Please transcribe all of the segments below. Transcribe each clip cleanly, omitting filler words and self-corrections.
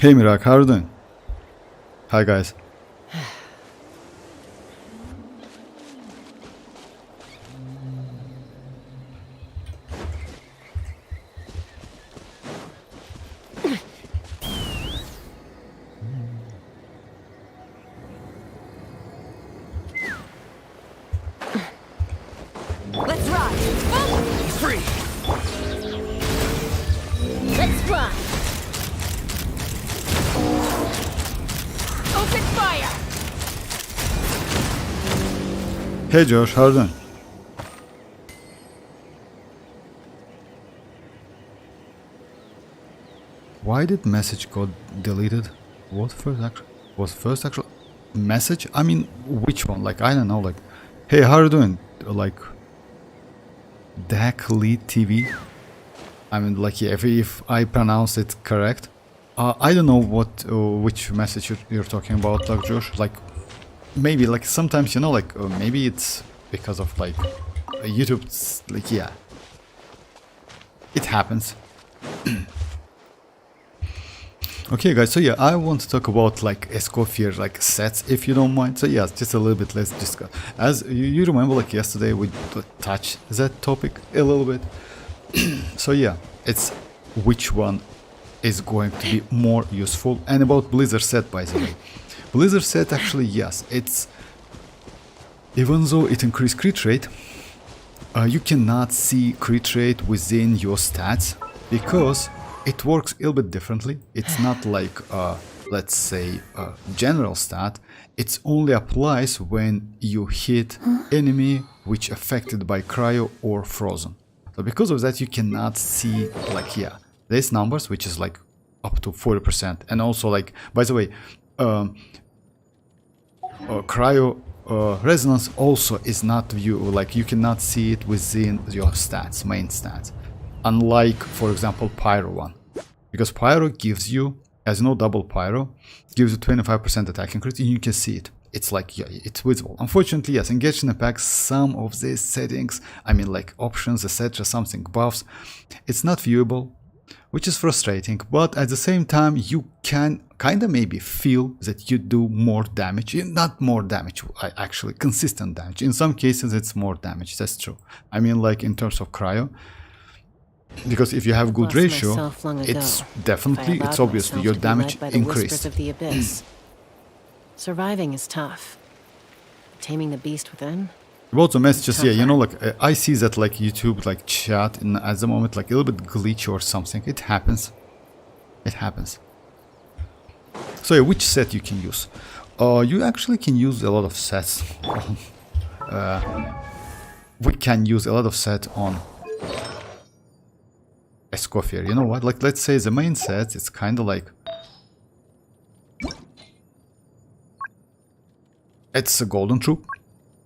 Hey Mirak, how are you doing? Hi guys. Let's ride! Free! Let's fly! Open fire! Hey Josh, how are you doing? Why did message got deleted? What first actual message? I mean, which one? Like, I don't know, like, hey, how are you doing? Like, DAC Lead TV? I mean, like, yeah, if I pronounce it correct. I don't know which message you're talking about, like, Josh. Like, maybe, like, sometimes, you know, like, maybe it's because of, like, YouTube's, like, yeah. It happens. Okay guys, so yeah, I want to talk about like Escoffier like sets, if you don't mind. So yeah, just a little bit, let's discuss. As you remember, like yesterday we touched that topic a little bit. So yeah, it's which one is going to be more useful. And about Blizzard set, by the way. Blizzard set, actually, yes, it's, even though it increased crit rate, you cannot see crit rate within your stats because it works a little bit differently. It's not like, let's say, a general stat. It only applies when you hit enemy which affected by cryo or frozen. So because of that, you cannot see, like, yeah, these numbers, which is like up to 40%. And also, like, by the way, cryo resonance also is not view, like you cannot see it within your stats, main stats, unlike, for example, pyro one, because pyro gives you, as you know, double pyro gives you 25% attacking crit and you can see it. It's like, yeah, it's visible. Unfortunately, yes, in Genshin Impact, some of these settings, I mean, like options, etc., something buffs, it's not viewable, which is frustrating, but at the same time you can kind of maybe feel that you do more damage. Not more damage, actually consistent damage. In some cases it's more damage, that's true. I mean, like in terms of cryo, because if you have good ratio, it's definitely, it's obviously your damage increased. Surviving is tough. Taming the beast within? About the messages, yeah, you know, like I see that like YouTube like chat in at the moment like a little bit glitchy or something. It happens. It happens. So yeah, which set you can use? You actually can use a lot of sets. We can use a lot of set on Escoffier. You know what? Like, let's say the main set, it's kind of like, it's a golden troop,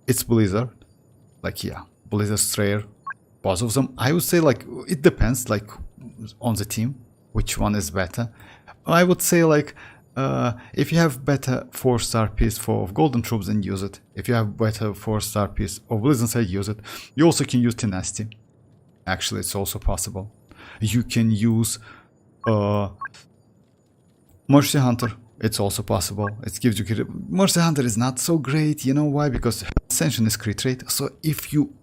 it's Blizzard, like, yeah, Blizzard Strayer, both of them. I would say, like, it depends, like, on the team, which one is better. I would say, like, if you have better 4-star piece for golden troops, then use it. If you have better 4-star piece of Blizzard side, use it. You also can use Tenacity. Actually, it's also possible. You can use Mercy Hunter. It's also possible. It gives you crit. Mercy Hunter is not so great. You know why? Because Ascension is crit rate. So if you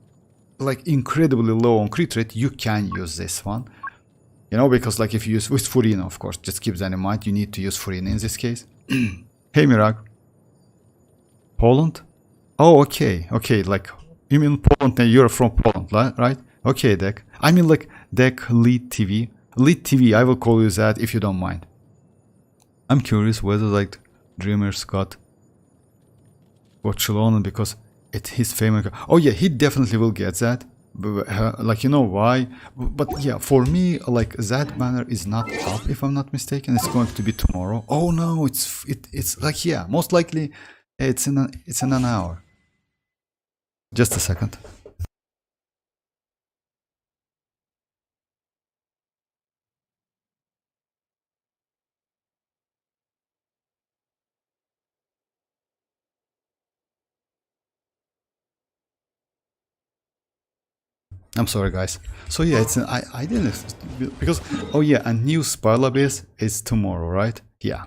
like incredibly low on crit rate, you can use this one. You know, because like if you use with Furina, of course, just keep that in mind. You need to use Furina in this case. Hey Mirag. Poland? Oh, okay. Okay, like you mean Poland and you're from Poland, right? Okay, Deck. I mean like Deck Lead TV. Lead TV, I will call you that if you don't mind. I'm curious whether like Dreamer's got xilonen because it's his famous. Oh yeah, he definitely will get that. Like, you know why? But yeah, for me, like that banner is not up if I'm not mistaken. It's going to be tomorrow. Oh no, it's like, yeah, most likely it's in an hour. Just a second. I'm sorry, guys. So yeah, it's I didn't because oh yeah, a new Sparla base is tomorrow, right? Yeah.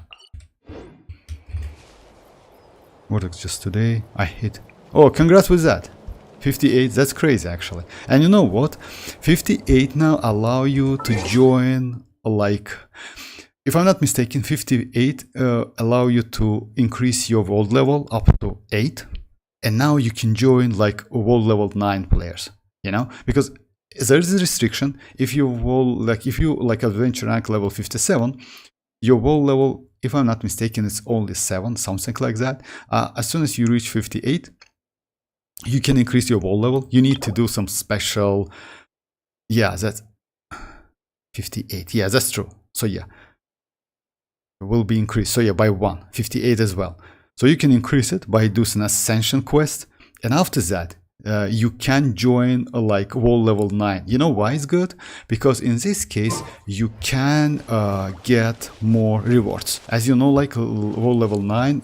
What is just today? I hit. Oh, congrats with that. 58. That's crazy actually. And you know what? 58 now allow you to join like. If I'm not mistaken, 58 allow you to increase your world level up to 8, and now you can join like world level 9 players. You know, because there is a restriction. If you like adventure rank level 57, your world level, if I'm not mistaken, it's only 7, something like that. As soon as you reach 58, you can increase your world level. You need to do some special. Yeah, that's 58. Yeah, that's true. So yeah. Will be increased, so yeah, by 1, 58 as well. So you can increase it by doing an ascension quest, and after that you can join like world level 9. You know why it's good? Because in this case you can get more rewards. As you know, like world level 9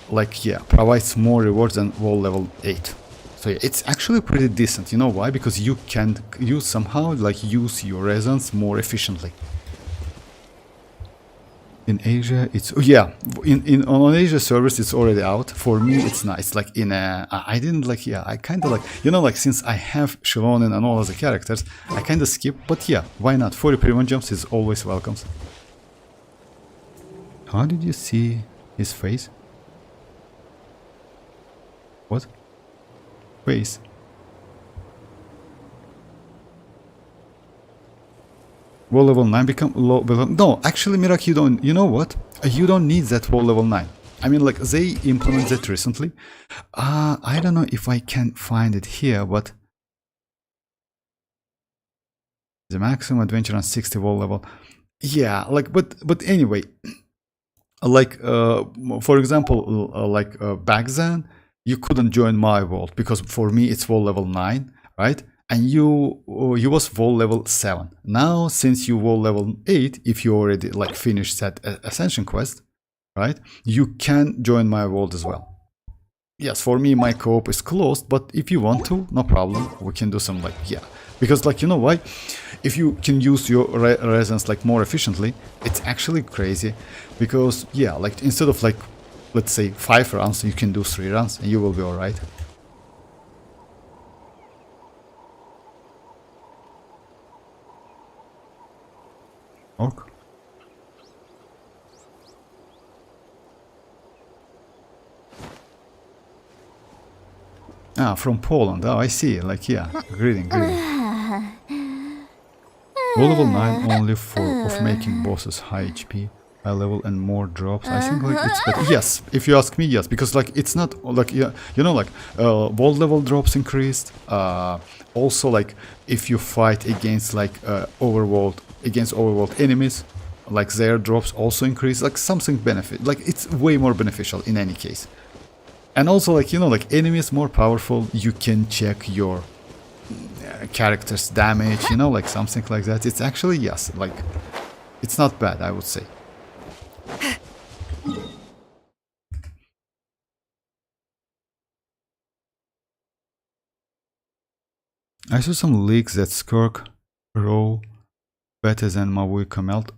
like yeah, provides more rewards than world level 8. So yeah, it's actually pretty decent. You know why? Because you can somehow like use your resonance more efficiently. In Asia, it's yeah. On Asia servers, it's already out. For me, it's not. It's like in a. I didn't like. Yeah, I kind of like. You know, like since I have xilonen and all other characters, I kind of skip. But yeah, why not? 40 primogems is always welcome. How did you see his face? What? Face. Wall level 9 become low. No, actually, Mirak, you don't. You know what? You don't need that wall level 9. I mean, like they implemented that recently. I don't know if I can find it here, but the maximum adventure on 60 wall level. Yeah, like but anyway, like for example, back then you couldn't join my world because for me it's wall level 9, right? And you was wall level 7. Now, since you wall level 8, if you already like finished that ascension quest, right, you can join my world as well. Yes, for me my co-op is closed, but if you want to, no problem. We can do some like yeah, because like you know why? If you can use your resonance like more efficiently, it's actually crazy. Because yeah, like instead of like let's say 5 rounds, you can do 3 rounds, and you will be alright. Orc. Ah, from Poland. Oh, I see. Like, yeah. Greeting. Wall level 9 only for of making bosses high HP, high level, and more drops. I think like it's better. Yes, if you ask me, yes, because like it's not like yeah, you know, like wall level drops increased. Also, like if you fight against like overworld enemies, like their drops also increase, like something benefit, like it's way more beneficial in any case. And also like you know, like enemies more powerful, you can check your character's damage, you know, like something like that. It's actually yes, like it's not bad, I would say. I saw some leaks that Skirk row better than mavuika melt.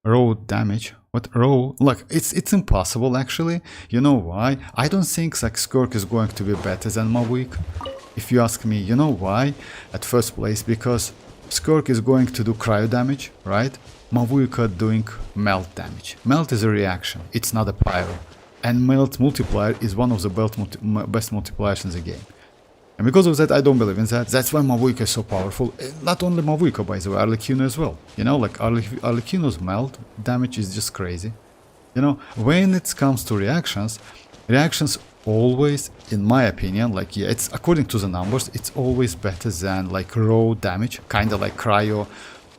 Raw damage. What raw? Look, it's impossible actually. You know why? I don't think like Skirk is going to be better than mavuika. If you ask me, you know why? At first place, because Skirk is going to do cryo damage, right? Mavuika doing melt damage. Melt is a reaction. It's not a pyro. And melt multiplier is one of the best multipliers in the game. And because of that, I don't believe in that. That's why mavuika is so powerful. Not only mavuika, by the way, Arlecchino as well. You know, like Arlecchino's melt damage is just crazy. You know, when it comes to reactions always, in my opinion, like yeah, it's according to the numbers, it's always better than like raw damage, kind of like cryo,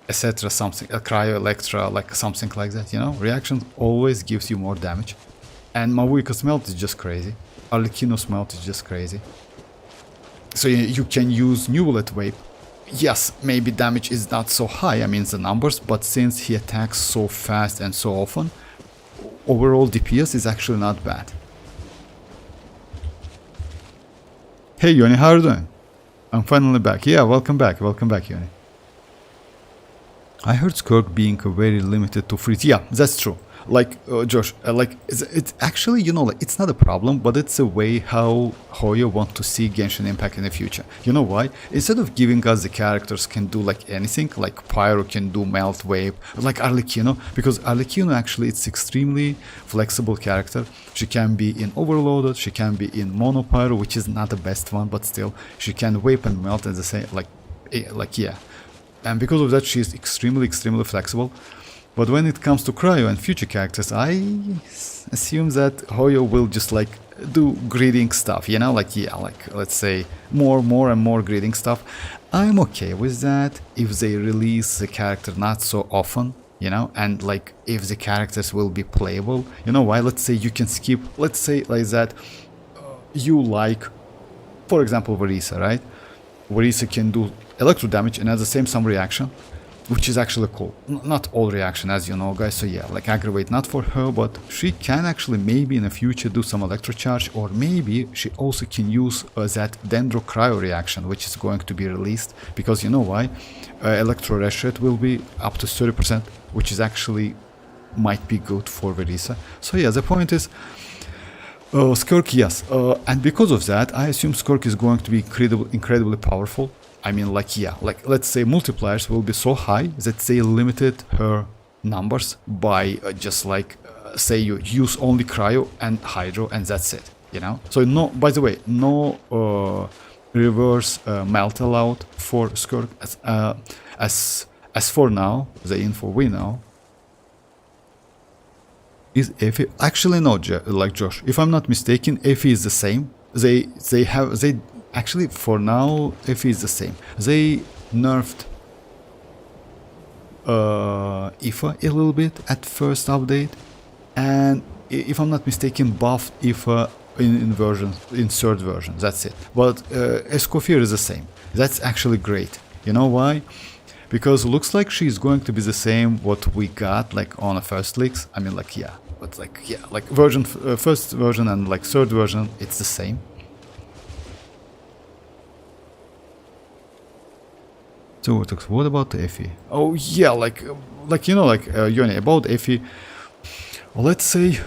etc. Something, cryo, electra, like something like that. You know, reaction always gives you more damage. And mavuika's melt is just crazy. Arlecchino's melt is just crazy. So you can use New Bullet Wave. Yes, maybe damage is not so high, I mean the numbers, but since he attacks so fast and so often, overall DPS is actually not bad. Hey Yoni, how are you doing? I'm finally back. Yeah, welcome back, Yoni. I heard Skirk being very limited to free. Yeah, that's true. Like Josh, like it's actually, you know, like it's not a problem, but it's a way how Hoyo want to see Genshin Impact in the future. You know why? Instead of giving us the characters can do like anything, like Pyro can do Melt Wave, like Arlecchino, because Arlecchino actually it's extremely flexible character. She can be in Overloaded, she can be in Mono Pyro, which is not the best one, but still she can Wave and Melt at the same, like yeah. And because of that, she's extremely flexible. But when it comes to Cryo and future characters, I assume that Hoyo will just like do greeting stuff, you know, like yeah, like let's say more and more greeting stuff. I'm okay with that if they release the character not so often, you know, and like if the characters will be playable. You know why? Let's say you can skip, let's say like that, you like, for example, Verisa, right? Verisa can do electro damage and at the same some reaction, which is actually cool. Not all reaction, as you know, guys. So yeah, like aggravate not for her, but she can actually maybe in the future do some electro charge, or maybe she also can use that Dendro Cryo reaction, which is going to be released, because you know why? Electro Rush rate will be up to 30%, which is actually might be good for Verisa. So yeah, the point is, Skirk, yes, and because of that, I assume Skirk is going to be incredibly powerful. I mean, like, yeah, like, let's say multipliers will be so high that they limited her numbers by just like, say you use only Cryo and Hydro and that's it, you know? So no, by the way, no reverse melt allowed for Skirk. As for now, the info we know is Effie. Actually, no, like Josh, if I'm not mistaken, Effie is the same. They actually, for now, Effie is the same. They nerfed Ifa a little bit at first update, and if I'm not mistaken, buffed Ifa in third version. That's it. But Escoffier is the same. That's actually great. You know why? Because it looks like she's going to be the same what we got like on the first leaks. I mean, like yeah, but like yeah, like version first version and like third version, it's the same. So what about Effie? Oh yeah, like you know, like Yoni, about Effie. Let's say,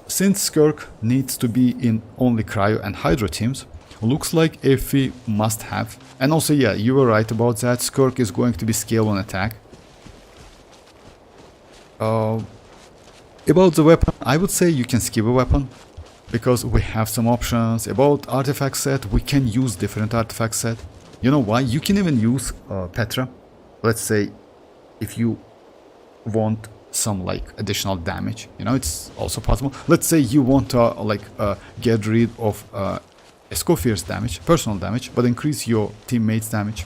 since Skirk needs to be in only Cryo and Hydro teams, looks like Effie must have. And also, yeah, you were right about that. Skirk is going to be scale on attack. About the weapon, I would say you can skip a weapon, because we have some options. About artifact set, we can use different artifact set. You know why? You can even use Petra. Let's say if you want some like additional damage, you know, it's also possible. Let's say you want to get rid of Escoffier's damage, personal damage, but increase your teammates' damage,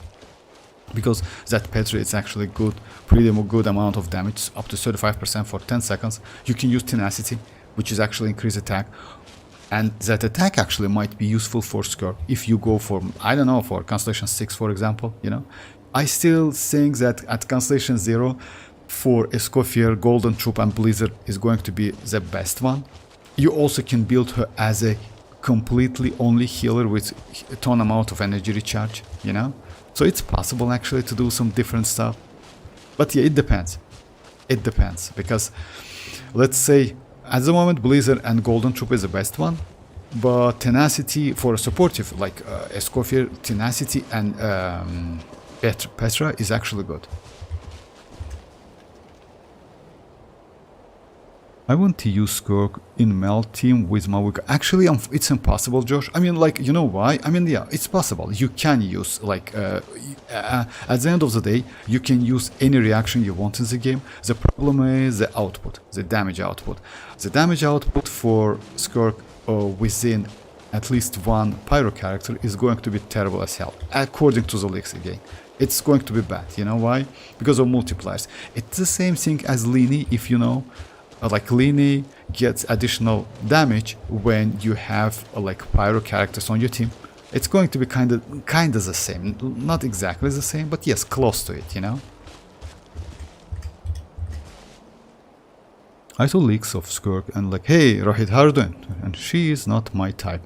because that Petra is actually good, pretty good amount of damage, up to 35% for 10 seconds. You can use Tenacity, which is actually increase attack. And that attack actually might be useful for Skirk if you go for, I don't know, for Constellation 6, for example, you know. I still think that at Constellation 0, for Escoffier, Golden Troop and Blizzard is going to be the best one. You also can build her as a completely only healer with a ton amount of energy recharge, you know. So it's possible actually to do some different stuff. But yeah, it depends. It depends, because let's say, at the moment, Blizzard and Golden Troop is the best one, but Tenacity for a supportive, like Escoffier, Tenacity and Petra is actually good. I want to use Skirk in Melt team with mavuika. Actually, it's impossible, Josh. I mean, like, you know why? I mean, yeah, it's possible. You can use, like, at the end of the day, you can use any reaction you want in the game. The problem is the output, the damage output. The damage output for Skirk within at least one Pyro character is going to be terrible as hell, according to the leaks again. It's going to be bad. You know why? Because of multipliers. It's the same thing as Lini, if you know. Like Lini gets additional damage when you have like Pyro characters on your team. It's going to be kind of the same, not exactly the same, but yes, close to it, you know. I saw leaks of Skirk and like, hey Rohit, how are you doing? And she is not my type.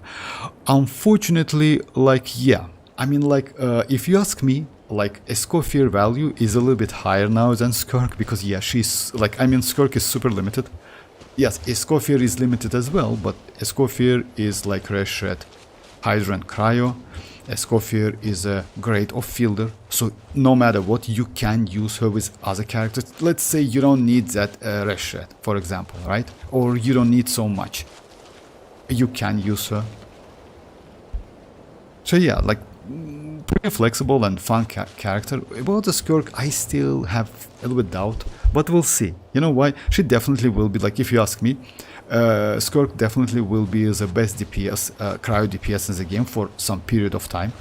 Unfortunately, like, yeah, I mean, like, if you ask me, like, Escoffier value is a little bit higher now than Skirk, because, yeah, she's, like, I mean, Skirk is super limited. Yes, Escoffier is limited as well, but Escoffier is, like, Red Shred, Hydra and Cryo. Escoffier is a great off-fielder, so no matter what, you can use her with other characters. Let's say you don't need that Red Shred, for example, right? Or you don't need so much. You can use her. So yeah, like, pretty flexible and fun character. About the Skirk, I still have a little bit doubt, but we'll see. You know why? She definitely will be, like, if you ask me, Skirk definitely will be the best DPS, cryo DPS in the game for some period of time.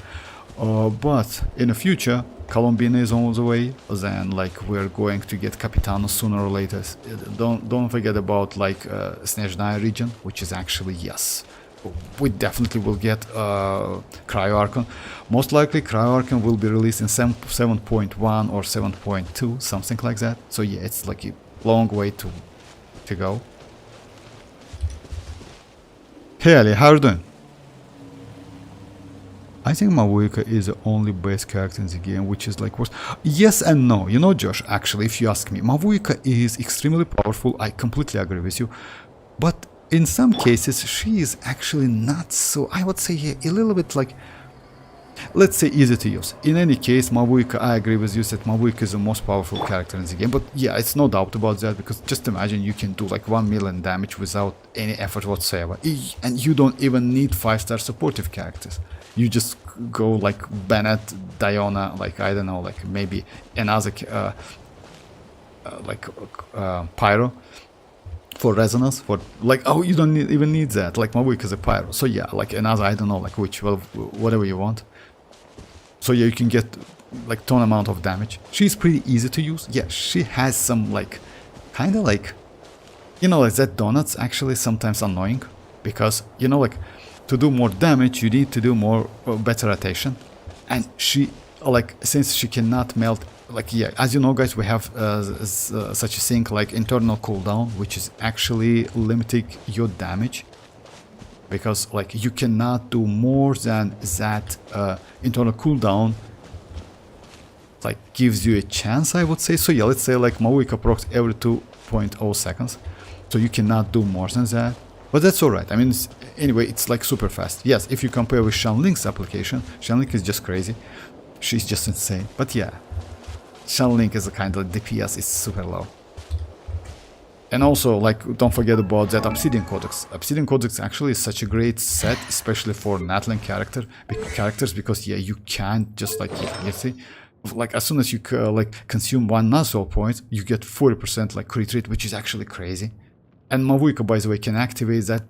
But in the future, Colombina is on the way. Then, like, we're going to get Capitano sooner or later. Don't forget about, like, Snezhnaya region, which is actually, yes, we definitely will get Cryo Archon. Most likely Cryo Archon will be released in 7.1 or 7.2, something like that. So yeah, it's like a long way to go. Hey Ali, how are you doing? I think Mavuika is the only base character in the game, which is like worse. Yes and no. You know, Josh, actually, if you ask me, Mavuika is extremely powerful. I completely agree with you. But in some cases, she is actually not so, I would say, yeah, a little bit like, let's say, easy to use. In any case, Mavuika, I agree with you that Mavuika is the most powerful character in the game. But yeah, it's no doubt about that, because just imagine you can do like 1 million damage without any effort whatsoever. And you don't even need 5-star supportive characters. You just go like Bennett, Diona, like, I don't know, like maybe another, Pyro. For resonance, for like, oh, you don't even need that, like Mavuika is a Pyro, so yeah, like another, I don't know, like which, well, whatever you want. So yeah, you can get like ton amount of damage. She's pretty easy to use. Yeah, she has some like, kind of like, you know, like that donut's actually sometimes annoying, because, you know, like, to do more damage, you need to do more, better rotation. And she, like, since she cannot melt, like, yeah, as you know, guys, we have such a thing like internal cooldown, which is actually limiting your damage, because like you cannot do more than that. Internal cooldown like gives you a chance, I would say. So yeah, let's say like Mavuika procs every 2.0 seconds, so you cannot do more than that, but that's all right. I mean, anyway, it's like super fast. Yes, if you compare with Shanling's application, Shanling is just crazy. She's just insane. But yeah, Shanling is a kind of DPS is super low. And also, like, don't forget about that Obsidian Codex. Obsidian Codex actually is such a great set, especially for Natlan characters, because yeah, you can't just like, yeah, you see, like as soon as you like consume one Nuzlocke point, you get 40% like crit rate, which is actually crazy. And Mavuika, by the way, can activate that,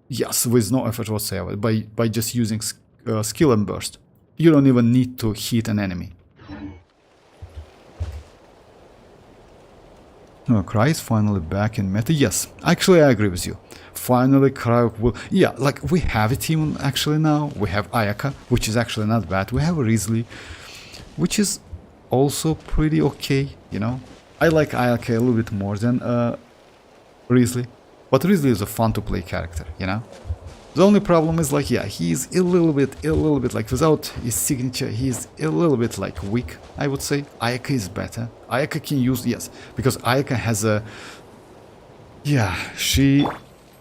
yes, with no effort whatsoever, by just using skill and burst. You don't even need to hit an enemy. No, Cry is finally back in meta. Yes, actually I agree with you. Finally Cry will... Yeah, like we have a team actually now. We have Ayaka, which is actually not bad. We have Risley, which is also pretty okay, you know. I like Ayaka a little bit more than Risley. But Risley is a fun to play character, you know. The only problem is like, yeah, he's a little bit like, without his signature, he's a little bit like weak, I would say. Ayaka is better. Ayaka can use, yes, because Ayaka has a, yeah, she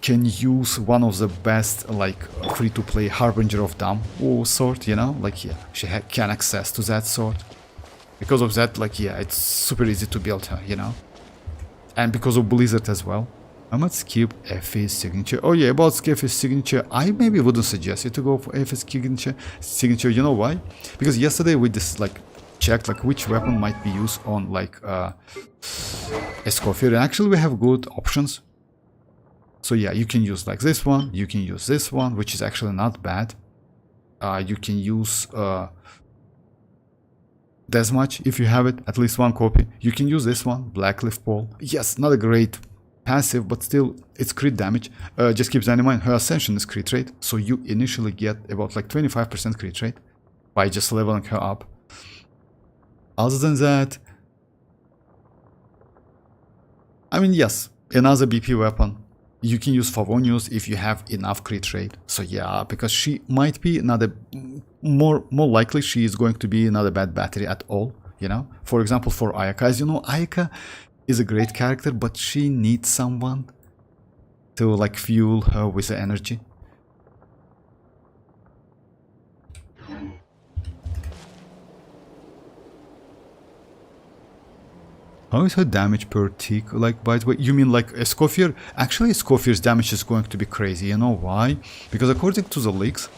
can use one of the best like free-to-play Harbinger of Dawn sort, you know, like, yeah, she can access to that sort. Because of that, like, yeah, it's super easy to build her, you know. And because of Blizzard as well. I might skip Effie's signature. Oh yeah, about Effie's signature, I maybe wouldn't suggest you to go for Effie's signature. You know why? Because yesterday we just like checked like which weapon might be used on like Escoffier, and actually we have good options. So yeah, you can use like this one, you can use this one, which is actually not bad. You can use Deathmatch if you have it, at least one copy. You can use this one, Blackleaf Pole. Yes, not a great passive, but still it's crit damage. Just keep that in mind, her ascension is crit rate, so you initially get about like 25% crit rate by just leveling her up. Other than that, I mean, yes, another BP weapon. You can use Favonius if you have enough crit rate. So yeah, because she might be not a more likely she is going to be not a bad battery at all. You know, for example, for Ayaka, as you know, Ayaka is a great character, but she needs someone to like fuel her with the energy. How is her damage per tick? Like, by the way, you mean like Escoffier? Actually, Escoffier's damage is going to be crazy. You know why? Because according to the leaks,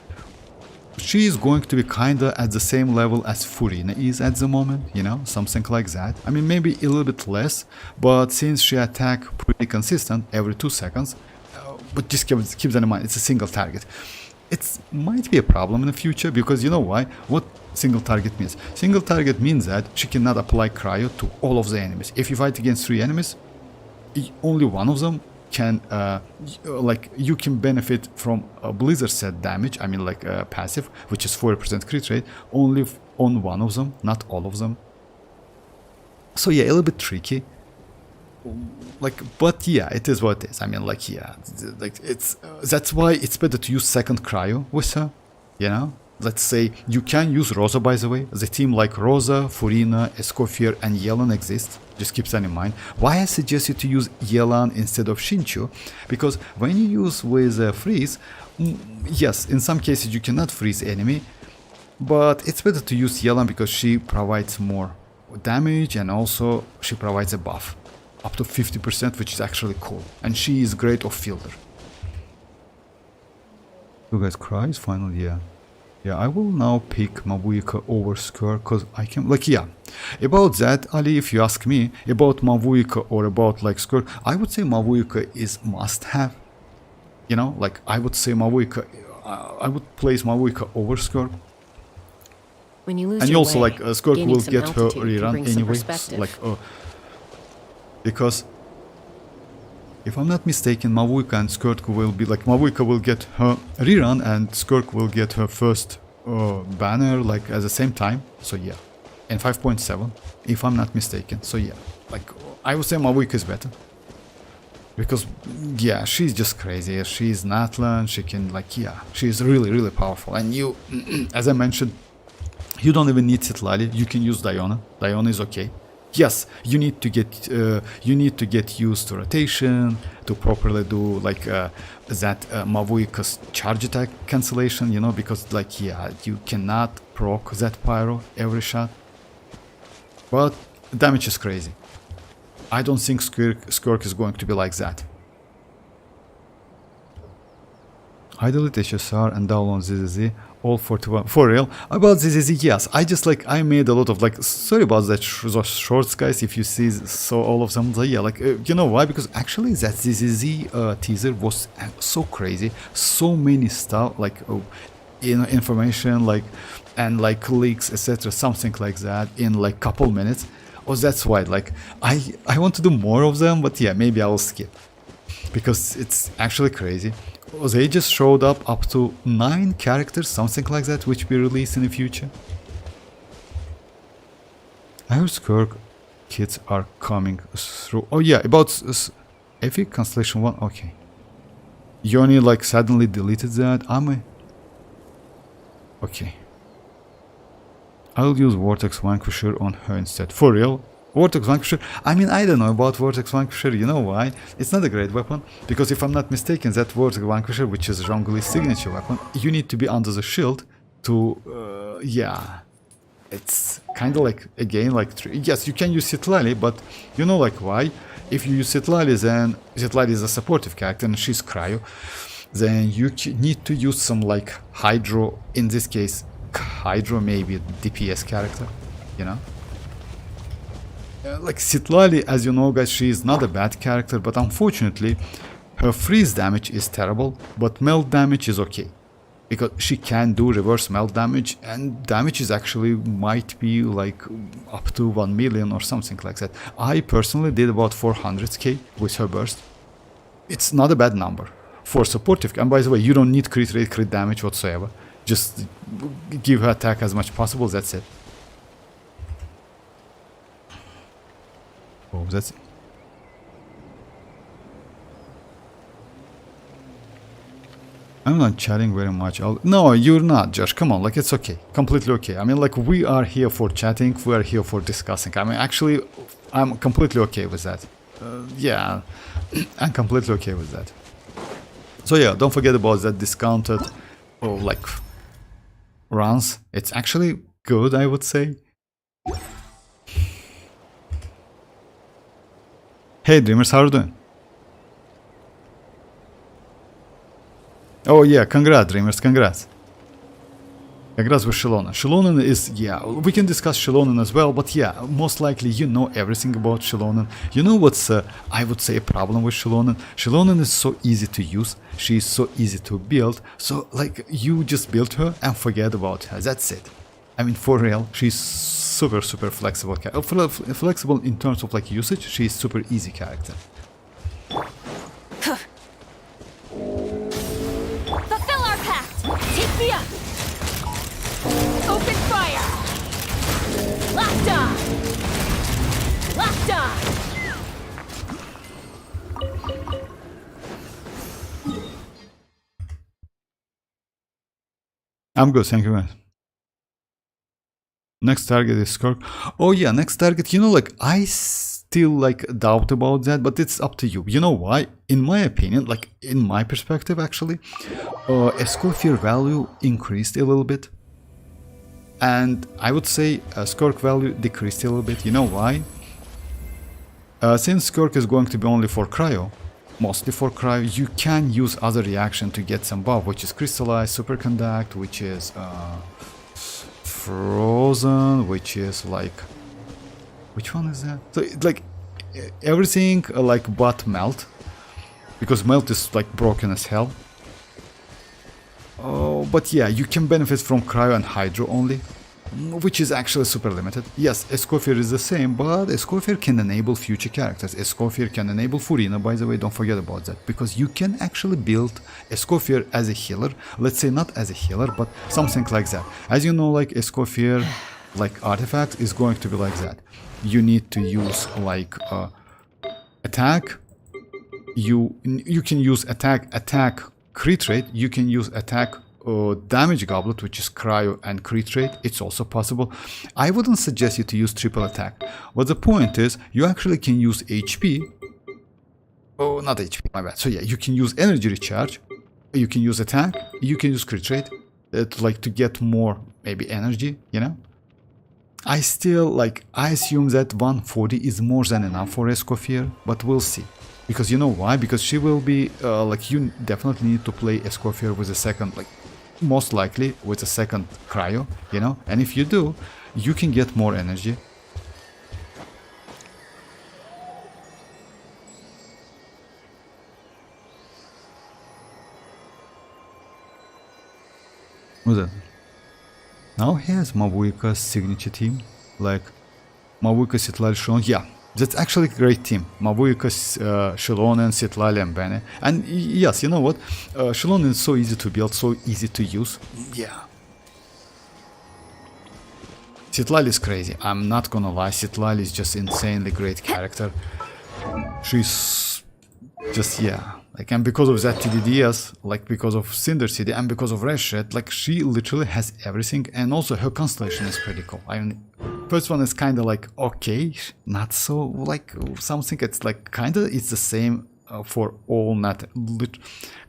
she is going to be kinda at the same level as Furina is at the moment, you know, something like that. I mean, maybe a little bit less, but since she attack pretty consistent every 2 seconds, but just keep that in mind, it's a single target. It might be a problem in the future, because you know why? What single target means? Single target means that she cannot apply cryo to all of the enemies. If you fight against 3 enemies, only one of them can like you can benefit from a blizzard set damage, I mean like passive, which is 40% crit rate, only on one of them, not all of them. So yeah, a little bit tricky, like, but yeah, it is what it is. I mean, like, yeah, like it's that's why it's better to use second cryo with her, you know. Let's say you can use Rosa, by the way. The team like Rosa, Furina, Escoffier and Yelan exists. Just keep that in mind. Why I suggest you to use Yelan instead of Shinchu? Because when you use with freeze, yes, in some cases you cannot freeze enemy, but it's better to use Yelan because she provides more damage and also she provides a buff up to 50%, which is actually cool, and she is great off fielder. You guys cries finally, yeah. Yeah, I will now pick Mavuika over Skur, because I can, like, yeah. About that, Ali, if you ask me, about Mavuika or about, like, Skur, I would say Mavuika is must-have. You know, like, I would say Mavuika, I would place Mavuika over Skur. When you lose and your also, way, like, Skur gaining will some get her altitude can rerun bring some anyway. perspective. Like, because if I'm not mistaken, Mavuika and Skirk will be like, Mavuika will get her rerun and Skirk will get her first banner like at the same time. So yeah, in 5.7, if I'm not mistaken. So yeah, like I would say Mavuika is better. Because yeah, she's just crazy. She's natlan, she can like, yeah, she's really, really powerful. And you, as I mentioned, you don't even need citlali, you can use Diona. Diona is okay. Yes, you need to get used to rotation to properly do like that Mavuika's charge attack cancellation, you know, because like yeah, you cannot proc that pyro every shot. But damage is crazy. I don't think Skirk is going to be like that. I delete HSR and download ZZZ. All 41 for real. About ZZZ, yes, I just like I made a lot of like, sorry about that those shorts, guys, if you saw all of them. Yeah, like you know why? Because actually that ZZZ teaser was so crazy, so many stuff like information like and like leaks, etc., something like that in like couple minutes. Oh, that's why like I want to do more of them, but yeah, maybe I will skip because it's actually crazy. They just showed up to 9 characters, something like that, which we release in the future. I heard Skirk kids are coming through. Oh yeah, about Epic Constellation 1, okay. Yoni like suddenly deleted that, am I? Okay. I'll use Vortex Vanquisher on her instead. For real? Vortex Vanquisher? I mean, I don't know about Vortex Vanquisher, you know why? It's not a great weapon, because if I'm not mistaken, that Vortex Vanquisher, which is Zhongli's signature weapon, you need to be under the shield to, yeah. It's kind of like, again, like, yes, you can use citlali, but you know like why? If you use citlali, then citlali is a supportive character and she's cryo, then you need to use some like hydro, in this case, hydro maybe DPS character, you know? Like citlali, as you know guys, she is not a bad character, but unfortunately her freeze damage is terrible, but melt damage is okay. Because she can do reverse melt damage, and damage is actually might be like up to 1 million or something like that. I personally did about 400k with her burst. It's not a bad number for supportive, and by the way, you don't need crit rate, crit damage whatsoever. Just give her attack as much possible, that's it. Oh, that's it. I'm not chatting very much. No, you're not, Josh. Come on, like it's okay, completely okay. I mean, like we are here for chatting, we are here for discussing. I mean, actually, I'm completely okay with that. Yeah, I'm completely okay with that. So yeah, don't forget about that discounted, like runs. It's actually good, I would say. Hey Dreamers, how are you doing? Oh yeah, congrats Dreamers, congrats. Congrats with Xilonen. Xilonen is, yeah, we can discuss Xilonen as well, but yeah, most likely you know everything about Xilonen. You know what's, I would say, a problem with Xilonen? Xilonen is so easy to use, she is so easy to build, so like you just build her and forget about her, that's it. I mean, for real, she's super flexible, flexible in terms of like usage, she's super easy character. Fulfill our pact! Take me up! Open fire! Locked on! Locked on! I'm good, thank you guys. Next target is Skirk. Oh yeah, next target, you know, like I still like doubt about that, but it's up to you. You know why? In my opinion, like in my perspective actually, Escoffier value increased a little bit. And I would say Skirk value decreased a little bit. You know why? Since Skirk is going to be only for cryo, mostly for cryo, you can use other reaction to get some buff, which is crystallize, superconduct, which is frozen, which is like, which one is that? So like everything like but melt, because melt is like broken as hell. Oh, but yeah, you can benefit from cryo and hydro only, which is actually super limited. Yes, Escoffier is the same, but Escoffier can enable future characters. Escoffier can enable Furina, by the way, don't forget about that, because you can actually build Escoffier as a healer. Let's say not as a healer, but something like that. As you know, like Escoffier, like artifact is going to be like that. You need to use like attack. You can use attack crit rate. You can use attack damage goblet, which is cryo and crit rate. It's also possible. I wouldn't suggest you to use triple attack. What the point is, you actually can use HP. Oh, not HP, my bad. So yeah, you can use energy recharge. You can use attack. You can use crit rate, like to get more maybe energy. You know. I still like. I assume that 140 is more than enough for Escoffier, but we'll see. Because you know why? Because she will be, like, you definitely need to play Escoffier with a second, like, most likely with a second cryo, you know? And if you do, you can get more energy. What's that? Now he has mavuika's signature team, like, mavuika, citlali, xilonen, yeah. That's actually a great team. Mavuika, xilonen, citlali, and Bene. And yes, you know what? Xilonen is so easy to build, so easy to use. Yeah. Citlali is crazy. I'm not gonna lie. Citlali is just insanely great character. She's just, yeah. Like, and because of that TDDS, like because of Cinder City and because of Red Shed, like she literally has everything, and also her constellation is pretty cool. I mean, first one is kind of like okay, not so like something. It's like kind of it's the same for all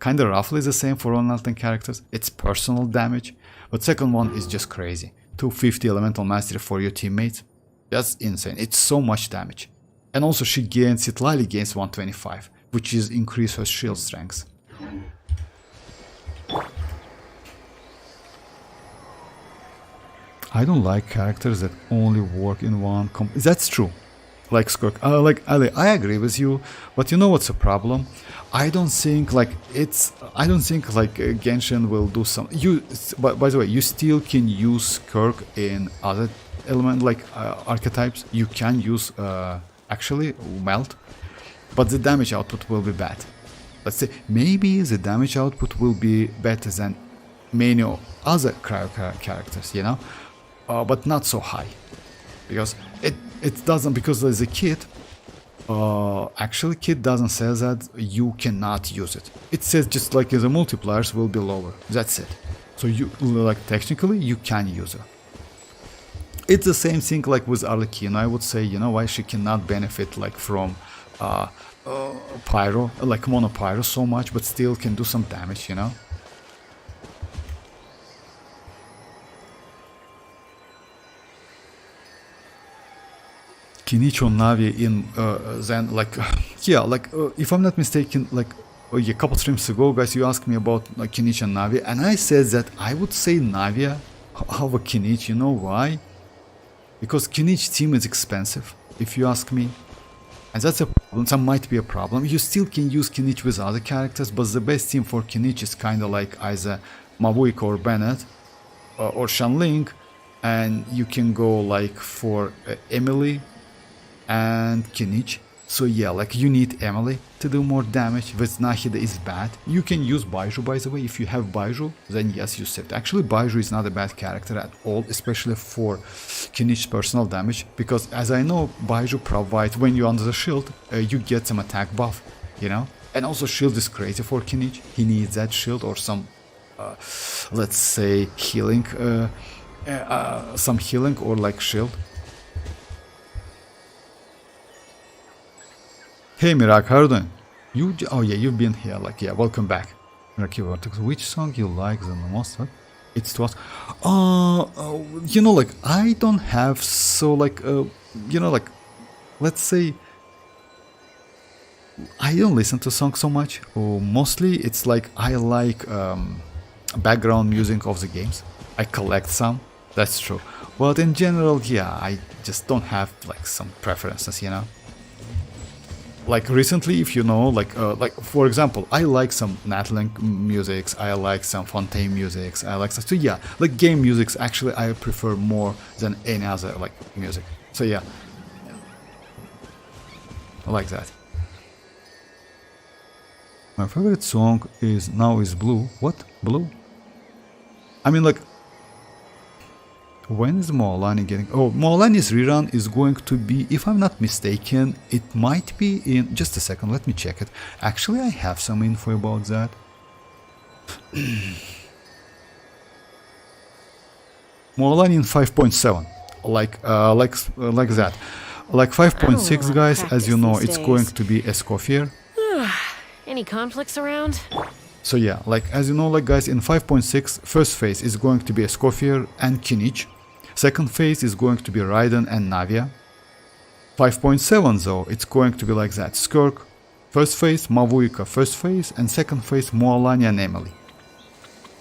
kind of roughly the same for all Natlan characters. It's personal damage, but second one is just crazy. 250 elemental mastery for your teammates. That's insane. It's so much damage, and also she gains Citlali gains 125. Which is increase her shield strength. I don't like characters that only work in one that's true. Like Skirk, like Ali, I agree with you, but you know what's the problem? I don't think like Genshin will do some. By the way, you still can use Skirk in other element like archetypes. You can use actually melt. But the damage output will be bad. Let's say maybe the damage output will be better than many other cryo characters, you know, but not so high, because it doesn't, because as a kid Actually, kit doesn't say that you cannot use it. It says just like the multipliers will be lower. That's it. So you like technically you can use it. It's the same thing like with Arlequin. I would say, you know, why she cannot benefit like from pyro, like mono pyro so much, but still can do some damage, you know. Kinich on Navi in then like yeah, like if I'm not mistaken, like a couple streams ago, guys, you asked me about like Kinich and Navi, and I said that I would say Navia over Kinich. You know why? Because Kinich team is expensive, if you ask me, and that's a problem. That might be a problem. You still can use Kinich with other characters, but the best team for Kinich is kind of like either Mavuika or Bennett or Shanling, and you can go like for Emily and Kinich. So yeah, like you need Emily to do more damage. With Nahida is bad. You can use Baiju, by the way. If you have Baiju, then yes, you saved. Actually, Baiju is not a bad character at all, especially for Kinich's personal damage, because as I know, Baiju provides, when you're under the shield, you get some attack buff, you know? And also shield is crazy for Kinich. He needs that shield or some, let's say, healing, some healing or like shield. Hey Mirak, how are you doing? Oh yeah, you've been here, like, yeah, welcome back. Miraki Vortex, which song you like the most? Huh? It's to us. You know, like, I don't have so, like, you know, like, let's say, I don't listen to songs so much. Mostly, it's like, I like background music of the games. I collect some, that's true. But in general, yeah, I just don't have, like, some preferences, you know? Like recently, if you know, like for example, I like some Natlan musics, I like some Fontaine musics, I like so yeah, like game musics. Actually, I prefer more than any other like music. So yeah, I like that. My favorite song is Now Is Blue. What? Blue? I mean, like, when is Mualani getting... Oh, Mualani's rerun is going to be, if I'm not mistaken, it might be in... Just a second, let me check it. Actually, I have some info about that. Mualani in 5.7. Like that. Like 5.6, guys, as you know, it's going to be Escoffier. Any conflicts around? So yeah, like as you know, like guys, in 5.6, first phase is going to be Escoffier and Kinich. Second phase is going to be Raiden and Navia. 5.7 though, it's going to be like that. Skirk, first phase, Mavuika, first phase, and second phase, Mualani and Emily.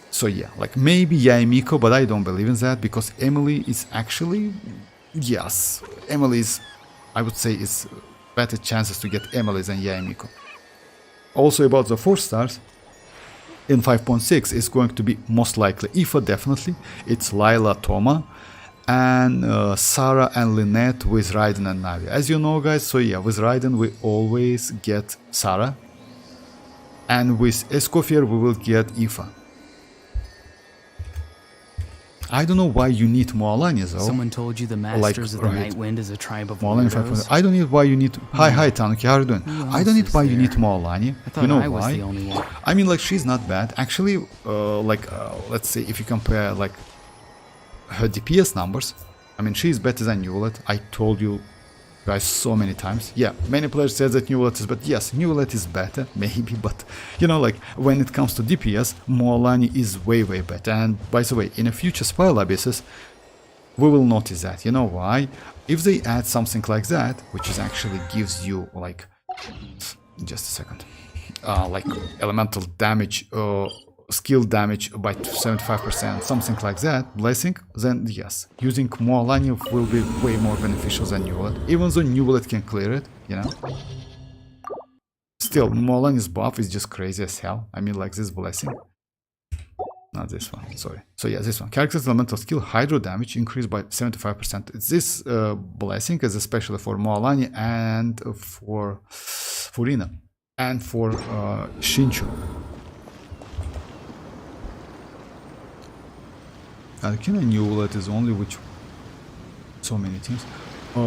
So yeah, like maybe Yaemiko, but I don't believe in that, because Emily is actually, yes, Emily is, I would say, is better chances to get Emily than Yaemiko. Also about the 4 stars, in 5.6 is going to be most likely Aoife, definitely. It's Layla, Toma, and Sarah and Lynette with Raiden and Navi. As you know, guys, so yeah, with Raiden we always get Sarah, and with Escoffier we will get Aoife. I don't know why you need Mualani though. Someone told you the Masters of the Night Wind is a tribe of Mualani. I don't need why you need... Hi Tanuki, how are you doing? I don't need why you need Mualani. You know why? The only one. I mean, like, she's not bad. Actually, let's say if you compare, like, her DPS numbers, I mean, she's better than Newlet. I told you guys so many times. Yeah, many players said that Newlet is, but yes, Newlet is better, maybe, but, you know, like, when it comes to DPS, Mualani is way better. And, by the way, in a future Spire Abysses, we will notice that. You know why? If they add something like that, which is actually gives you, like, just a second, like, elemental damage, skill damage by 75%, something like that, blessing, then yes, using Mualani will be way more beneficial than Newlet, even though Newlet can clear it, you know. Still, Mualani's buff is just crazy as hell. I mean, like this blessing. Not this one, sorry. So yeah, this one. Character's elemental skill, hydro damage increased by 75%. This blessing is especially for Mualani and for Furina and for Shinchu. Alkina Newlet is only which so many teams.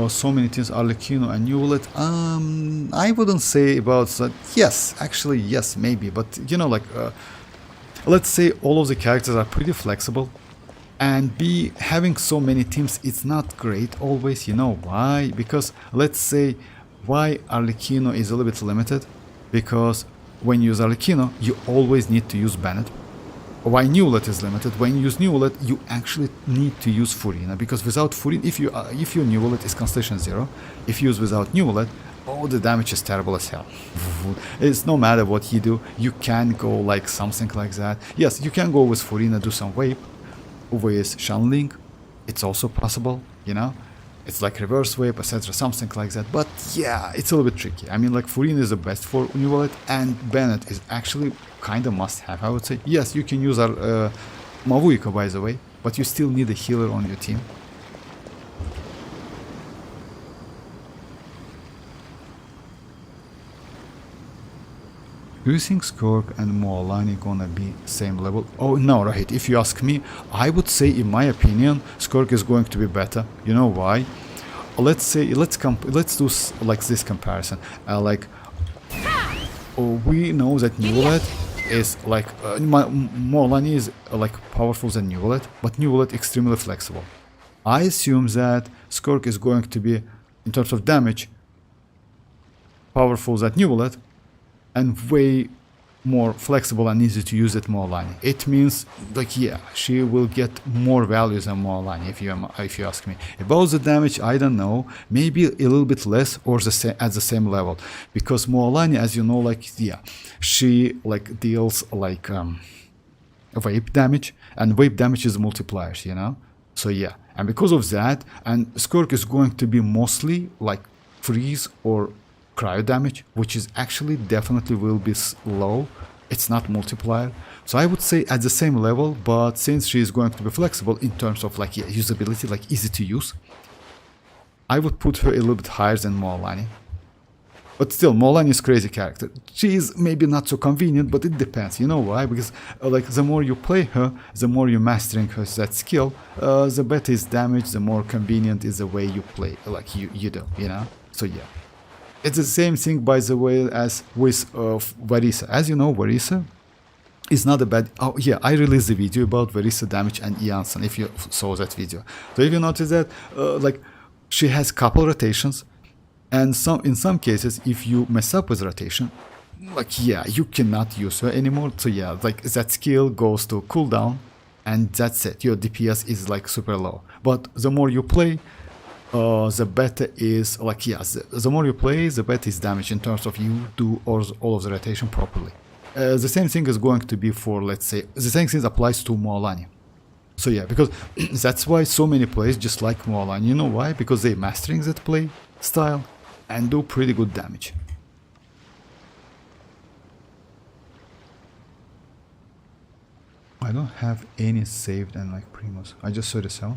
so many teams, Arlecchino and Newlet. I wouldn't say about that. Yes, actually, yes, maybe. But, you know, like, let's say all of the characters are pretty flexible. And having so many teams, it's not great always. You know why? Because, let's say, why Arlecchino is a little bit limited. Because when you use Arlecchino, you always need to use Bennett. Why Newlet is limited? When you use Newlet, you actually need to use Furina, because without Furina, if your Newlet is Constellation 0, if you use without Newlet, oh, the damage is terrible as hell. It's no matter what you do, you can go like something like that. Yes, you can go with Furina, do some wave with Shanling. It's also possible, you know. It's like reverse wave, etc., something like that. But yeah, it's a little bit tricky. I mean, like Furina is the best for Newlet, and Bennett is actually kind of must-have, I would say. Yes, you can use our mavuika, by the way, but you still need a healer on your team. Do you think Skork and mualani gonna be same level? Oh no, right. If you ask me, I would say, in my opinion, Skork is going to be better. You know why? Let's say let's do like this comparison. We know that Newlet is like mualani is like powerful than Newlet, but Newlet extremely flexible. I assume that Skork is going to be, in terms of damage, powerful than Newlet, and way more flexible and easy to use at mualani. It means, like, yeah, she will get more value than mualani, if you ask me. About the damage, I don't know, maybe a little bit less or at the same level, because mualani, as you know, like, yeah, she like deals like wave damage, and wave damage is multipliers, you know. So yeah, and because of that, and Skork is going to be mostly like freeze or cryo damage, which is actually definitely will be low. It's not multiplier. So I would say at the same level, but since she is going to be flexible in terms of like, yeah, usability, like easy to use, I would put her a little bit higher than mualani. But still, mualani is crazy character. She is maybe not so convenient, but it depends. You know why? Because like the more you play her, the more you're mastering her that skill, the better is damage, the more convenient is the way you play, like you do, you know. So yeah. It's the same thing, by the way, as with Varisa. As you know, Varisa is not a bad... Oh, yeah, I released a video about Varisa damage and iansan, if you saw that video. So if you notice that, like, she has couple rotations, and in some cases, if you mess up with rotation, like, yeah, you cannot use her anymore. So yeah, like, that skill goes to cooldown, and that's it. Your DPS is, like, super low. But the more you play, the better is, like, yes, the more you play, the better is damage in terms of you do all of the rotation properly. The same thing is going to be for, let's say, the same thing applies to mualani. So yeah, because that's why so many players just like mualani. You know why? Because they're mastering that play style and do pretty good damage. I don't have any saved and like primos. I just saw this out.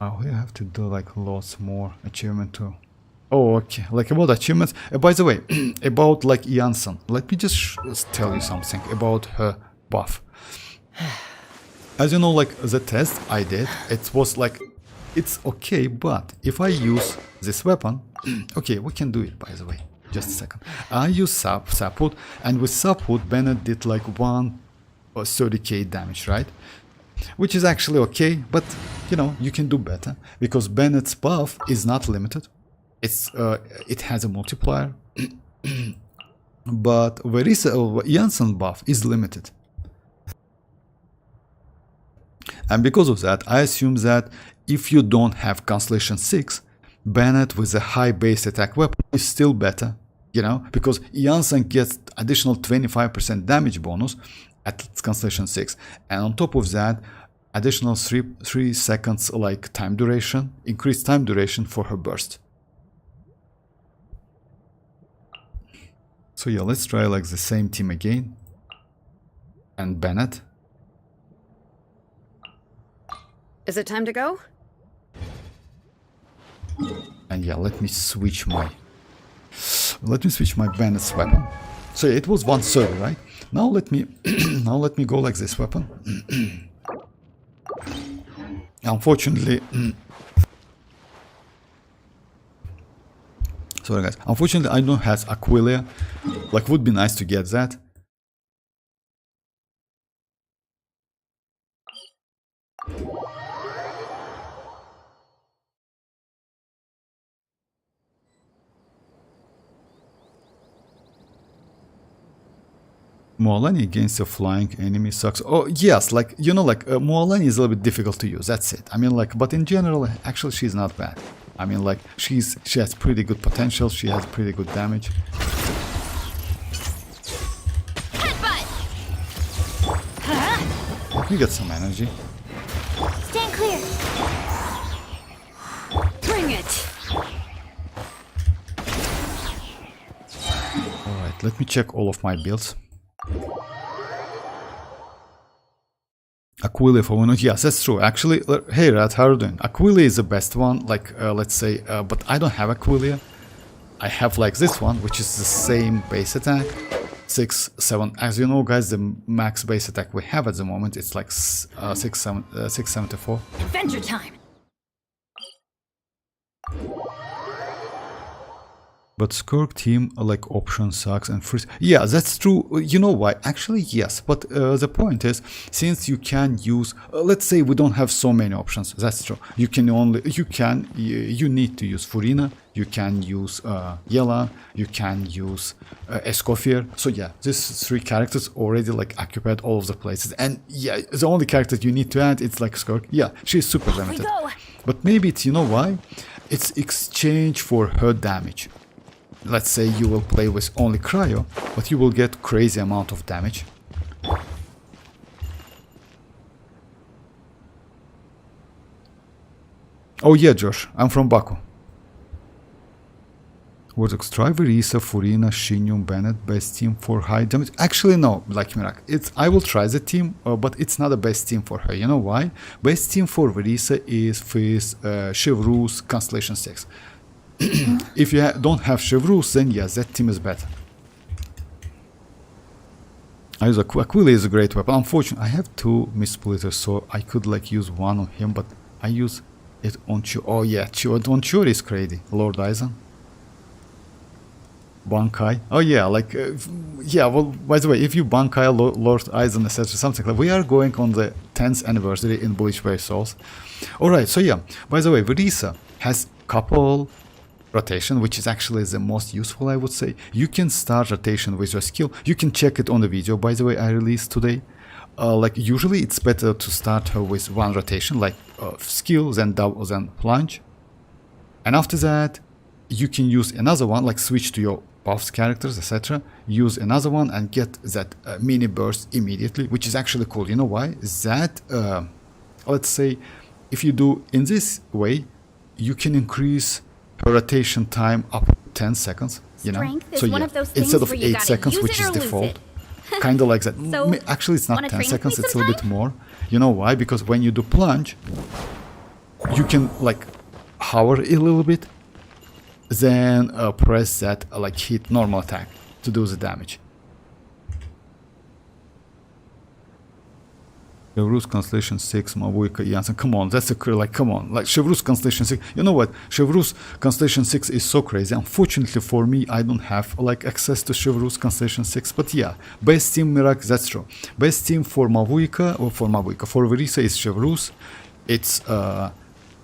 Oh, we have to do like lots more achievement too. Oh, okay. Like about achievements. By the way, about like iansan. Let me just tell you something about her buff. As you know, like the test I did, it was like, it's okay, but if I use this weapon, okay, we can do it, by the way. Just a second. I use Sapwood, and with Sapwood, Bennett did like 130k damage, right? Which is actually okay, but you know, you can do better, because Bennett's buff is not limited. It has a multiplier, but Iansan buff is limited. And because of that, I assume that if you don't have Constellation 6, Bennett with a high base attack weapon is still better, you know, because Iansan gets additional 25% damage bonus at Constellation 6, and on top of that, additional 3 seconds like time duration, increased time duration for her burst. So yeah, let's try like the same team again, and Bennett. Is it time to go? And yeah, let me switch my Bennett's weapon. So yeah, it was 130, right? Now let me go like this weapon. Unfortunately, Sorry guys, unfortunately I don't have Aquilia. Like, would be nice to get that. Mualani against a flying enemy sucks. Oh yes, like, you know, like Mualani is a little bit difficult to use, that's it. I mean, like, but in general actually she's not bad. I mean, like, she has pretty good potential, she has pretty good damage. You get some energy. Stand clear. Bring it. Alright, let me check all of my builds. Aquilia for one. Yes, that's true. Actually, hey Rat, how are you doing? Aquilia is the best one, like, let's say, but I don't have Aquilia. I have like this one, which is the same base attack. 6, 7. As you know, guys, the max base attack we have at the moment, it's like 674. Adventure time. But Skirk team like option sucks and freeze. Yeah, that's true. You know why? Actually, yes. But the point is, since you can use, let's say we don't have so many options. That's true. You can only, you need to use Furina. You can use Yela. You can use Escoffier. So yeah, these 3 characters already like occupied all of the places. And yeah, the only character you need to add, it's like Skirk. Yeah, she's super limited. But maybe it's, you know why? It's exchange for her damage. Let's say you will play with only Cryo, but you will get crazy amount of damage. Oh yeah, Josh, I'm from Baku. Vortex try Verisa, Furina, Shinyum, Bennett, best team for high damage. Actually no, like Mirak, I will try the team, but it's not the best team for her. You know why? Best team for Verisa is Fizz, Chevreuse, Constellation 6. If you don't have Chevreuse, then yes, that team is better. I use Aquilia is a great weapon. Unfortunately, I have 2 Mist-Splitters, so I could like use one on him, but I use it on Chu. Oh yeah, on Chu is crazy. Lord Aizen. Bankai. Oh yeah, like, yeah, well, by the way, if you Bankai, Lord Aizen, etc., something like, we are going on the 10th anniversary in Bleach Brave Souls. Alright, so yeah, by the way, Verisa has couple rotation, which is actually the most useful, I would say. You can start rotation with your skill. You can check it on the video, by the way, I released today. Like, usually it's better to start her with 1 rotation, like skill, then double, then plunge. And after that, you can use another one, like switch to your buffs characters, etc. Use another one and get that mini burst immediately, which is actually cool. You know why? That, let's say, if you do in this way, you can increase her rotation time up to 10 seconds, you know? So yeah, instead of 8 seconds, which is default, kind of like that. So, actually, it's not 10 seconds, it's a little bit more. You know why? Because when you do plunge, you can like hover a little bit, then press that, like hit normal attack to do the damage. Chevreuse Constellation 6, mavuika, iansan. Come on, that's a like, come on, like Chevreuse Constellation 6. You know what? Chevreuse Constellation 6 is so crazy. Unfortunately for me, I don't have like access to Chevreuse Constellation 6. But yeah, best team Mirak, that's true. Best team for mavuika, or for Verisa is Chevreuse. It's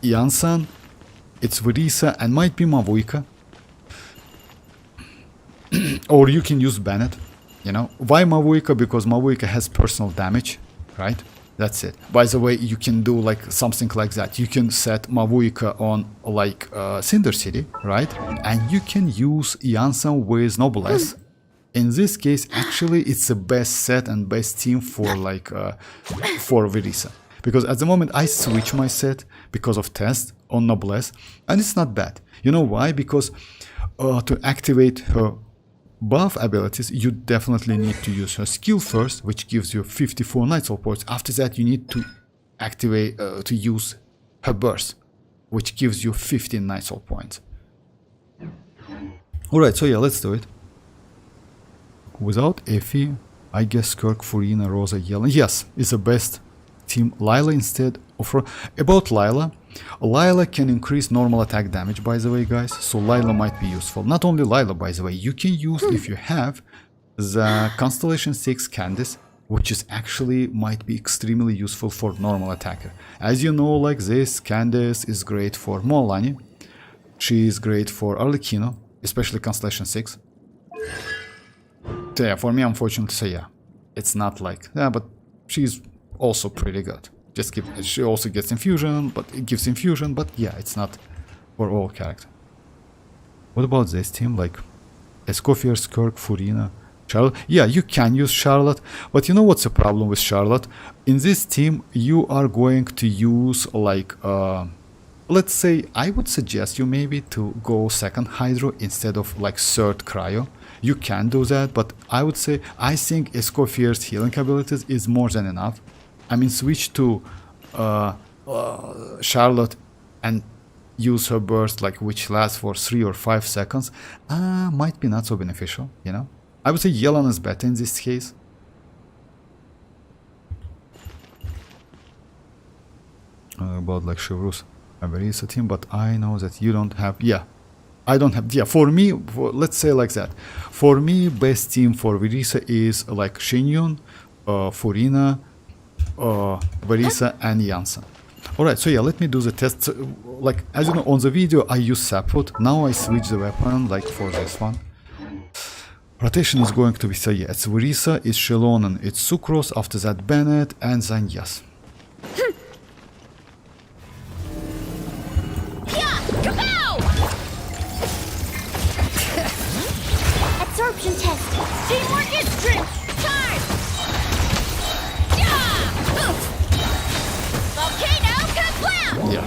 iansan. It's Verisa and might be mavuika. Or you can use Bennett. You know why mavuika? Because mavuika has personal damage, right? That's it. By the way, you can do like something like that. You can set mavuika on like Cinder City, right? And you can use iansan with Noblesse. In this case, actually, it's the best set and best team for like for Verisa. Because at the moment I switch my set because of test on Noblesse, and it's not bad. You know why? Because to activate her buff abilities, you definitely need to use her skill first, which gives you 54 Night Soul points. After that, you need to activate to use her burst, which gives you 15 Night Soul points. Alright, so yeah, let's do it. Without Effie, I guess Kirk, Furina, Rosa, Yellen. Yes, it's the best team. Lila instead of... About Lila, Lila can increase normal attack damage, by the way, guys, so Lila might be useful. Not only Lila, by the way, you can use, if you have the Constellation 6 Candice, which is actually might be extremely useful for normal attacker. As you know, like this, Candice is great for Mualani. She is great for Arlecchino, especially Constellation 6. So yeah, for me, unfortunately, so yeah, it's not like, yeah, but she's also pretty good. Just give, she also gets infusion, but it gives infusion, but yeah, it's not for all character. What about this team, like Escoffier, Skirk, Furina, Charlotte? Yeah, you can use Charlotte, but you know what's the problem with Charlotte? In this team, you are going to use like, let's say, I would suggest you maybe to go second Hydro instead of like third Cryo. You can do that, but I would say, I think Escoffier's healing abilities is more than enough. I mean, switch to Charlotte and use her burst, like which lasts for 3 or 5 seconds, might be not so beneficial, you know? I would say Yelan is better in this case. About like Chevrus and Verisa team, but I know that you don't have, yeah. I don't have, yeah, for me, let's say like that. For me, best team for Verisa is like Shenyun, Furina, Verisa and Iansan. Alright, so yeah, let me do the test. So, like, as you know, on the video I use Sapwood. Now I switch the weapon, like for this one. Rotation is going to be, so yeah, it's Verisa, it's Xilonen, it's Sucrose, after that Bennett, and then yes. Absorption test. Teamwork is strength. Charge. Volcano kablam! Yeah.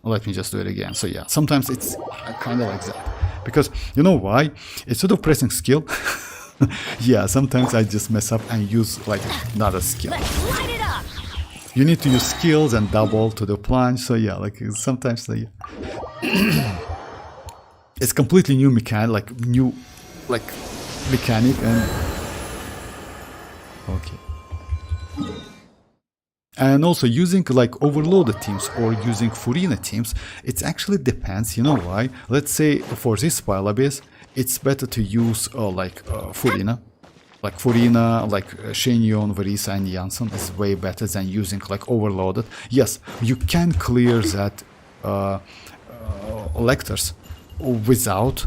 Let me just do it again. So yeah, sometimes it's kind of like that. Because, you know why? Instead of pressing skill, yeah, sometimes I just mess up and use like another skill. Let's light it up. You need to use skills and double to the plunge, so yeah, like sometimes, so yeah. It's completely new mechanic, mechanic and... Okay. And also using like overloaded teams or using Furina teams, it actually depends, you know why? Let's say for this Pile Abyss, it's better to use Furina. Like Furina, like Shenyun, Verisa and Iansan is way better than using like overloaded. Yes, you can clear that lectors without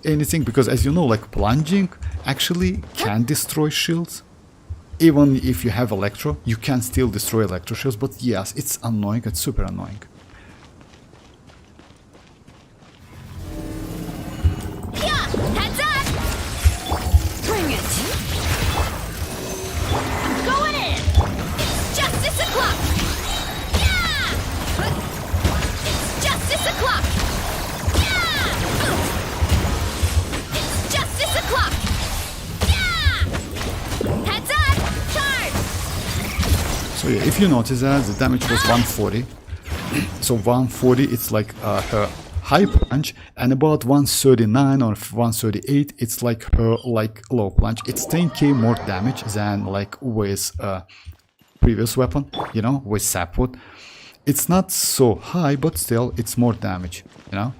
anything, because as you know, like plunging actually can destroy shields. Even if you have Electro, you can still destroy Electro shields, but yes, it's annoying, it's super annoying. Yeah, heads up. Bring it. I'm going in. It's justice o'clock. Yeah. It's justice o'clock. It's justice o'clock! Yeah! Heads up! Charge! So yeah, if you notice that the damage was 140. So 140, it's like her high plunge, and about 139 or 138, it's like her like low plunge. It's 10k more damage than like with previous weapon, you know, with Sapwood. It's not so high, but still it's more damage, you know.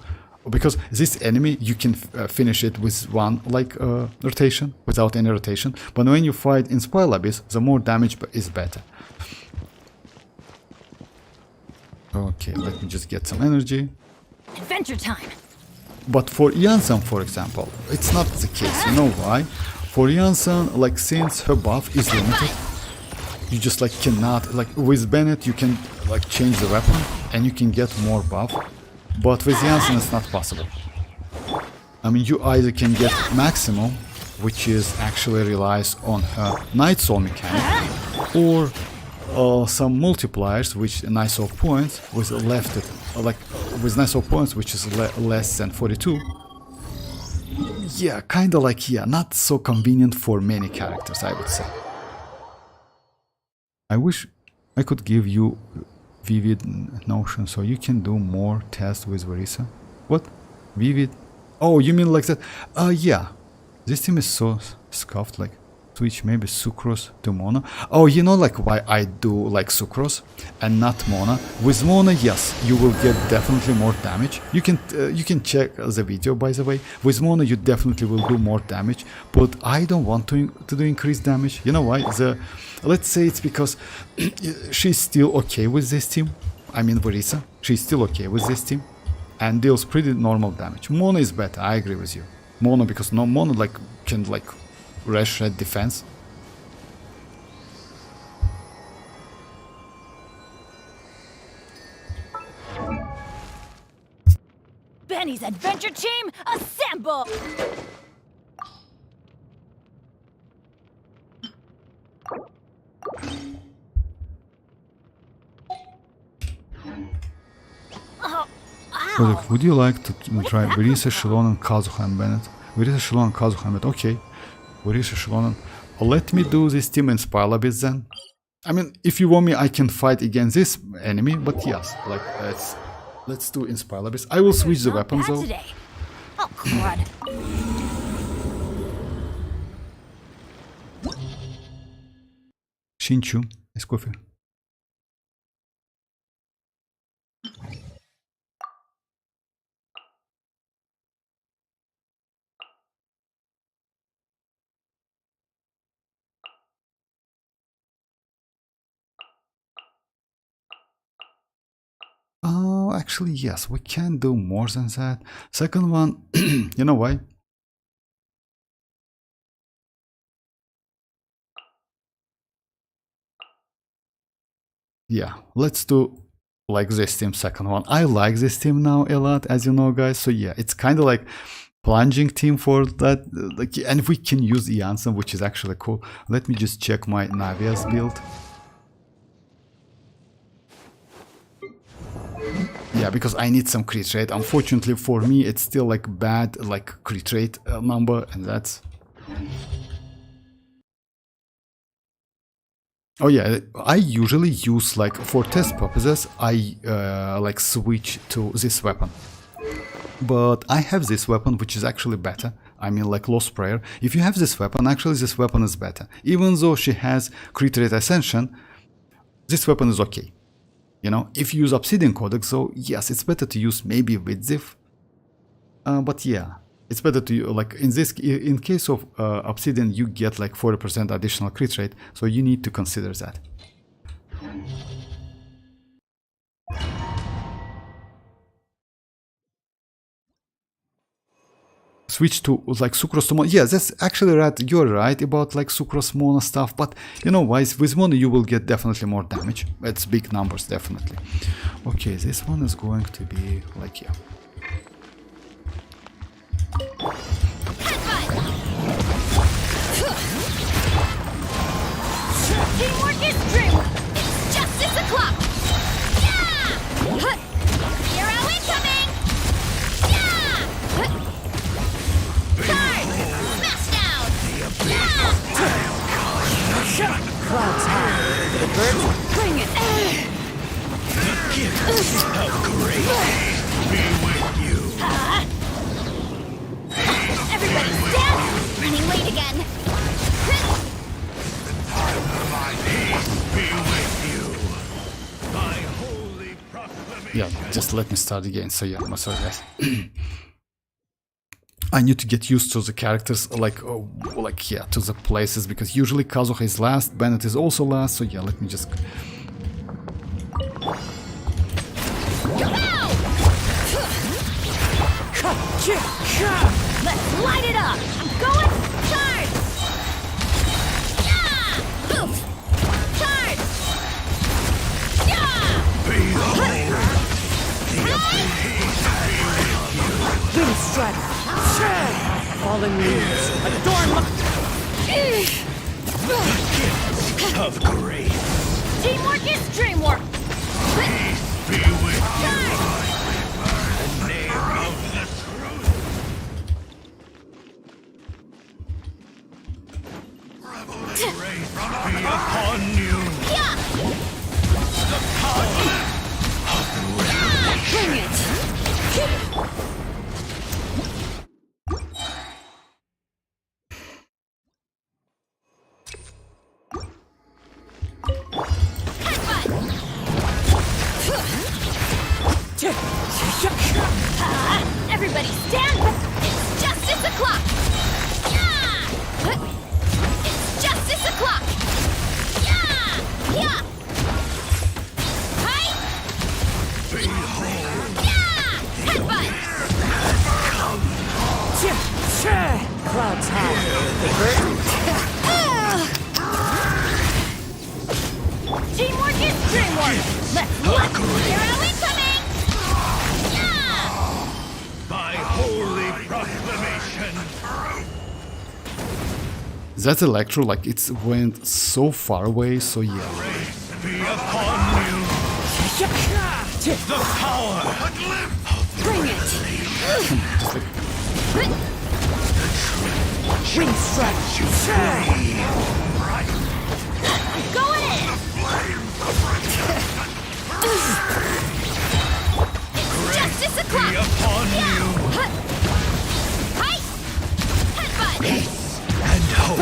Because this enemy, you can finish it with one like rotation, without any rotation. But when you fight in Spile Abyss, the more damage is better. Okay, let me just get some energy. Adventure time! But for Iansan, for example, it's not the case. You know why? For Iansan, like since her buff is limited, you just like cannot, like with Bennett you can like change the weapon and you can get more buff. But with Iansan it's not possible. I mean, you either can get maximum, which is actually relies on her Night Soul mechanic, or some multipliers, which Night Soul points with left it, like with Night Soul points, which is less than 42. Yeah, kinda like, yeah, not so convenient for many characters, I would say. I wish I could give you vivid notion so you can do more tests with Verisa. What? Vivid? Oh, you mean like that? Yeah. This team is so scuffed, like Switch maybe sucrose to mono. Oh, you know like why I do like sucrose and not mono? With mono, yes, you will get definitely more damage. You can check the video, by the way. With mono, you definitely will do more damage, but I don't want to do increased damage. You know why? Let's say it's because she's still okay with this team. I mean Verisa, she's still okay with this team and deals pretty normal damage. Mono is better, I agree with you. Mono, because no mono like can like rush at defense. Benny's adventure team, assemble! Oh, Product, would you like to try Verisa, Xilonen, Kazuha and Bennett? Verisa, Xilonen, Kazuha and Bennett. Okay. Verisa, Xilonen. Let me do this team in spoil a bit then. I mean, if you want me, I can fight against this enemy, but yes, like let's do Inspire Abyss. I will switch the weapons though. today. Oh, crud. Shinchu, Escoffier. Oh, actually, yes, we can do more than that. Second one, you know why? Yeah, let's do like this team, second one. I like this team now a lot, as you know, guys. So yeah, it's kind of like plunging team for that. Like, and we can use iansan, which is actually cool. Let me just check my Navia's build. Yeah, because I need some crit rate. Unfortunately for me, it's still like bad, like crit rate number, and that's. Oh yeah, I usually use like for test purposes, I like switch to this weapon. But I have this weapon which is actually better. I mean like Lost Prayer. If you have this weapon, actually this weapon is better. Even though she has crit rate ascension, this weapon is okay. You know, if you use Obsidian Codex, so yes, it's better to use maybe Widzif. But yeah, it's better to like in case of Obsidian, you get like 40% additional crit rate, so you need to consider that. Switch to like Sucrose to Mono. Yeah, that's actually right. You're right about like Sucrose Mono stuff, but you know why? With Mono you will get definitely more damage. It's big numbers, definitely. Okay, this one is going to be like, yeah. Teamwork is dreamwork. It's just as a clock. Yeah! Hero incoming! Yeah! Charge! Smash down! Yeah! Clouds high. The birds bring it. The gift of grace be with you. Everybody stand! Running late again. Be with you. My holy proclamation. Yeah, just let me start again. So yeah, I'm sorry guys. I need to get used to the characters, like yeah, to the places, because usually Kazuha is last, Bennett is also last, so yeah, let me just... Let's light it up! I'm going! Charge! Yeah! Poof! Charge! Yeah! Wind strider. Falling leaves. Adorn Of grace. Teamwork is dreamwork! Be with you. The name of the truth. Revelation be upon you. Yeah! The power Bring it! Everybody stand back! It's justice o'clock! Yeah! It's justice o'clock! Yeah! Yeah! Hi! Yeah! Headbutt! Clouds high. Teamwork is dreamwork! Let's look! Hero incoming! Yeah! By holy proclamation. That electro, like, it's went so far away, so yeah. Grace be upon you. The power. Bring it! Just like, Wind strike. Going in! It's justice Be o'clock! upon you. Hi! Headbutt! And hope.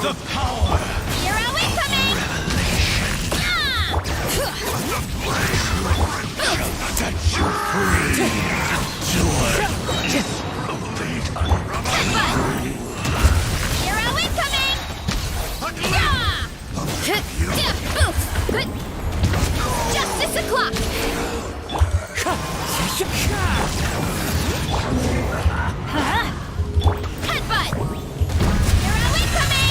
The power. Hero incoming! Set you free. Hero incoming! Justice o'clock! Headbutt! Hero incoming!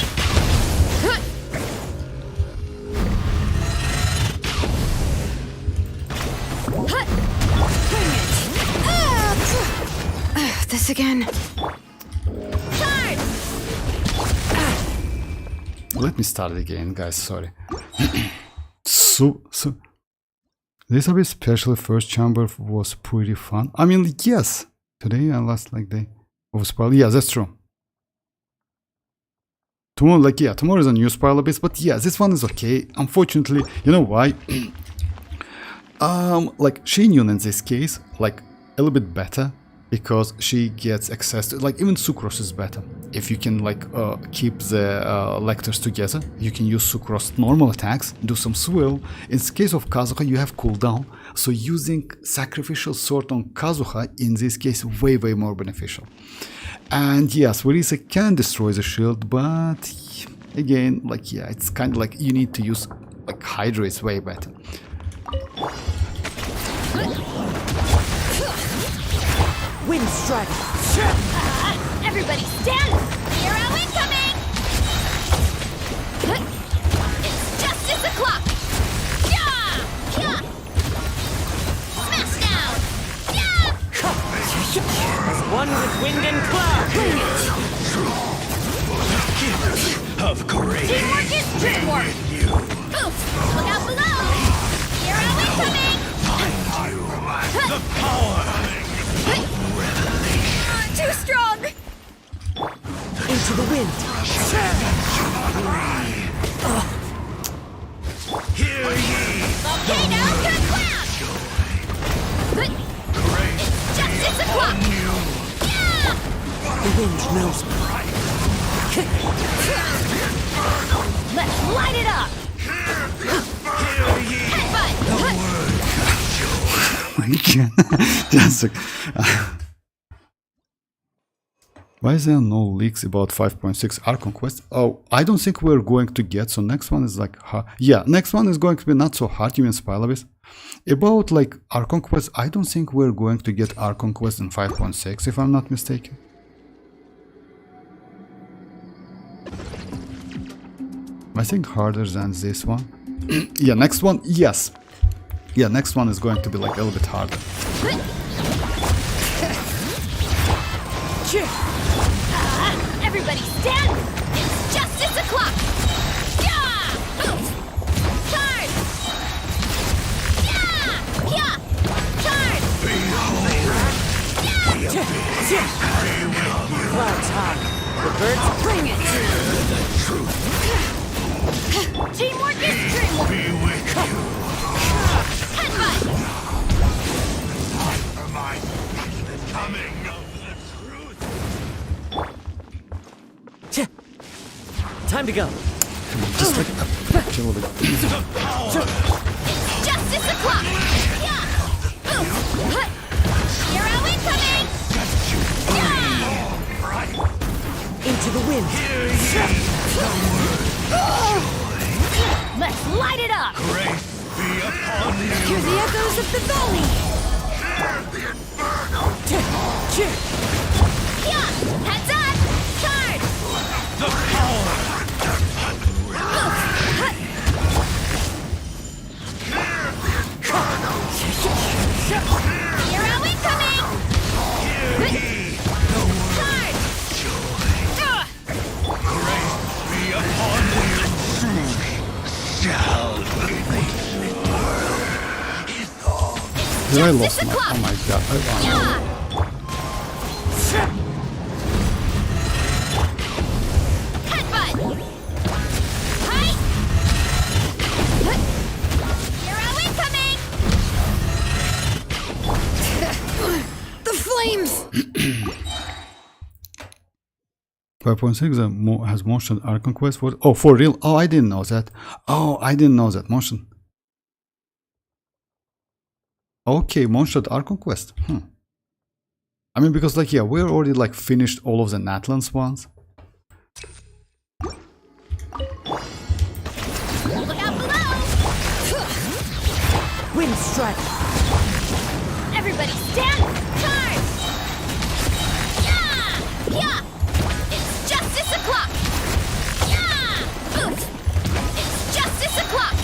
This again. Charge! let me start again, guys, sorry. so this a bit especially first chamber was pretty fun. I mean, yes, today I last like day of spoiler. Yeah, that's true. Tomorrow, like, yeah, tomorrow is a new spoiler base, but yeah, this one is okay. Unfortunately, you know why? Like, xilonen in this case, like, a little bit better, because she gets access to, like, even Sucrose is better. If you can, like, keep the lectors together, you can use Sucrose normal attacks, do some swill. In the case of Kazuha, you have cooldown, so using Sacrificial Sword on Kazuha, in this case, way more beneficial. And yes, Warisa can destroy the shield, but again, like, yeah, it's kind of like you need to use, like, Hydra is way better. Wind strike. Everybody stand! Hero incoming! It's justice o'clock! Yeah! Yeah! Smash down! Yeah! As one with wind and cloud. Of courage. Teamwork is dreamwork! Oof! Look out below! Hero incoming! The power. Too strong! Into the wind. Hear ye. Volcano to cloud! It's justice o'clock! Yeah! The wind knows me. Let's light it up! Headbutt! Just like, why is there no leaks about 5.6 Archon quest? Oh, I don't think we're going to get. So next one is like hard. Yeah, next one is going to be not so hard. You mean Spylabis? About like Archon quest, I don't think we're going to get Archon quest in 5.6 if I'm not mistaken. I think harder than this one. Yeah, next one, yes. Yeah, next one is going to be like a little bit harder. Everybody stand! It's justice o'clock! Yeah! Charge! Yeah! Yeah! Charge! Yeah! Clouds high. The birds Bring it! Teamwork is dreamwork! Headbutt! Coming of the truth. Time to go. Just like chill a bit. It's justice o'clock! Hero incoming! Into the wind. Let's light it up! Grace be upon you. Hear the echoes of the valley! Yeah! Heads up! Charge! The power. Hero incoming! Charge! Grace be upon you. Shall Did I lost my? Oh my god! Yeah! Headbutt! Hi! Hero incoming! The flames! 5.6 has motion Archon Quest for. Oh, for real? Oh, I didn't know that. Oh, I didn't know that motion. Okay, one-shot Archon Quest. I mean, because like, yeah, we're already like finished all of the Natlans ones. Look out below! Wind strike. Everybody stand! Charge! Yeah! Yeah! It's justice o'clock! Yeah! Oof! It's justice o'clock!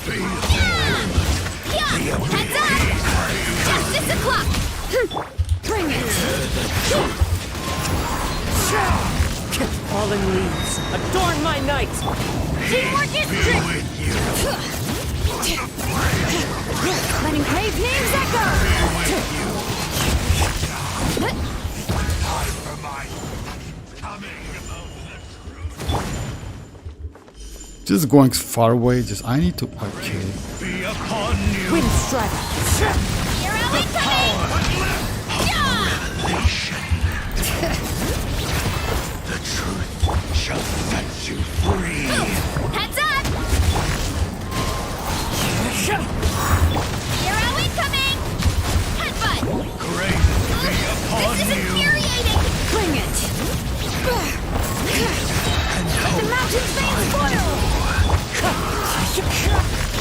Yeah! Yeah! Heads up! Justice o'clock! Bring it! Falling leaves. Adorn my night. Teamwork is trick! Letting brave names echo! Just going far away. Just I need to. Okay. be upon you. Wind strike. Hero incoming! Yeah! The truth shall set you free. Heads up! Hero incoming! Headbutt! Grace be upon This is you. infuriating! Bring it! Let the mountain's veins boil!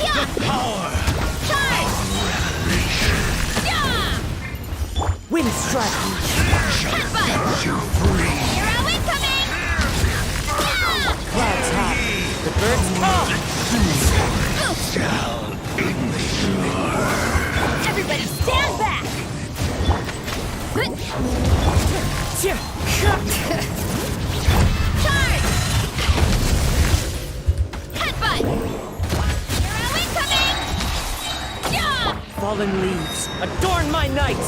Yeah! Power. Charge! Yeah! Wind strike. Headbutt! You free. Hero incoming! Yeah! Clouds high. The birds call. Everybody stand back! Charge! Headbutt! Hero incoming! Yeah! Falling leaves. Adorn my night.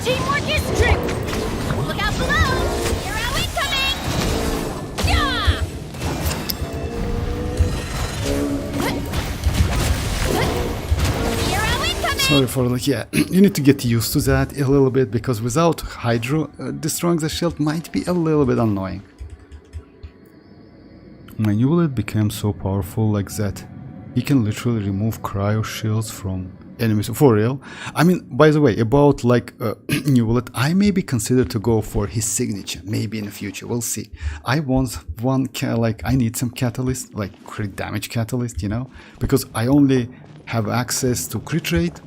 Teamwork is trick! Look out below! Hero incoming! Yeah! Hero incoming! Sorry for like, yeah, you need to get used to that a little bit because without Hydro, destroying the shield might be a little bit annoying. My new bullet became so powerful like that he can literally remove cryo shields from enemies. For real. I mean, by the way, about like new bullet, I maybe consider to go for his signature maybe in the future. We'll see. I want one like I need some catalyst, like crit damage catalyst, you know, because I only have access to crit rate,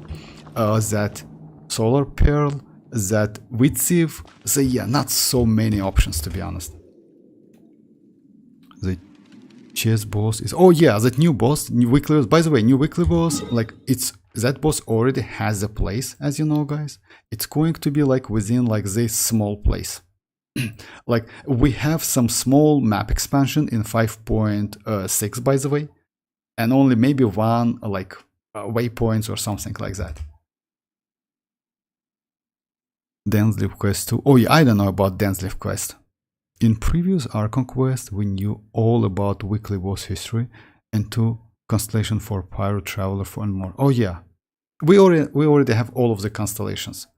that solar pearl, that wheat sieve. So yeah, not so many options to be honest. The chess boss is, oh yeah, that new boss, new weekly boss. By the way, new weekly boss, like it's that boss already has a place, as you know, guys. It's going to be like within like this small place. Like we have some small map expansion in 5.6 by the way, and only maybe one like waypoints or something like that. Dance Leaf Quest 2. Oh yeah, I don't know about Dance Leaf Quest. In previous Archon Quest, we knew all about weekly boss history and 2 constellation for Pyro Traveler and more. Oh yeah, we already have all of the constellations.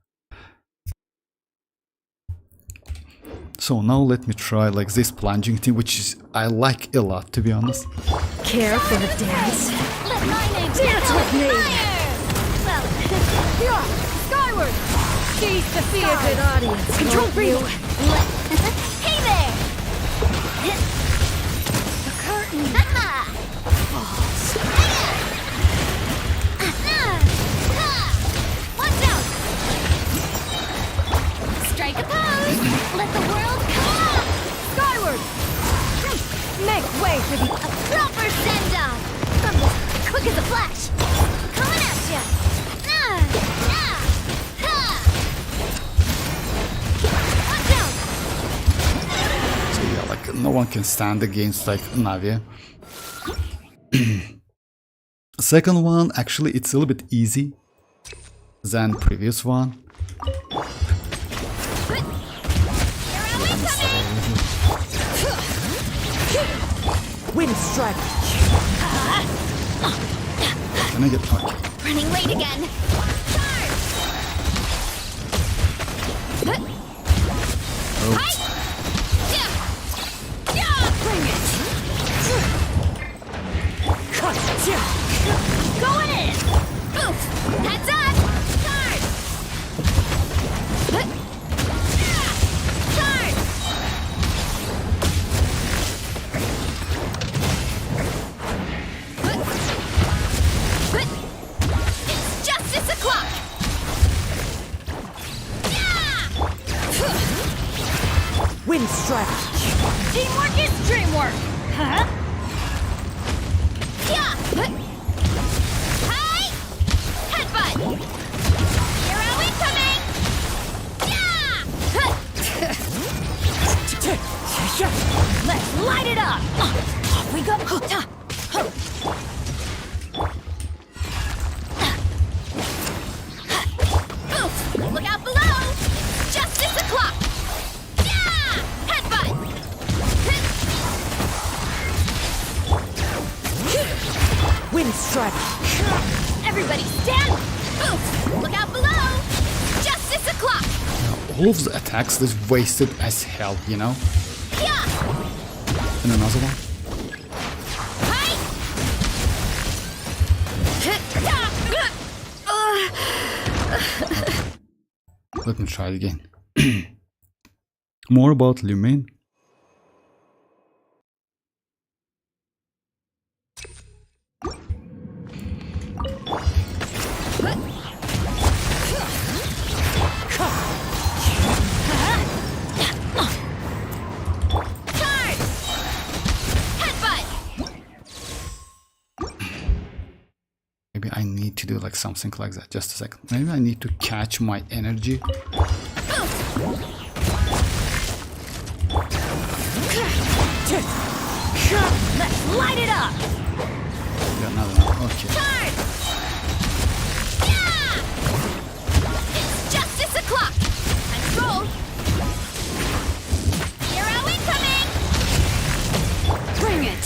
So now let me try like this plunging thing, which is I like a lot to be honest. Care for the dance? Let my name dance with me! Skyward! Seize the Be a good audience. Control won't you? Hey there! The curtain! Watch out! Strike a pose! Let the world come! Skyward! Make way for the proper send-off! Quick as a flash! Coming at ya! Watch out! So yeah, like no one can stand against like Navia. Second one, actually, it's a little bit easy than previous one. Wind strike. Can I get okay? Running late again. Charge! Hi! Yeah! Yeah! Bring it! Going in! Oof! Heads up! Charge! Charge! It's justice o'clock! Wind strike. Teamwork is dreamwork! Huh? Yeah! Hi! Headbutt! Hero incoming! Yeah! Let's light it up! Off we go! Oof! Look out below! Justice o'clock! Yeah! Headbutt! Wind strike. Everybody stand! Oof! Look out below! Justice o'clock! All of the attacks is wasted as hell, you know? Yeah! And another one. Hi! Let me try it again. More about lumine. Charge! Headbutt! Maybe I need to do like something like that. Just a second. Maybe I need to catch my energy. Let's light it up! Yeah, another one. Okay. Charge! Yeah! It's justice o'clock! Control! Hero incoming! Bring it!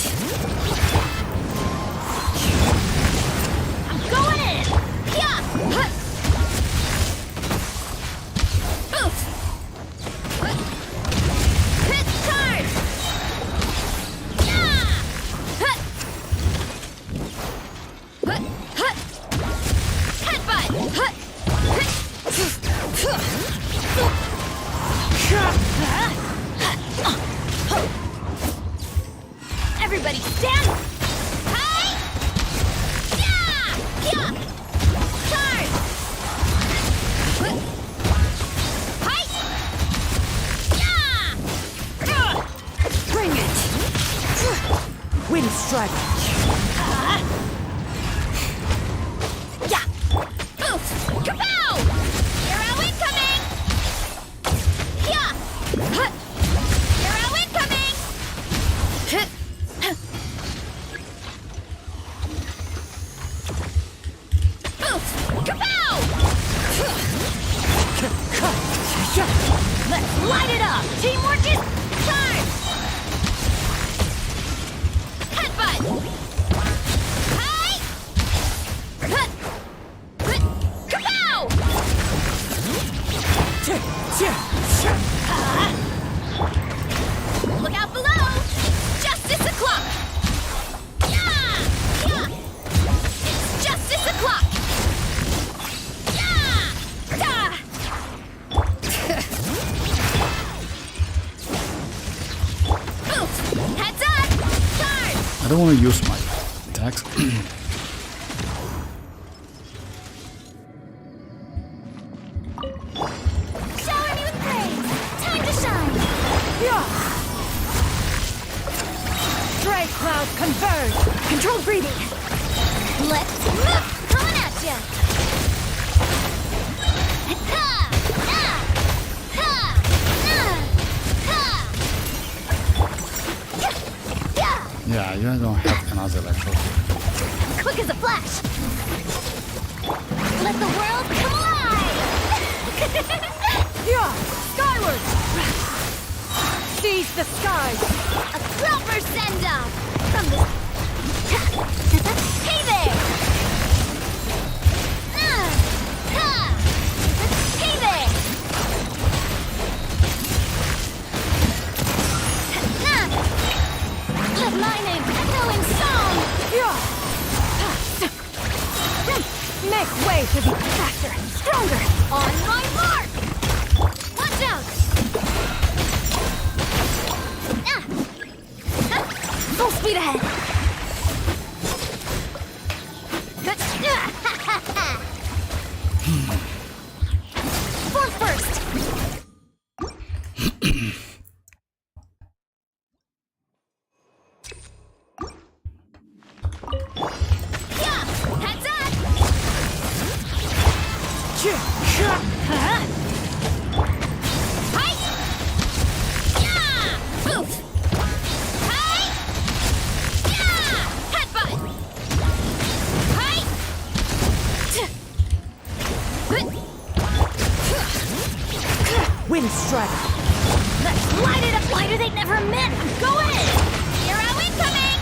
I'm going in! Yeah! Oof! Hit charge! Yeah! Headbutt! Everybody stand! Hi! Yeah! Yeah! Charge! Hi! Yeah! Bring it. Wind strike. Yeah! Oof! Kapow! Hero incoming! Yeah! Hero incoming! Oof! Kapow! Let's light it up! Teamwork is charged! Headbutt! don't want to use my attacks. Shower me with praise. Time to shine. Yeah. Stray clouds converge. Controlled breathing. Let's move. Coming at ya. Ha! Ah! Ha! Ah! Ha! Yeah! Yeah! Yeah, you don't have another electro. Quick as a flash. Let the world come alive. Yeah. Skyward. Seize the skies. A proper send-off from the... Hey there! Ha! Hey there! Let my name echo in song! Yeah. Make way for the faster, stronger. On my mark! Watch out! Full speed ahead! Form first! Yeah! Heads up! Huh? Hi! Yeah! Oof! Hi! Yeah! Headbutt! Hi! Wind strike. Let's light it up lighter they never meant! Go in! Here are we coming!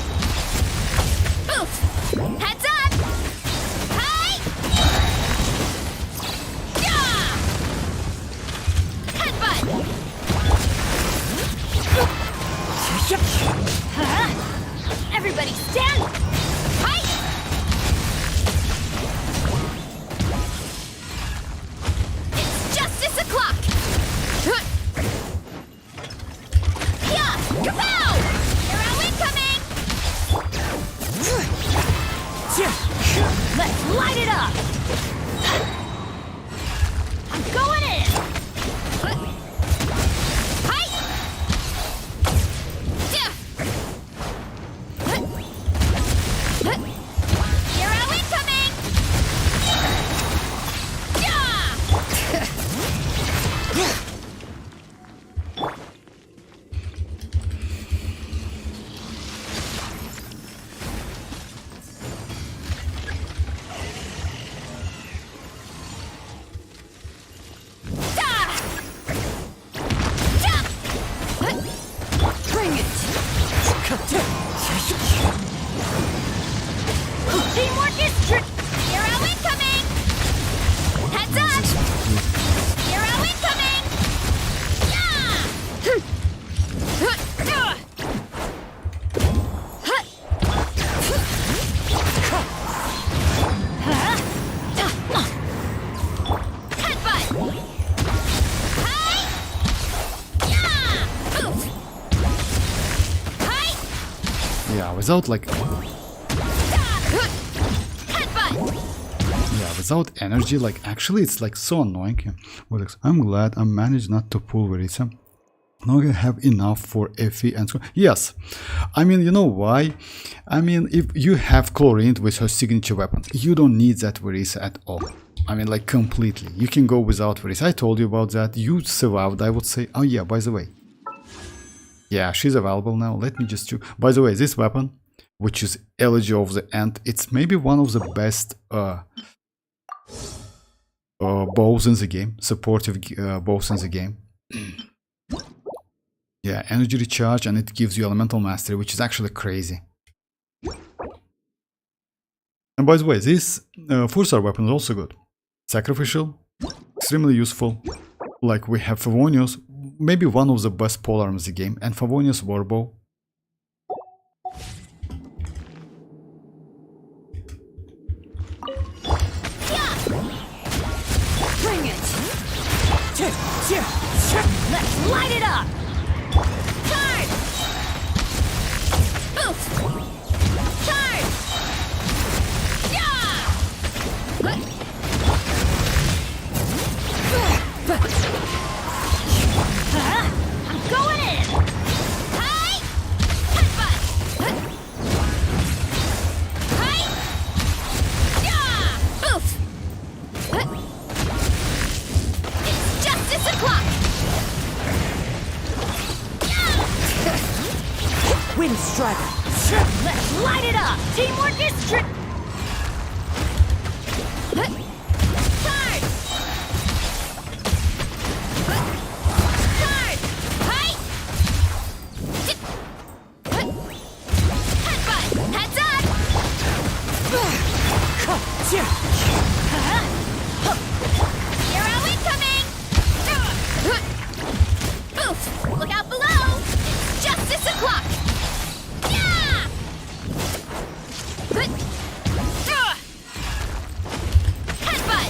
Oof! Heads up! Hi! Yeah! Headbutt! Huh? Everybody stand! Hi! It's justice o'clock! Yeah! Kapow! Here are we coming! Let's light it up! I'm going in! Hi! Here are we coming! Bring it. Teamwork is true. Here are we coming? Heads up! Here are we coming? Headbutt! Hi! Yeah! Oof! Hi! Yeah, without like, Headbutt! yeah, without energy, like actually it's like so annoying. Well, I'm glad I managed not to pull Verisa. Now I have enough for Effie and so. Yes, I mean, you know why? I mean, if you have Chlorine with her signature weapons, you don't need that Verisa at all. I mean, like completely. You can go without Verisa. I told you about that. You survived, I would say. Oh yeah, by the way. Yeah, she's available now. Let me just choose. By the way, this weapon, which is Elegy of the End, it's maybe one of the best bows in the game. Supportive bows in the game. Yeah, energy recharge, and it gives you elemental mastery, which is actually crazy. And by the way, this 4-star weapon is also good. Sacrificial, extremely useful. Like we have Favonius, maybe one of the best polearms in the game, and Favonius Warbow. Bring it. Let's light it up! Charge! Oof! Wind Strider. Let's light it up! Teamwork is Charge! Charge! Hi! Headbutt! Heads up! Hero incoming! Oof! Look out below! It's justice o'clock! Yeah! Headbutt!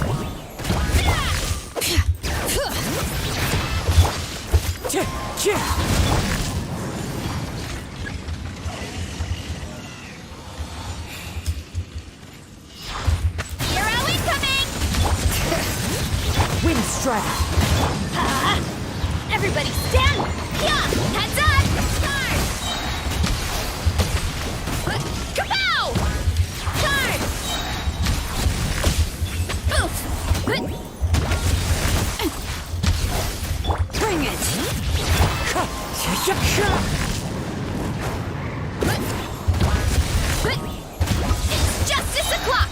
Hero incoming! Wind Strider. Everybody stand! Yeah! Heads up! Charge! Kapow! Charge! Oof! Bring it! It's justice o'clock!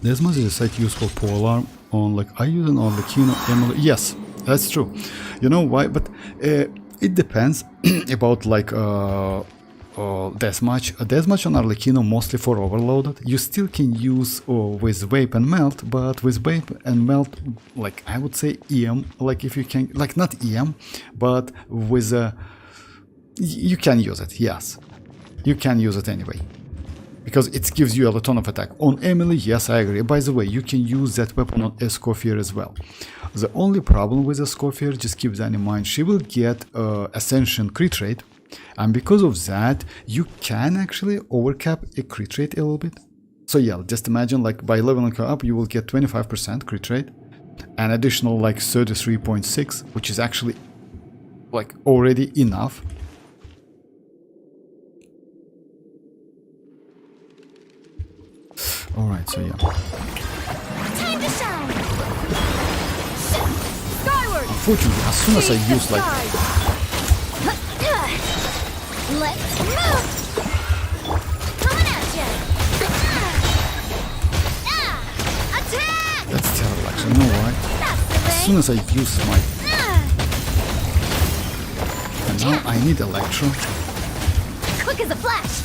There's much a site used for polar on like I use it on Lakino Emily. Yes, that's true. You know why? But it depends about like deathmatch. Deathmatch on Arlecchino mostly for overloaded. You still can use with vape and melt, but with vape and melt, like I would say EM, like if you can, like not EM, but with you can use it. Yes, you can use it anyway. Because it gives you a ton of attack. On Emily, yes, I agree. By the way, you can use that weapon on Escoffier as well. The only problem with Escoffier, just keep that in mind, she will get Ascension crit rate, and because of that, you can actually overcap a crit rate a little bit. So yeah, just imagine like by leveling her up, you will get 25% crit rate, an additional like 33.6, which is actually like already enough. Alright, so yeah. Time to shine! Skyward. Unfortunately, as soon as I use like Let's move! Coming at ya! Attack! that's terrible actually, you know why? That's the As way! soon as I use my and now I need Electro. Quick as a flash!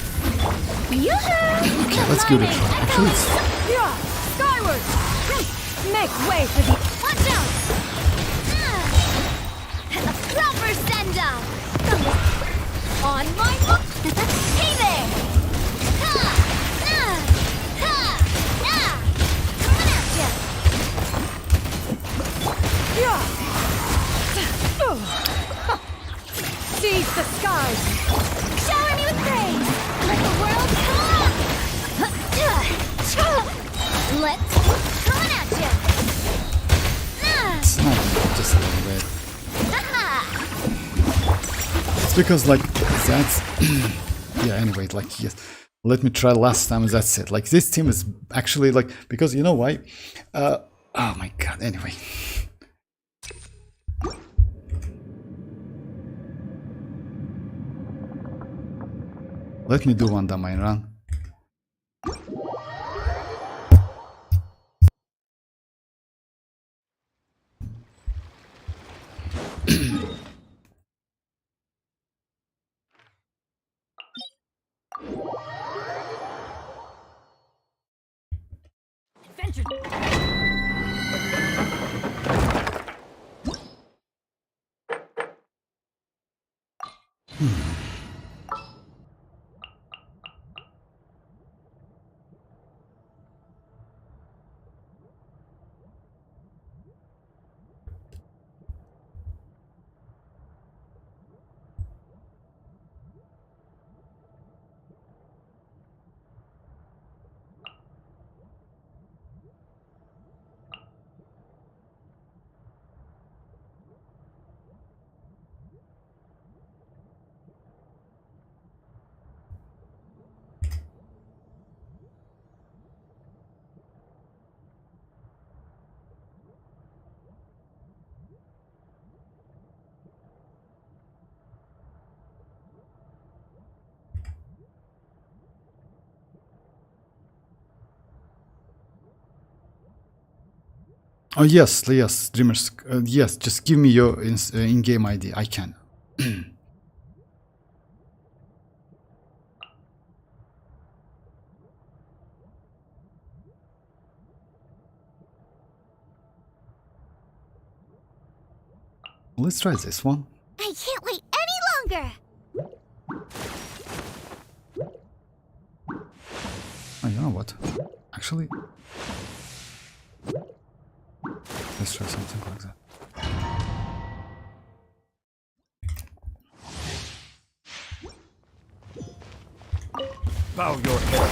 Yoo-hoo! Okay, let's give it a try. Actually it's Yeah. Skyward. Make way for the. Watch out! A proper send-off! On my mark! Hey there! Ha! Ha! Coming at ya! Yeah. Seize the skies. Shower me with praise! Let the world come up! Let's coming at ya! it's not just a little bit. It's because like that's yeah, anyway, like yes. Let me try last time, that's it. Like this team is actually like because you know why? Oh my god, anyway. Let me do one domain run. Adventure. Oh yes, yes, Dreamers. Yes, just give me your in-game ID. I can. Let's try this one. I can't wait any longer. Oh, you know what? Actually, let's try something like that. Bow your head.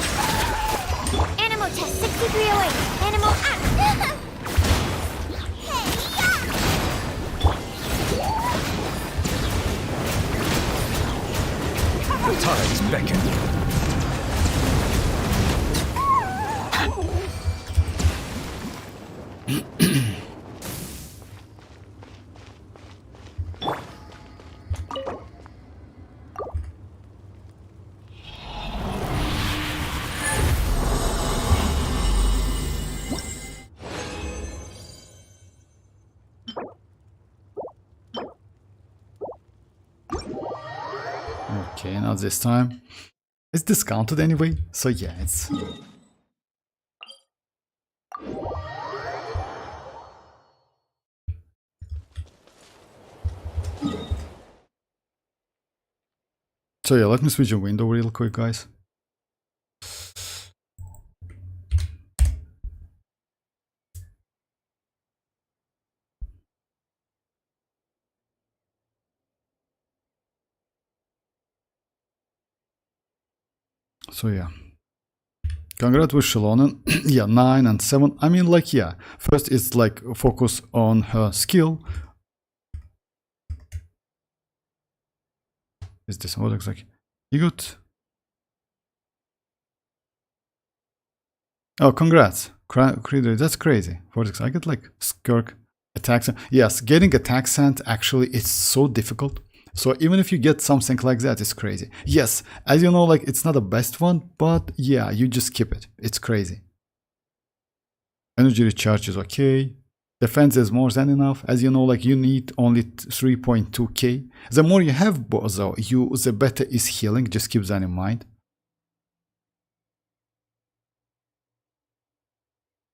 Animal test 6308. Animal act. Hey, The tides beckon. Okay, not this time. It's discounted anyway, so yeah, it's... So yeah, let me switch a window real quick, guys. So yeah, congrats with xilonen. Yeah, 9 and 7. I mean, like, yeah, first it's like focus on her skill. Is this what looks like? You got... Oh, congrats. That's crazy. I get like skirk attacks. Yes, getting attack sand actually it's so difficult. So even if you get something like that, it's crazy. Yes, as you know, like it's not the best one, but yeah, you just keep it. It's crazy. Energy recharge is okay. Defense is more than enough. As you know, like you need only 3.2k. The more you have, though, the better is healing. Just keep that in mind.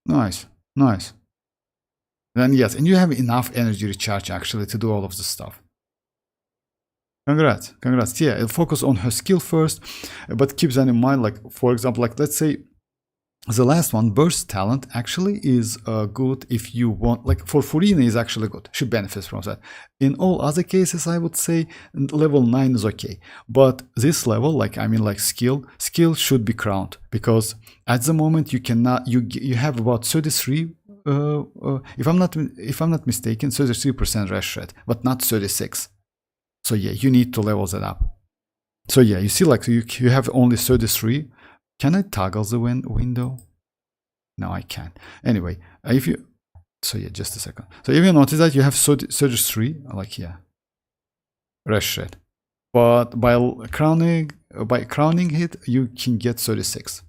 Nice, nice. Then yes, and you have enough energy recharge actually to do all of this stuff. Congrats, congrats. Yeah, focus on her skill first, but keep that in mind. Like for example, like let's say the last one, burst talent, actually is good if you want. Like for Furina is actually good. She benefits from that. In all other cases, I would say level 9 is okay. But this level, like I mean, like skill should be crowned because at the moment you cannot. You have about 33. If I'm not mistaken, 33% rest rate, but not 36. So yeah, you need to level that up. So yeah, you see like you have only 33. Can I toggle the window? No, I can't. Anyway, if you... So yeah, just a second. So if you notice that you have 33, like yeah, rest rate. But by crowning it, you can get 36.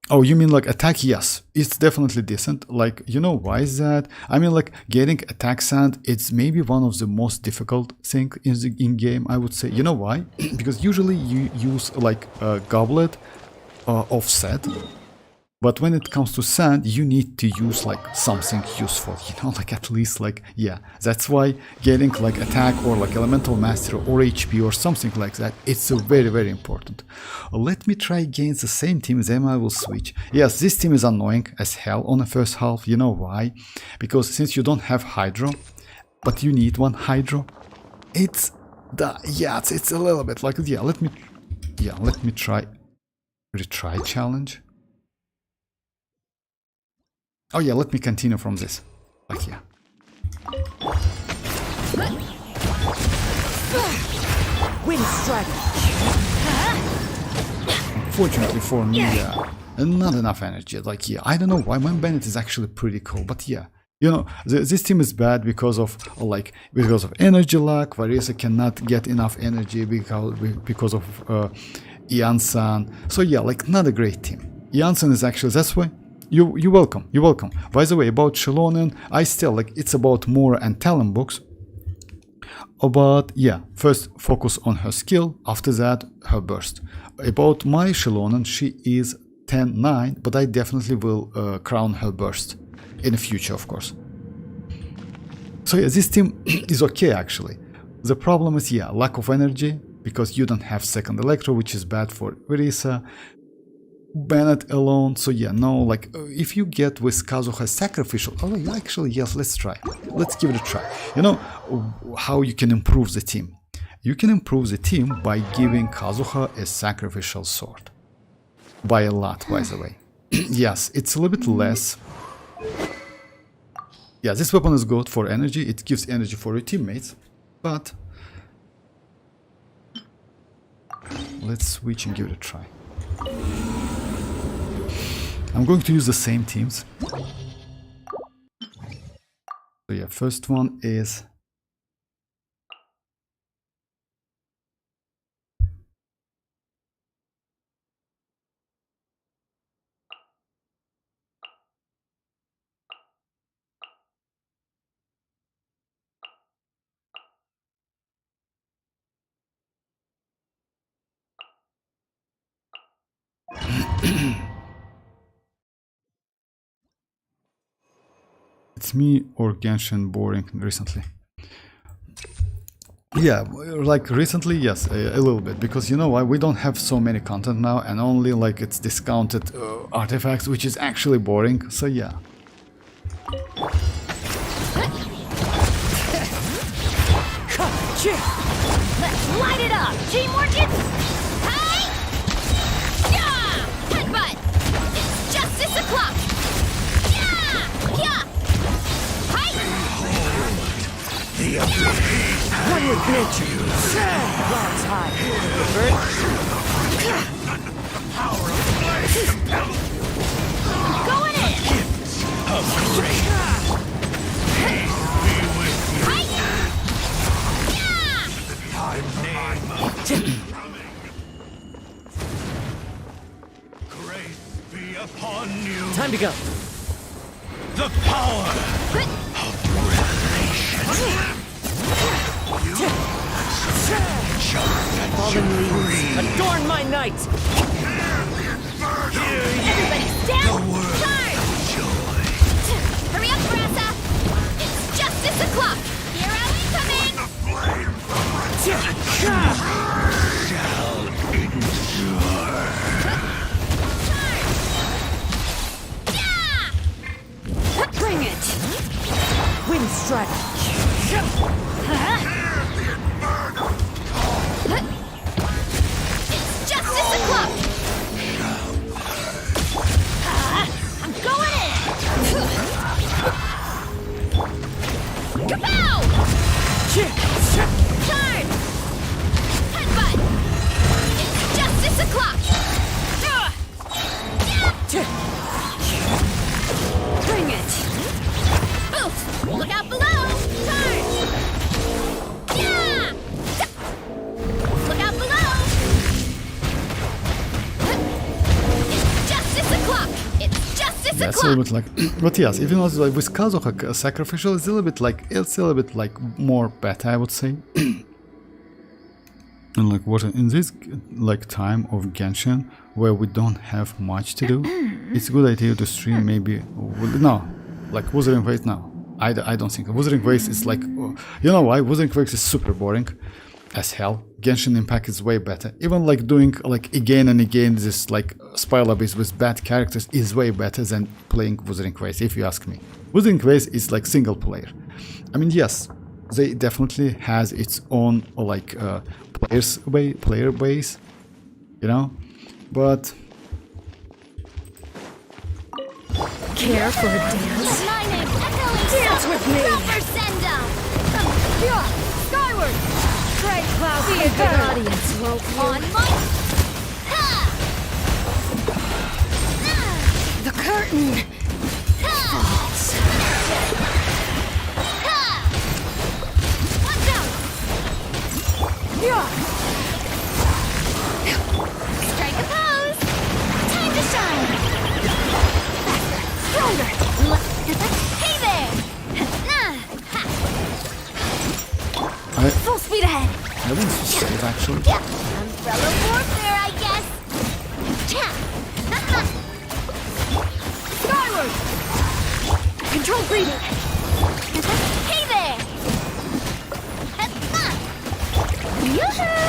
Oh, you mean like attack? Yes, it's definitely decent. Like, you know why is that? I mean, like getting attack sand, it's maybe one of the most difficult thing in game, I would say. You know why? Because usually you use like a goblet offset. But when it comes to sand, you need to use like something useful, you know, like at least like, yeah, that's why getting like attack or like elemental mastery or HP or something like that, it's very, very important. Let me try against the same team, then I will switch. Yes, this team is annoying as hell on the first half, you know why? Because since you don't have Hydro, but you need one Hydro, it's a little bit like, yeah, let me try retry challenge. Oh yeah, let me continue from this. Like yeah. Wind strike. Unfortunately for me, yeah, not enough energy. Like yeah, I don't know why. Man Bennett is actually pretty cool, but yeah, you know, this team is bad because of energy lack. Varese cannot get enough energy because of iansan. So yeah, like not a great team. Iansan is actually this way. You're welcome. You're welcome. By the way, about xilonen, I still like it's about Mora and talent books. But yeah, first focus on her skill. After that, her burst. About my xilonen, she is 10-9, but I definitely will crown her burst in the future, of course. So yeah, this team is okay actually. The problem is, yeah, lack of energy, because you don't have second electro, which is bad for Verisa. Bennett alone, so yeah, no, like if you get with Kazuha sacrificial, oh actually yes, let's try, let's give it a try. You know how you can improve the team? You can improve the team by giving Kazuha a sacrificial sword. By a lot, by the way. Yes, it's a little bit less. Yeah, this weapon is good for energy, it gives energy for your teammates, but let's switch and give it a try. I'm going to use the same teams. So yeah, first one is it's me or Genshin boring recently. Yeah, like recently, yes, a little bit, because you know why, we don't have so many content now, and only like it's discounted artifacts, which is actually boring, so yeah. Let's light it up, teamwork it! Hey! Yeah! Headbutt! It's justice o'clock! Yeah! Yeah! Hi! The One with nature. Rise high. power of flesh compels Going in! of grace. Be with you. Hi! Yeah! Thy name of grace be upon you. Time to go. The power of revelation. Fallen leaves, adorn my night. Everybody stand! Charge! Hurry up, Brassa! It's justice o'clock! Here I coming! Bring it. Wind strike. It's justice o'clock! I'm going in! Kapow! Charge! Headbutt! It's justice o'clock! Bring it. Boost! Look out below! Charge! Yeah! Look out below! It's justice o'clock! It's justice That's a o'clock! little bit like, but yes, even though like with Kazuha sacrificial, it's a little bit like more better, I would say. And like what in this like time of Genshin where we don't have much to do, it's a good idea to stream maybe no, like Wuthering Waves now. I don't think Wuthering Waves is like, you know why? Wuthering Waves is super boring as hell. Genshin Impact is way better. Even like doing like again and again this like spiral abyss with bad characters is way better than playing Wuthering Waves, if you ask me. Wuthering Waves is like single player. I mean, yes, they definitely has its own like player base, you know, but Care for a dance? My name's Echoing Dance with me! Proper send-up! Skyward! Great clouds be a good audience, won't you? On my... Ha! The curtain! Ha! Ha! Watch out! Yeah! Strike a pose! Time to shine! actually. Yeah, umbrella warfare, I guess. Yeah. Skyward! Control breathing! Hey there! Yoo-hoo!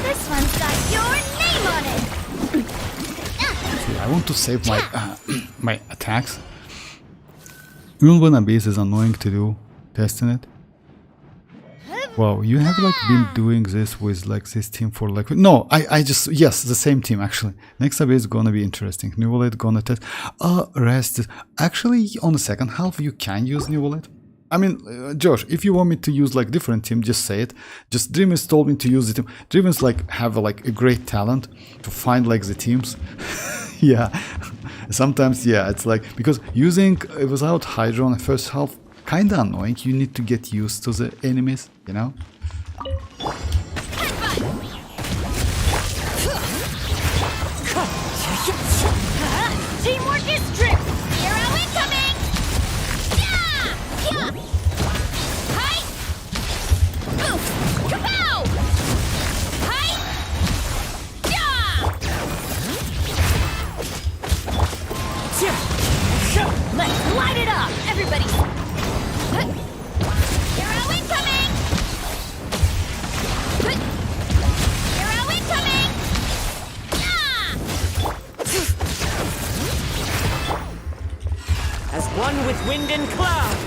This one's got your name on it! Yeah, I want to save my my attacks. Even when a base is annoying to do, testing it. Wow, you have like been doing this with like this team for like no, I just yes, the same team actually. Next up is gonna be interesting. New Wallet gonna test. Rest is actually on the second half you can use New Wallet. I mean, Josh, if you want me to use like different team, just say it. Just Dreamers told me to use the team. Dreamers like have like a great talent to find like the teams. Yeah, sometimes yeah, it's like because using without Hydra on the first half kinda annoying. You need to get used to the enemies, you know. Teamwork is true. Hero incoming. Yeah. Hi. Oof. Kapow. Hi. Yeah. Let's light it up! Everybody. Hero incoming. Hero incoming. As one with wind and cloud.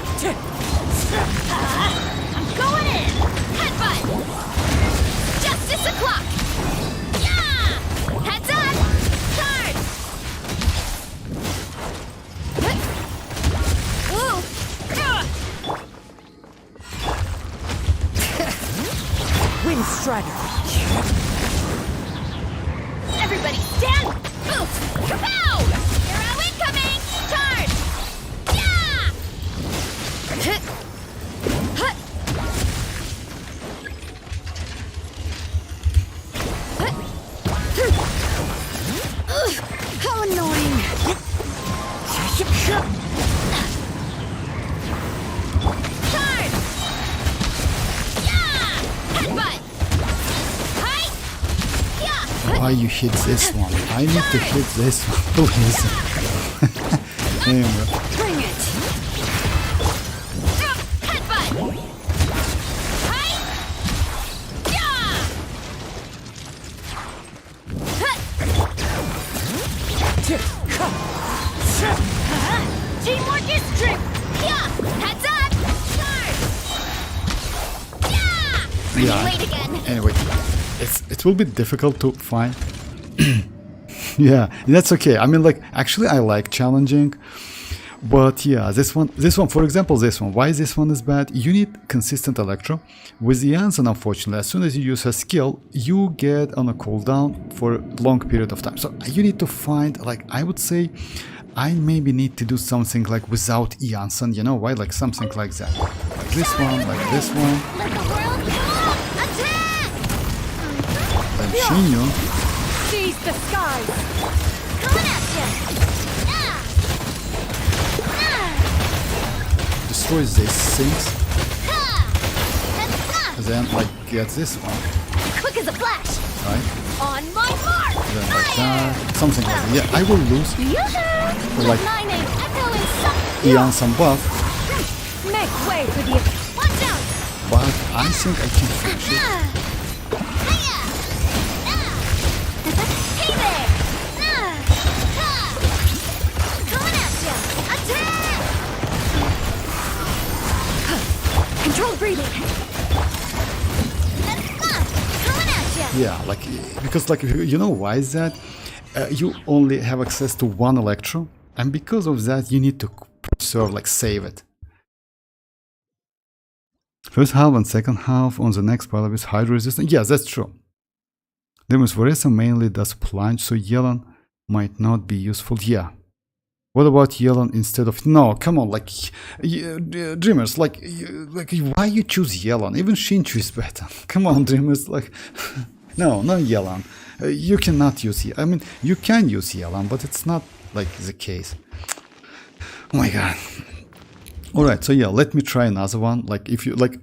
I'm going in. Headbutt. Justice o'clock. Yeah. Heads up. Charge. Ooh. Wind strider. Everybody stand. Oof. Kapow. Hero incoming. Charge. Yeah. How annoying! Charge. Yeah. Headbutt. Hi. Yeah. Why you hit this one? I need to hit this one, please. Anyway. Bring it! Headbutt. Hi. Yeah. Teamwork is true. Yeah. Heads up. Charge. Yeah. Running Yeah. late again. Anyway, it will be difficult to find. Yeah, that's okay. I mean, like actually, I like challenging, but yeah, this one, for example, this one. Why this one is bad? You need consistent electro. With the iansan, unfortunately, as soon as you use her skill, you get on a cooldown for a long period of time. So you need to find, like, I would say, I maybe need to do something like without iansan. You know why? Like something like that. Like this one, like this one. Let the world come! Attack! Then Shinyo. Seize the skies! Coming at ya! Destroys these things. And then like get this one, Quick as a flash! right? On my mark! Then like that, something like that. Yeah, I will lose Yoo-hoo! like My name echo in some... iansan buff, Make way for the... Watch out! but I think I can finish it. Hiya! Hey there! Coming at ya! Attack! Control breathing! Coming at ya! Yeah, like because like you know why is that? You only have access to one electro, and because of that, you need to preserve, like save it. First half and second half on the next pile is hydro resistant. Yes, that's true. Demons Voresa mainly does plunge, so Yelan might not be useful. Yeah. What about Yelan instead of... No, come on, like... Dreamers, like why you choose Yelan? Even Shinchu is better. Come on, Dreamers, like... No Yelan. You cannot use... I mean, you can use Yelan, but it's not, like, the case. Oh my god. Alright, so yeah, let me try another one. Like, if you... Like,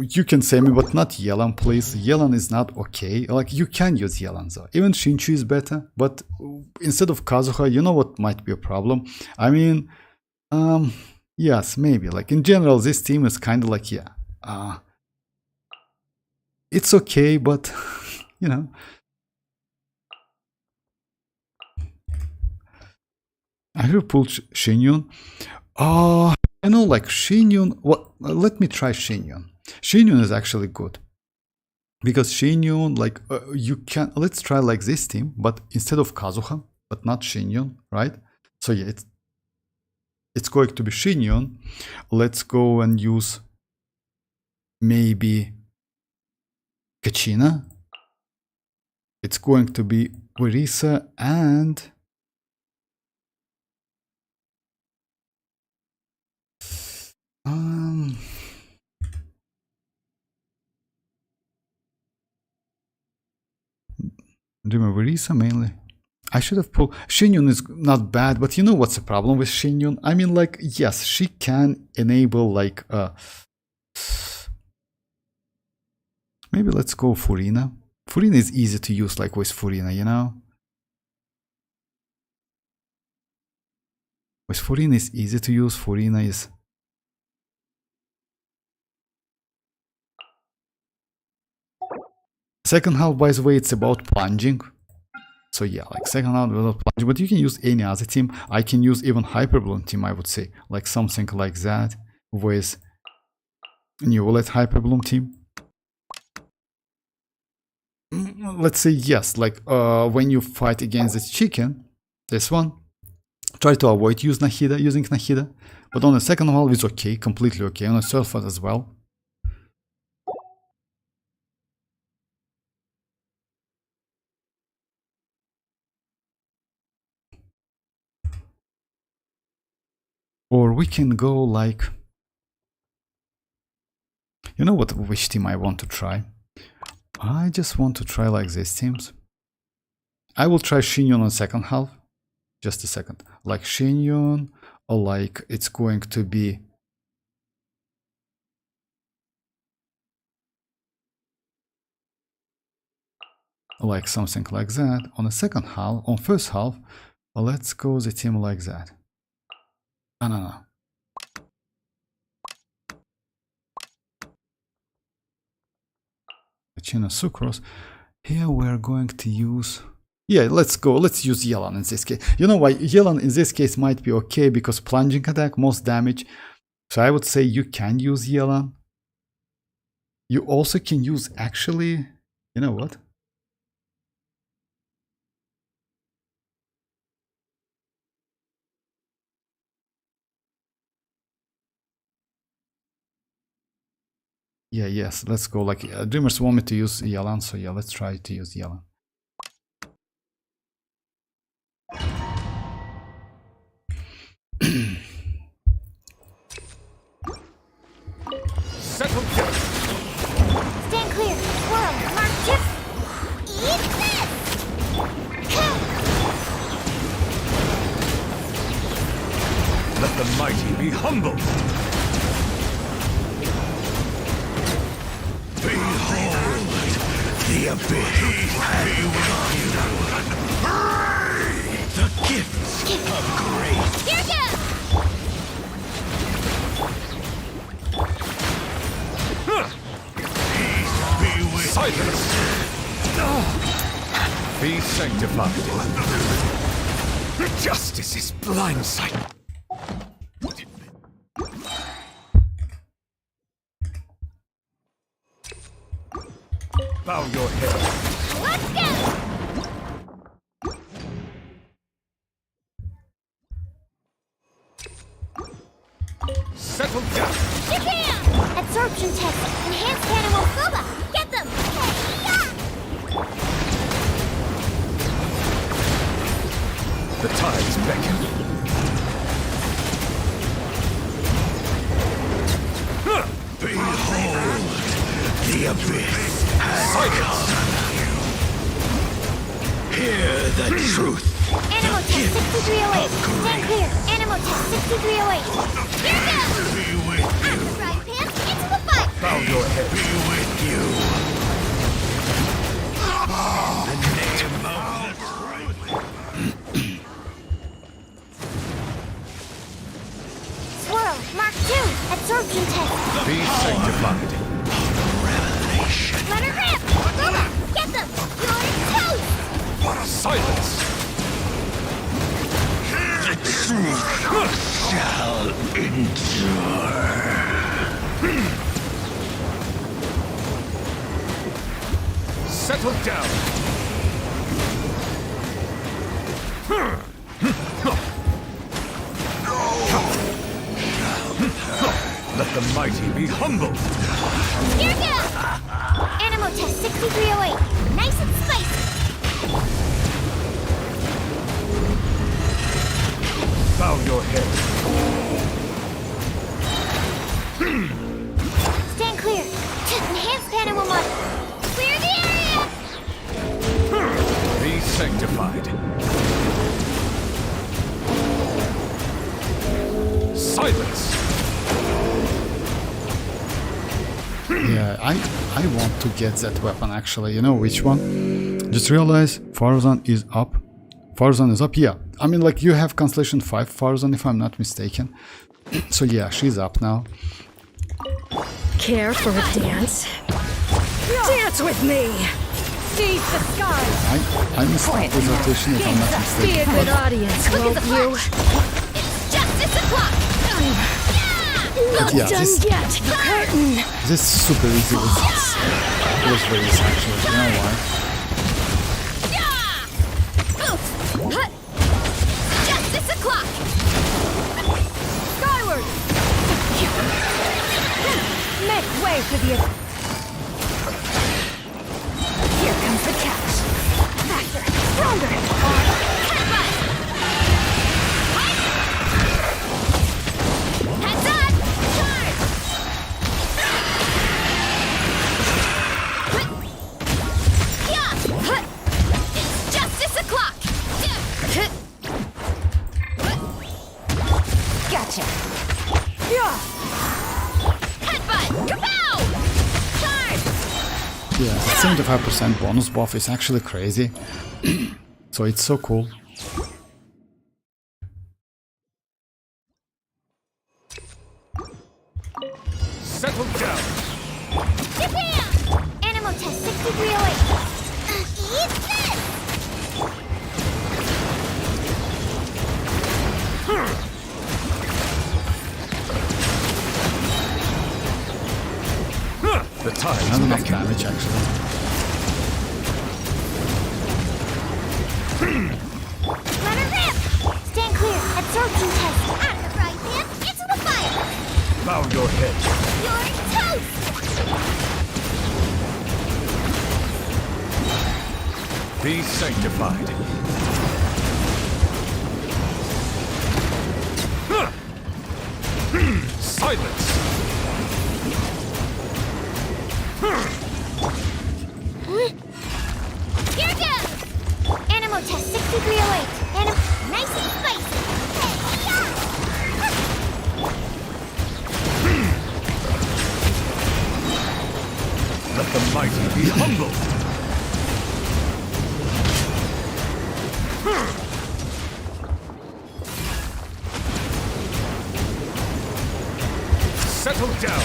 you can say me, but not Yelan, please. Yelan is not okay. Like, you can use Yelan though. Even Shinchu is better, but instead of Kazuha, you know what might be a problem? I mean, yes, maybe. Like, in general, this team is kind of like, yeah, it's okay, but, you know. I will pull Shinyun. I know, like, Shinyun. What? Let me try Shinyun. Shinyun is actually good. Because Shinyun, like, you can. Let's try like this team, but instead of Kazuha, but not Shinyun, right? So, yeah, it's going to be Shinyun. Let's go and use maybe Kachina. It's going to be Orisa and remember Orisa mainly. I should have pulled. Shinyun is not bad, but you know what's the problem with Shinyun? I mean, like, yes, she can enable like maybe let's go Furina. Furina is easy to use, like with Furina, you know? With Furina is easy to use. Furina is. Second half, by the way, it's about plunging. So yeah, like second half without plunging, but you can use any other team. I can use even Hyperbloom team, I would say. Like something like that with Newlet Hyperbloom team. Let's say yes, like when you fight against this chicken, this one, try to avoid using Nahida. But on the second half, it's okay, completely okay. On the third half as well. Or we can go like, you know what, which team I want to try? I just want to try like these teams. I will try Shinyun on second half. Just a second. Like Shinyun, or like it's going to be like something like that. On the second half, on first half, let's go the team like that. No. Kachina Sucrose. Here we're going to use. Yeah, let's use Yelan in this case. You know why? Yelan in this case might be okay because plunging attack, most damage. So I would say you can use Yelan. You also can use actually, you know what? Yeah, yes, let's go. Like, Dreamers want me to use Yelan, so yeah, let's try to use Yelan. Settle down. Stand clear. Whirl. Mark chip. Eat this! Let the mighty be humble. Behold, the abyss has come. The gifts of grace. Here goes! Peace be with silence. Be sanctified. Justice is blindsight. Bow your head. Let's go! Settle down. Japan! Absorption test. Enhanced cannon Fuba. Get them! The tides beckon. Behold, the abyss has come. Hear the truth. Animal test 6308. Stand clear. Animal test 6308. Here goes! Be with you. Right pants into the fight! Bow your head. Be with you. The name of Swirl, Mark 2, absorption test. be sanctified. Let her rip! WuWa, get them! You're toast! Silence. Shall endure. Settle down. Let the mighty be humbled. Here goes! Animal test 6308. Nice and spicy. Bow your head. Stand clear. Enhanced animal model. Clear the area! Be sanctified. Silence. Yeah, I want to get that weapon actually. You know which one? Just realize Farzan is up. Farzan is up, yeah. I mean, like, you have Constellation 5 Farzan, if I'm not mistaken. So yeah, she's up now. Care for a dance? Dance with me! Seize the skies! I missed out with rotation if I'm not Be a mistaken. good audience, Quick won't as a you? flash. It's justice o'clock! But yeah, Done yet! Curtain! this is super easy with this. It was very easy actually, you know why? Justice o'clock! Skyward! Make way for the... Here comes the catch! Faster! Stronger! Heads up! Charge! Yeah! It's justice o'clock! Gotcha! Yeah! Headbutt! Kapow! Charge! Yeah, 75% bonus buff is actually crazy. So it's so cool. Settle down. Japan! Animal test 6308. Eat this! The tide's Not enough beckoning. damage actually. Let her rip! Stand clear. Absorption test. Out of the frying pan, into the fire! Bow your head. You're toast! Be sanctified. Silence. Here goes! Animal test 6308. Nice and spicy. Let the mighty be humbled. Settle down.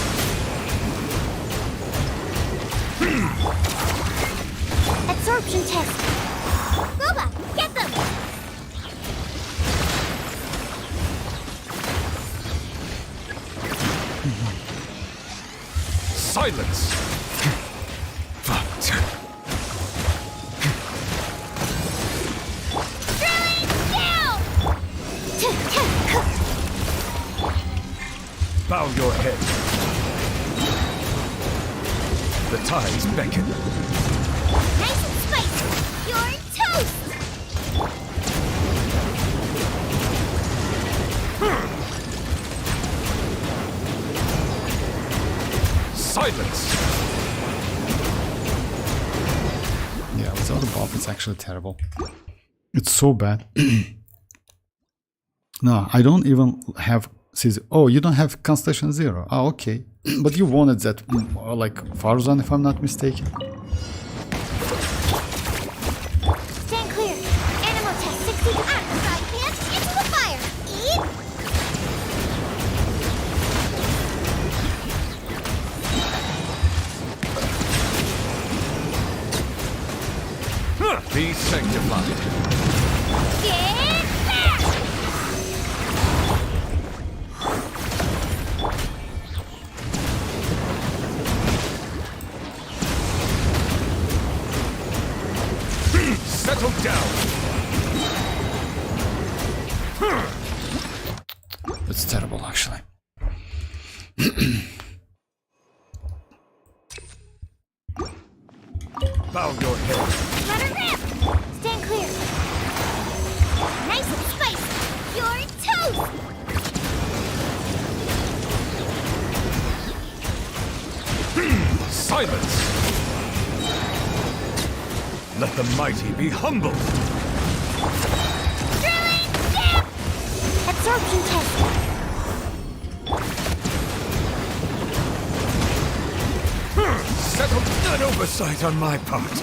Absorption test. WuWa, get them! Silence. Drilling down! Bow your head. The tides beckon. Nice and spicy. You're toast! Silence. Yeah, without the buff it's actually terrible. It's so bad. No, I don't even have Says, oh, you don't have Constellation 0. Ah, okay. But you wanted that, like, Farzan, if I'm not mistaken. Stand clear. Animal test 60. Fry pan into the fire. Eat. Be sanctified. Get back. Settle down. It's terrible, actually. Bow your head. Let her rip. Stand clear. Nice and spicy. You're toast. Silence. Let the mighty be humble. Drilling dip. Absorption test. Settle an oversight on my part.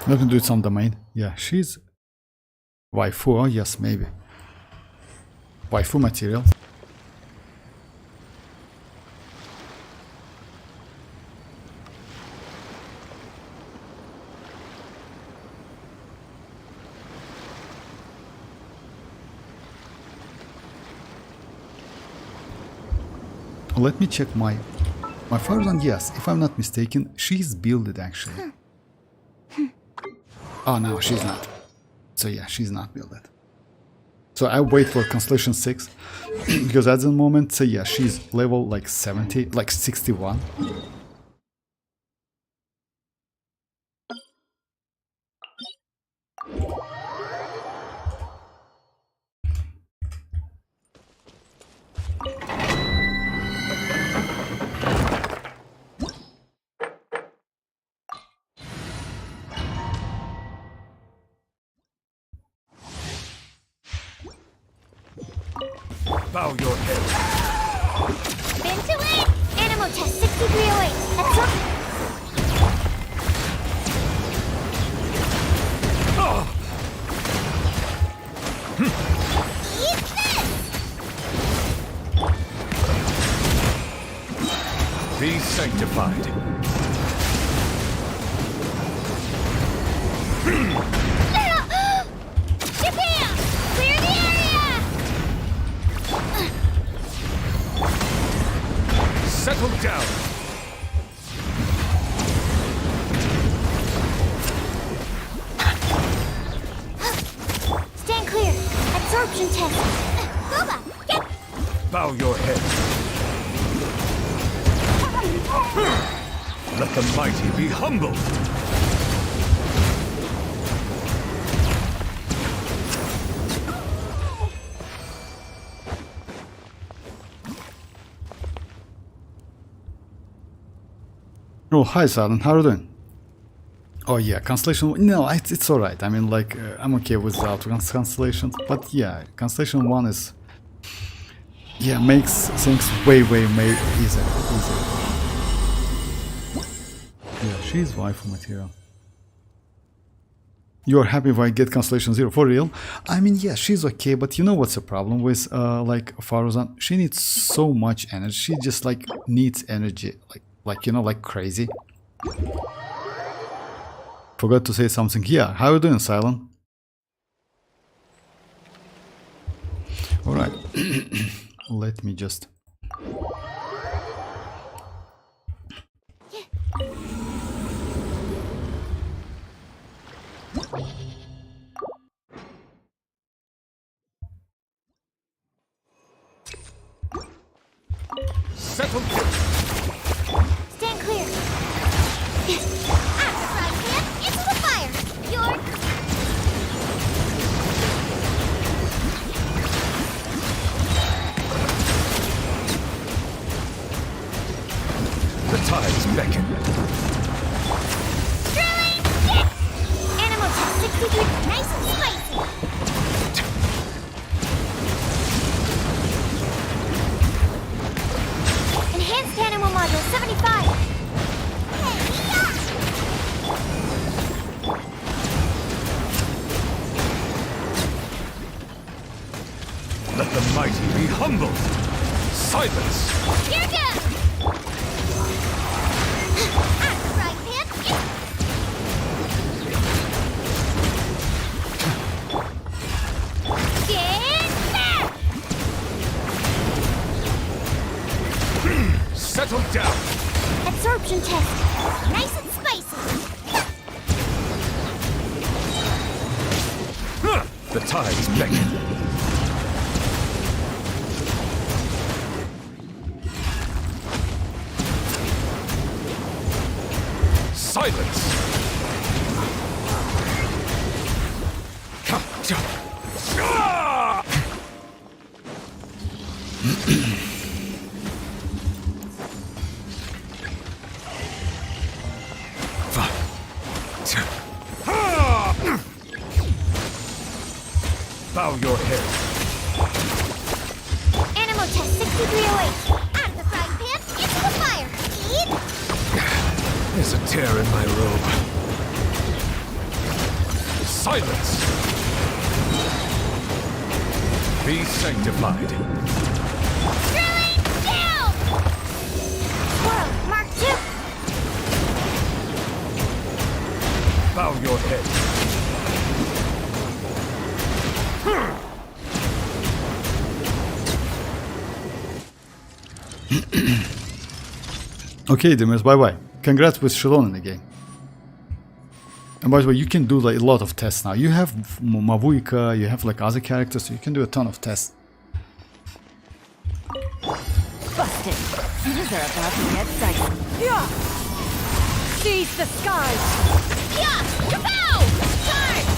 Let me do it on the main. Yeah, she's waifu. Oh, yes, maybe. Waifu material. Let me check my Farzan. Yes, if I'm not mistaken, she's builded actually. Oh no, she's not. So yeah, she's not builded. So I'll wait for Constellation 6 because at the moment, so yeah, she's level like 70, like 61. Bow your head. Spin to it. Animal test 6308. Eat this. Be sanctified. Japan, clear the area. Settle down. Stand clear. Absorption test. Boba, get. Bow your head. Let the mighty be humble. Oh, hi Silent, how are you doing? Oh yeah, Constellation, no, it's alright. I mean, like, I'm okay without Constellation, but yeah, Constellation 1 is, yeah, makes things way easier. Yeah, she's waifu material. You're happy if I get Constellation 0 for real? I mean, yeah, she's okay, but you know what's the problem with, like, Farzan? She needs so much energy, she just, like, needs energy, like, you know, like crazy. Forgot to say something. Yeah, how are you doing, Silent? Alright. Let me just... Settle down. Stand clear. Fry pan into the fire. You're. The tides beckon. Drilling. Animal test 63. Nice and spicy. Let the mighty be humbled. Silence. Here goes! At the right hand, get back! Settle down. Absorption test. Nice and spicy. The tides beckon. Silence! Bow your head. Animal test 6308. Out of the frying pan, into the fire. Eat. There's a tear in my robe. Silence! Be sanctified. Drilling down! World Mark II. Bow your head. Okay, Dimmers, bye-bye. Congrats with xilonen again. And by the way, you can do like a lot of tests now. You have mavuika, you have like other characters, so you can do a ton of tests. Busted. These are about to get dicey. Yeah. Seize the skies. Yeah! Kapow! Charge!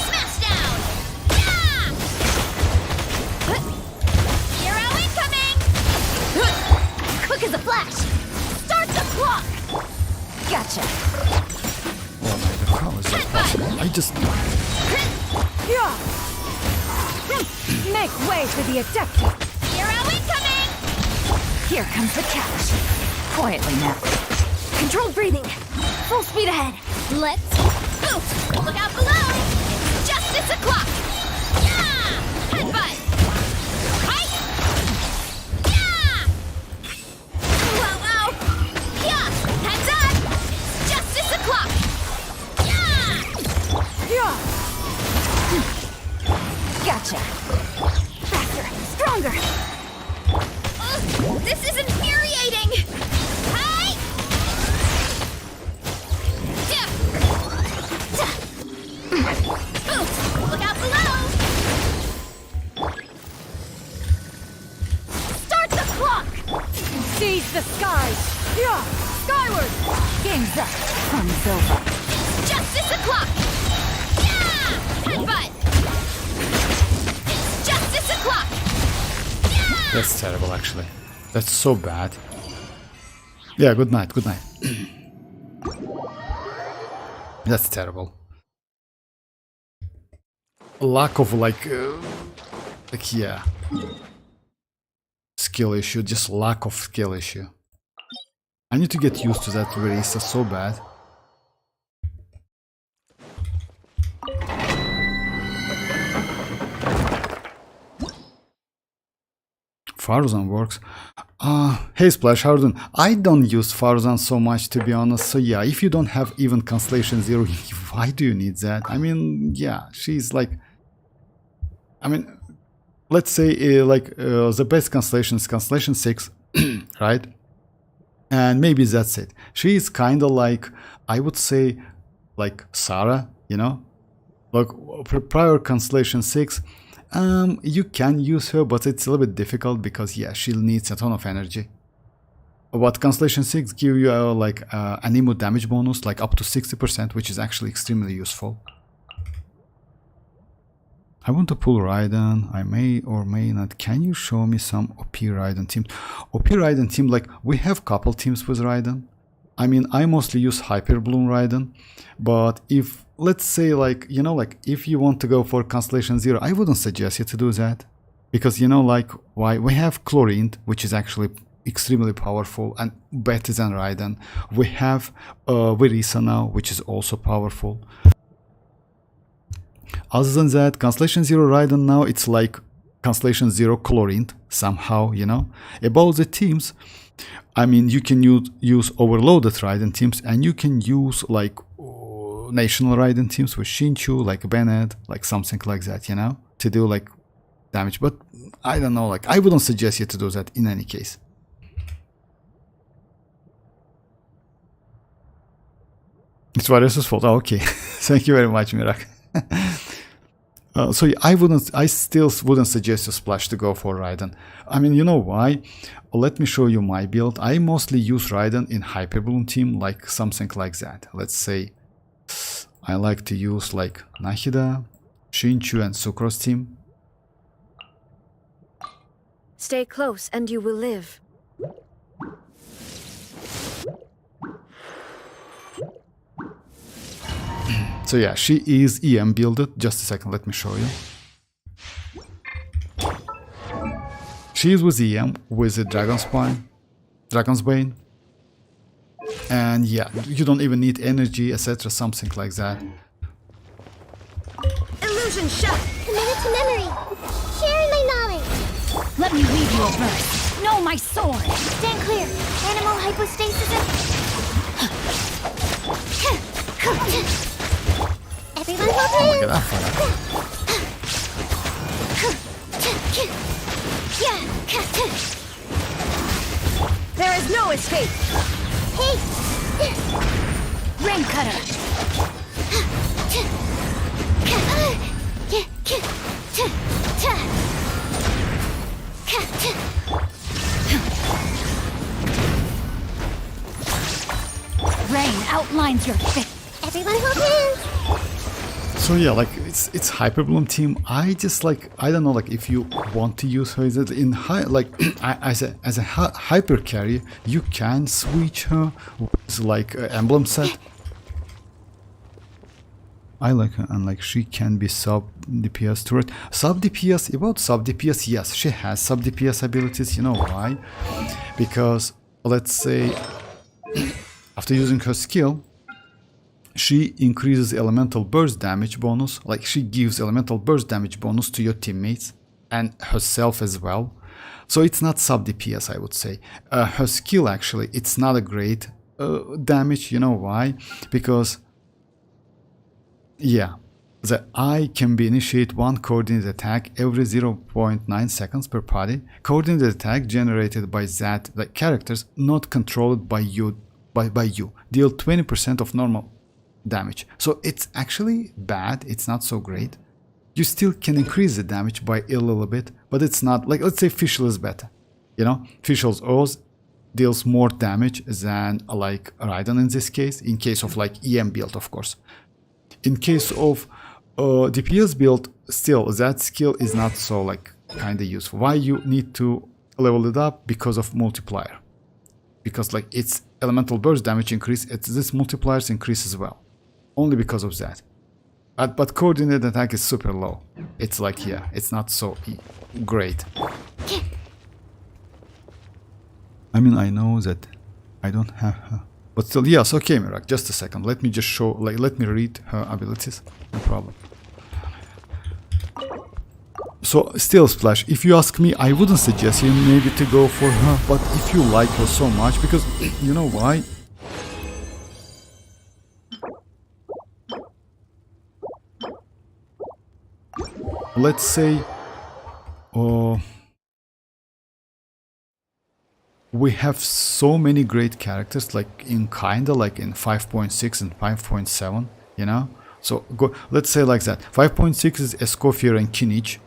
Smash down! Yeah! Hero incoming! Quick as a flash! Start the clock! Gotcha. Oh my god, how is that possible? I just... Yeah. Make way for the adepti. Hero incoming! Here comes the catch. Quietly now. Controlled breathing. Full speed ahead. Let's boot! Look out below! Justice o'clock! Yeah! Headbutt! Hi! Yeah! Whoa, whoa! Yeah! Heads up! Justice o'clock! Yeah! Yeah. Gotcha. Faster. Stronger. This is infuriating! Hi! Yeah! Boot! Look out below! Start the clock! Seize the skies. Yeah. Skyward. Game's up. Fun's over. Justice o'clock! Yeah! Headbutt! It's justice o'clock! Yeah! That's terrible, actually. That's so bad. Yeah, good night, good night. That's terrible. Lack of like yeah, skill issue, just lack of skill issue. I need to get used to that race, that's so bad. Farzan works. Hey Splash, how are you doing? I don't use Farzan so much, to be honest, so yeah, if you don't have even Constellation 0, why do you need that? I mean, yeah, she's like... I mean, let's say the best constellation is Constellation 6, right? And maybe that's it. She is kind of like, I would say, like Sarah, you know? Like, prior Constellation 6, you can use her, but it's a little bit difficult because, yeah, she needs a ton of energy. But Constellation 6 give you like an emo damage bonus, like up to 60%, which is actually extremely useful. I want to pull Raiden. I may or may not. Can you show me some OP Raiden teams? OP Raiden team, like, we have couple teams with Raiden. I mean, I mostly use Hyper Bloom Raiden, but if, let's say, like, you know, like, if you want to go for Constellation 0, I wouldn't suggest you to do that. Because, you know, like, why? We have Chlorine, which is actually extremely powerful and better than Raiden. We have Verisa now, which is also powerful. other than that, Constellation Zero Raiden now, it's like Constellation Zero Chlorine somehow, you know. About the teams, I mean, you can use overloaded Raiden teams, and you can use like national Raiden teams with Shinchu, like Bennett, like something like that, you know, to do like damage. But I don't know, like I wouldn't suggest you to do that in any case. It's Varus's fault. Oh, okay. Thank you very much, Mirak. So yeah, I still wouldn't suggest you splash to go for Raiden. I mean, you know why? Let me show you my build. I mostly use Raiden in Hyperbloom team, like something like that. Let's say I like to use like Nahida, Shinchu, and Sucrose team. Stay close and you will live. So yeah, she is EM builded. Just a second, let me show you. She is with EM, with the Dragon's Bane. And yeah, you don't even need energy, etc., something like that. Illusion shot! Committed to memory! Sharing my knowledge! Let me weave you a verse. Know my sword. Stand clear! Animal hypostasis Everyone hold Oh my hands! god, I'm fine. There is no escape. Hey! Rain cutter. Rain outlines your fate. Everyone hold hands! So yeah, like it's Hyperbloom team. I just like, I don't know, like if you want to use her in high, like as a hyper carry, you can switch her with like emblem set. I like her, and like she can be sub DPS turret. Sub DPS, about sub DPS, yes, she has sub DPS abilities. You know why? Because let's say after using her skill, she increases elemental burst damage bonus, like she gives elemental burst damage bonus to your teammates and herself as well. So it's not sub DPS, I would say. Her skill actually, it's not a great damage. You know why? Because yeah, the I can be initiate one coordinated attack every 0.9 seconds per party. Coordinated attack generated by that like characters not controlled by you deal 20% of normal damage. So it's actually bad, it's not so great. You still can increase the damage by a little bit, but it's not like, let's say Fischl is better, you know. Fischl's Oz deals more damage than like Raiden in this case, in case of like EM build, of course. In case of DPS build, still that skill is not so like kinda useful. Why you need to level it up? Because of multiplier, because like its elemental burst damage increase, this multipliers increase as well. Only because of that. But coordinated attack is super low. It's like, yeah, it's not so great. I mean, I know that I don't have her. But still, yes, okay, Mirak, just a second. Let me just show, like, let me read her abilities. No problem. So, still, Splash, if you ask me, I wouldn't suggest you maybe to go for her. But if you like her so much, because, you know why? Let's say we have so many great characters, like in kinda like in 5.6 and 5.7, you know. So go, let's say like that. 5.6 is Escoffier and Kinich,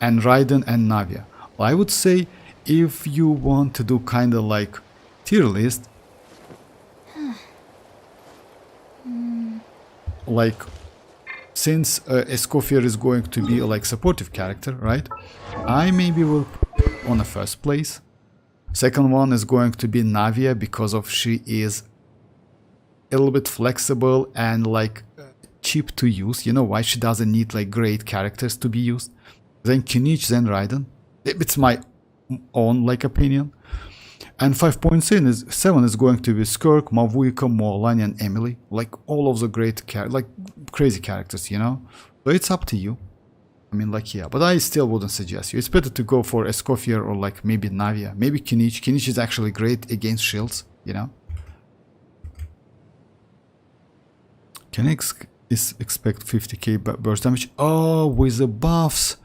and Raiden and Navia. I would say if you want to do kinda like tier list, like, since Escoffier is going to be like supportive character, right? I maybe will put on the first place. Second one is going to be Navia, because of she is a little bit flexible and like cheap to use. You know why? She doesn't need like great characters to be used. Then Kinich, then Raiden. It's my own like opinion. And 5.7 is going to be Skirk, Mavuika, Mualani, and Emily. Like all of the great like crazy characters, you know. So it's up to you. I mean, like, yeah, but I still wouldn't suggest you. It's better to go for Escoffier or like maybe Navia, maybe Kinich. Kinich is actually great against shields, you know. Can I expect 50k burst damage? Oh, with the buffs,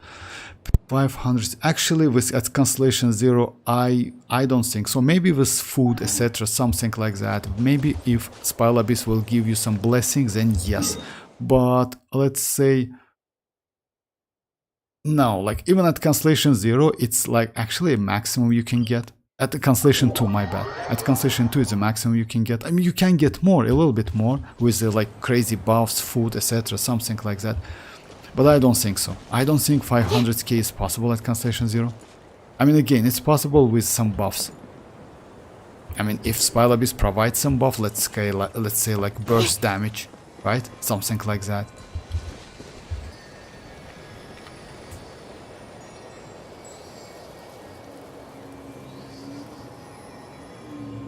500. Actually, with at Constellation 0, I don't think so. Maybe with food, etc., something like that. Maybe if Spile Abyss will give you some blessings, then yes. But let's say no. Like even at Constellation 0, it's like actually a maximum you can get. At the Constellation 2, my bad. At Constellation 2 is the maximum you can get. I mean, you can get more, a little bit more, with the like crazy buffs, food, etc., something like that. But I don't think so. I don't think 500k is possible at Constellation 0. I mean, again, it's possible with some buffs. I mean, if Spile Abyss provides some buff, let's say like burst damage, right? Something like that.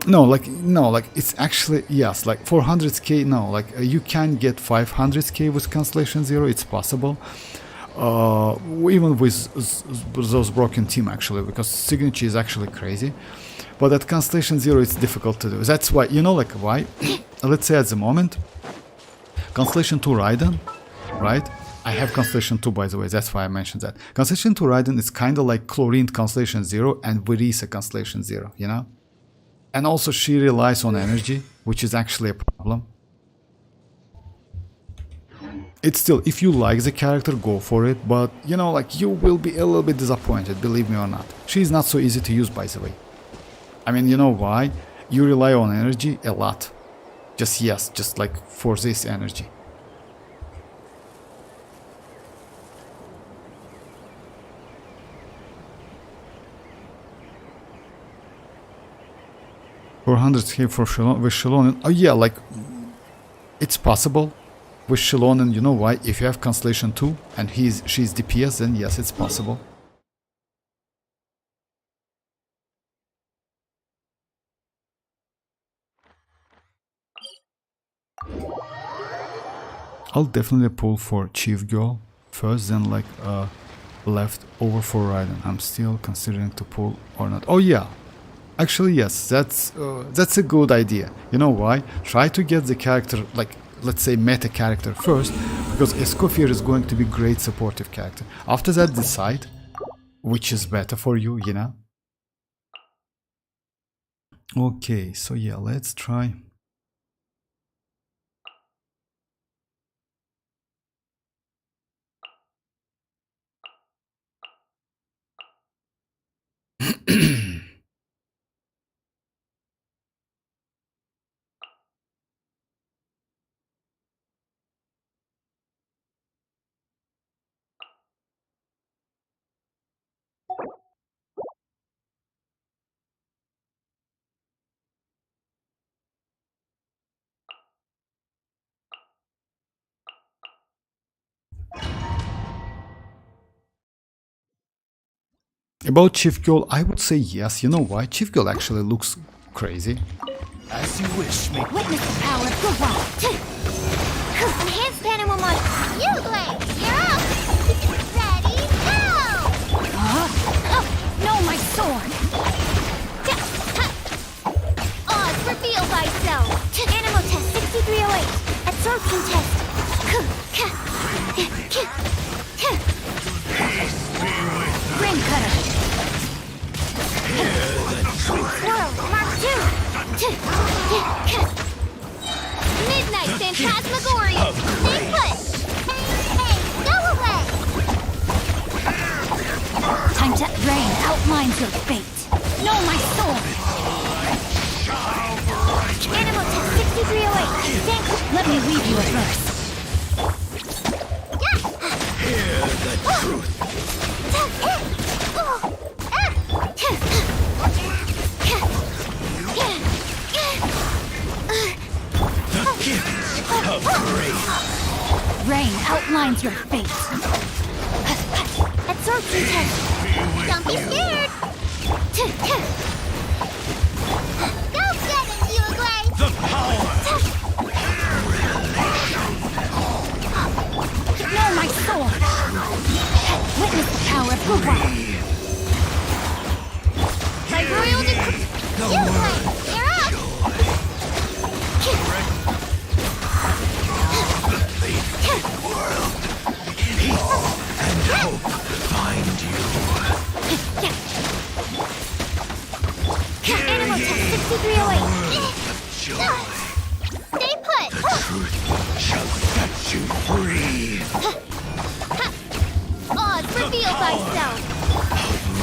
No, like it's actually, yes, like 400k, no, like you can get 500k with Constellation 0, it's possible. Even with those broken team, actually, because signature is actually crazy. But at Constellation 0, it's difficult to do. That's why, you know, like why? Let's say at the moment, Constellation 2 Raiden, right? I have Constellation 2, by the way, that's why I mentioned that. Constellation 2 Raiden is kind of like Chlorine Constellation 0 and Verisa Constellation 0, you know? And also she relies on energy, which is actually a problem. It's still, if you like the character, go for it, but you know, like you will be a little bit disappointed, believe me or not. She's not so easy to use, by the way. I mean, you know why? You rely on energy a lot. Just like for this energy. $400k for with Xilonen. Oh yeah, like it's possible with Xilonen. You know why? If you have Constellation 2 and she's DPS, then yes, it's possible. I'll definitely pull for Chief Girl first, then like left over for Raiden. I'm still considering to pull or not. Oh yeah. Actually, yes, that's a good idea. You know why? Try to get the character, like, let's say meta character first, because Escoffier is going to be great supportive character. After that, decide which is better for you, you know? Okay, so yeah, let's try. About Chief Girl, I would say yes. You know why? Chief Girl actually looks crazy. As you wish, make Witness the power of WuWa. Enhanced Panama mod. You, Blade. You're up. Ready, go! Oh, no, my sword! Odds reveal thyself. Animal test 6308. Absorption test. Ring cutter! Swirl, Mark 2. Midnight Phantasmagoria. Stay put. Hey, go away. Time to rain outlines your fate. No, my sword! Animal test 6308. Thanks. Let me weave you a verse. hear the truth. The gift of grace. Rain outlines your fate. Absorption test. Don't be scared. Go get it, you Glade. The power. No, my power of WuWa. By royal decree, you play. You're up. World, peace and hope find you. Animal test 6308. Joy, Stay put. truth shall set you free. Odds reveal thyself.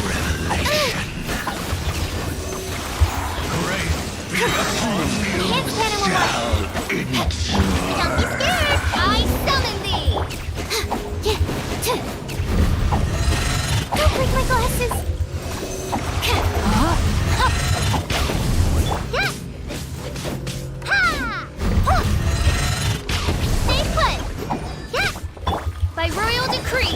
Revelation. Great be upon you. His animal life. Don't be scared. I summon thee. Don't break my glasses. Stay put. By royal decree.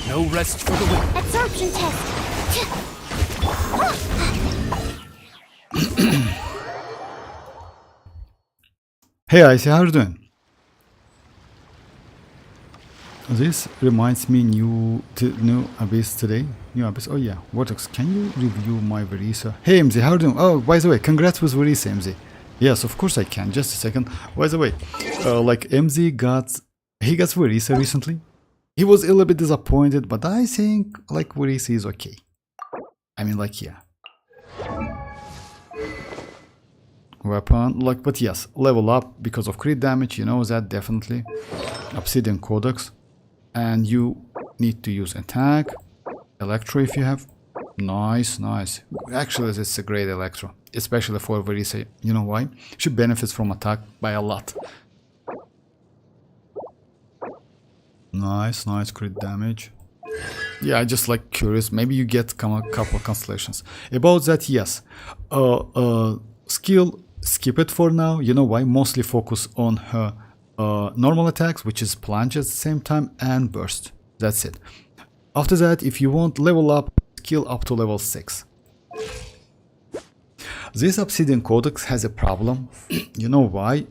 No rest for the wicked. Absorption test. Hey Icy, how are you doing? This reminds me new Abyss today. New Abyss. Oh yeah, Vortex, can you review my Verisa? Hey MZ, how are you doing? Oh, by the way, congrats with Verisa, MZ. Yes, of course I can. Just a second. By the way, like MZ got Verisa recently. He was a little bit disappointed, but I think like Verisa is okay. I mean, like, yeah. Weapon, like, but yes, level up because of crit damage, you know that definitely. Obsidian Codex. And you need to use attack, electro if you have. Nice, nice. Actually, this is a great electro, especially for Verisa. You know why? She benefits from attack by a lot. Nice, nice crit damage. Yeah, I just like curious. Maybe you get a couple constellations. About that, yes. Skill, skip it for now. You know why? Mostly focus on her normal attacks, which is plunge at the same time, and burst. That's it. After that, if you want, level up skill up to level 6. This Obsidian Codex has a problem. You know why?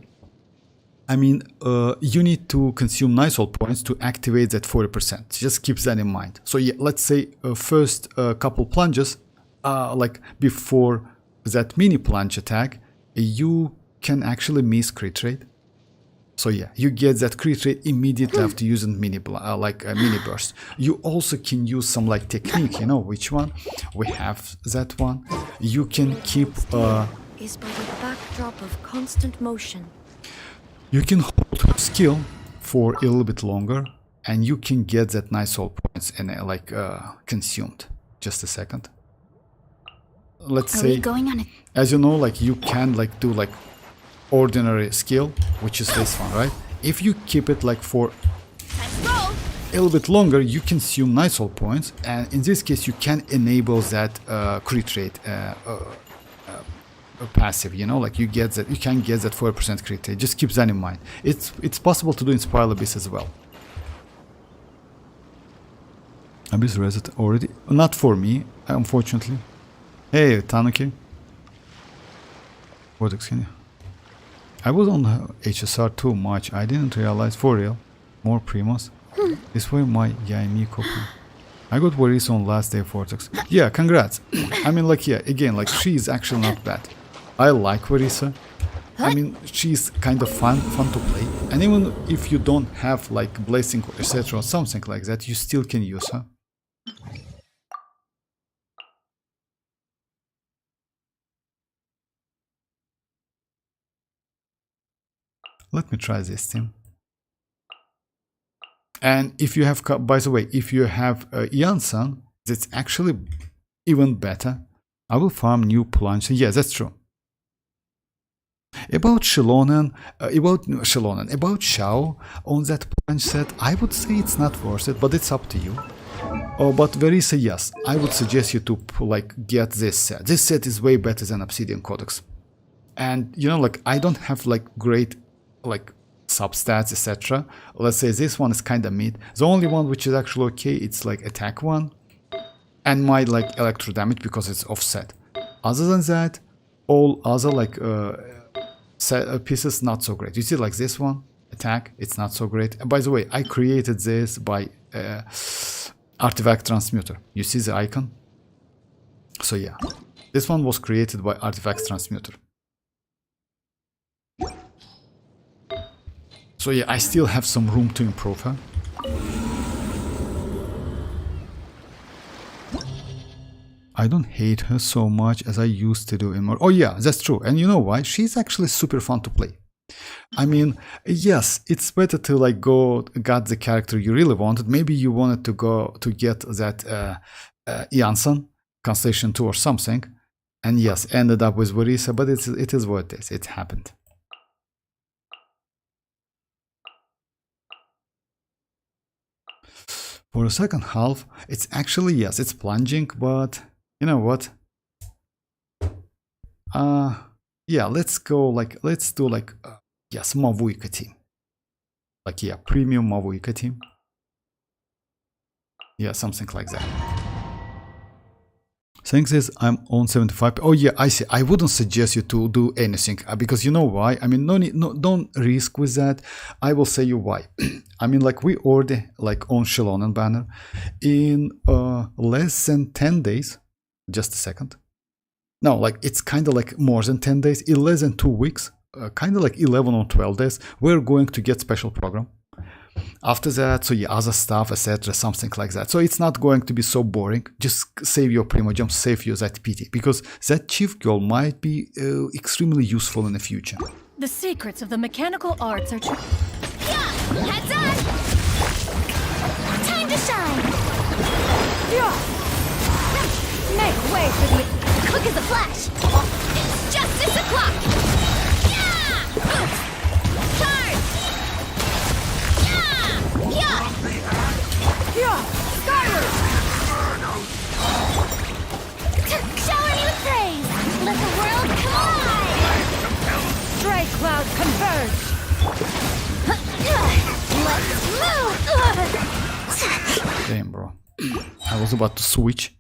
I mean, you need to consume nice soul points to activate that 40%. Just keep that in mind. So yeah, let's say first couple plunges, like before that mini plunge attack, you can actually miss crit rate. So yeah, you get that crit rate immediately after using mini burst. You also can use some like technique, you know which one? We have that one. You can keep Is but a backdrop of constant motion. you can hold her skill for a little bit longer, and you can get that nice soul points and consumed. Just a second. Let's say, Going on a as you know, like you can like do like ordinary skill, which is this one, right? If you keep it like for a little bit longer, you consume nice soul points, and in this case you can enable that crit rate passive, you know, like you get that, you can get that 4% crit rate. Just keep that in mind. It's possible to do in Spiral Abyss as well. Abyss reset already, not for me, unfortunately. Hey Tanuki, Vortex, can you? I was on HSR too much. I didn't realize, for real. More Primos. This way my Yaimi copy. I got worries on last day of Vortex. Yeah, congrats. I mean, like, yeah, again, like, she's actually not bad. I like Verisa. I mean, she's kind of fun to play. And even if you don't have, like, Blessing, etc., or something like that, you still can use her. Let me try this team. And if you have, by the way, if you have iansan, that's actually even better. I will farm new plunge. Yeah, that's true. About xilonen, about Shao on that plunge set, I would say it's not worth it, but it's up to you. Oh, but Verisa, yes, I would suggest you to like get this set. This set is way better than Obsidian Codex. And you know, like, I don't have like great like substats, etc. Let's say this one is kind of mid. The only one which is actually okay, it's like attack one and my like electro damage because it's offset. Other than that, all other like pieces not so great. You see, like this one attack, it's not so great. And by the way, I created this by artifact transmuter. You see the icon? So yeah, this one was created by artifact transmuter. So yeah, I still have some room to improve her. I don't hate her so much as I used to do in Mora. Oh yeah, that's true. And you know why? She's actually super fun to play. I mean, yes, it's better to like go get the character you really wanted. Maybe you wanted to go to get that iansan, Constellation 2 or something. And yes, ended up with Warisa, but it is what it is. It happened. For the second half, it's actually, yes, it's plunging, but you know what? Yeah, let's do like, yes, mavuika team. Like, yeah, premium mavuika team. Yeah, something like that. Things is, I'm on 75. Oh yeah, I see. I wouldn't suggest you to do anything because you know why? I mean, don't risk with that. I will say you why. I mean, like we already like on xilonen banner in less than 10 days. Just a second. No, like it's kind of like more than 10 days, in less than 2 weeks, kind of like 11 or 12 days. We're going to get special program. After that, so yeah, other stuff, etc., something like that. So it's not going to be so boring. Just save your primogems, save your that PT, because that chief girl might be extremely useful in the future. The secrets of the mechanical arts are Yeah! Heads on! Time to shine! Yeah. Make way for the... Quick as a flash! It's justice o'clock! Yeah! Oops! Charge! Yeah! Yeah. Skyward! Shower me with praise! Let the world collide! Stray cloud converge! Let's move! Damn, bro. I was about to switch.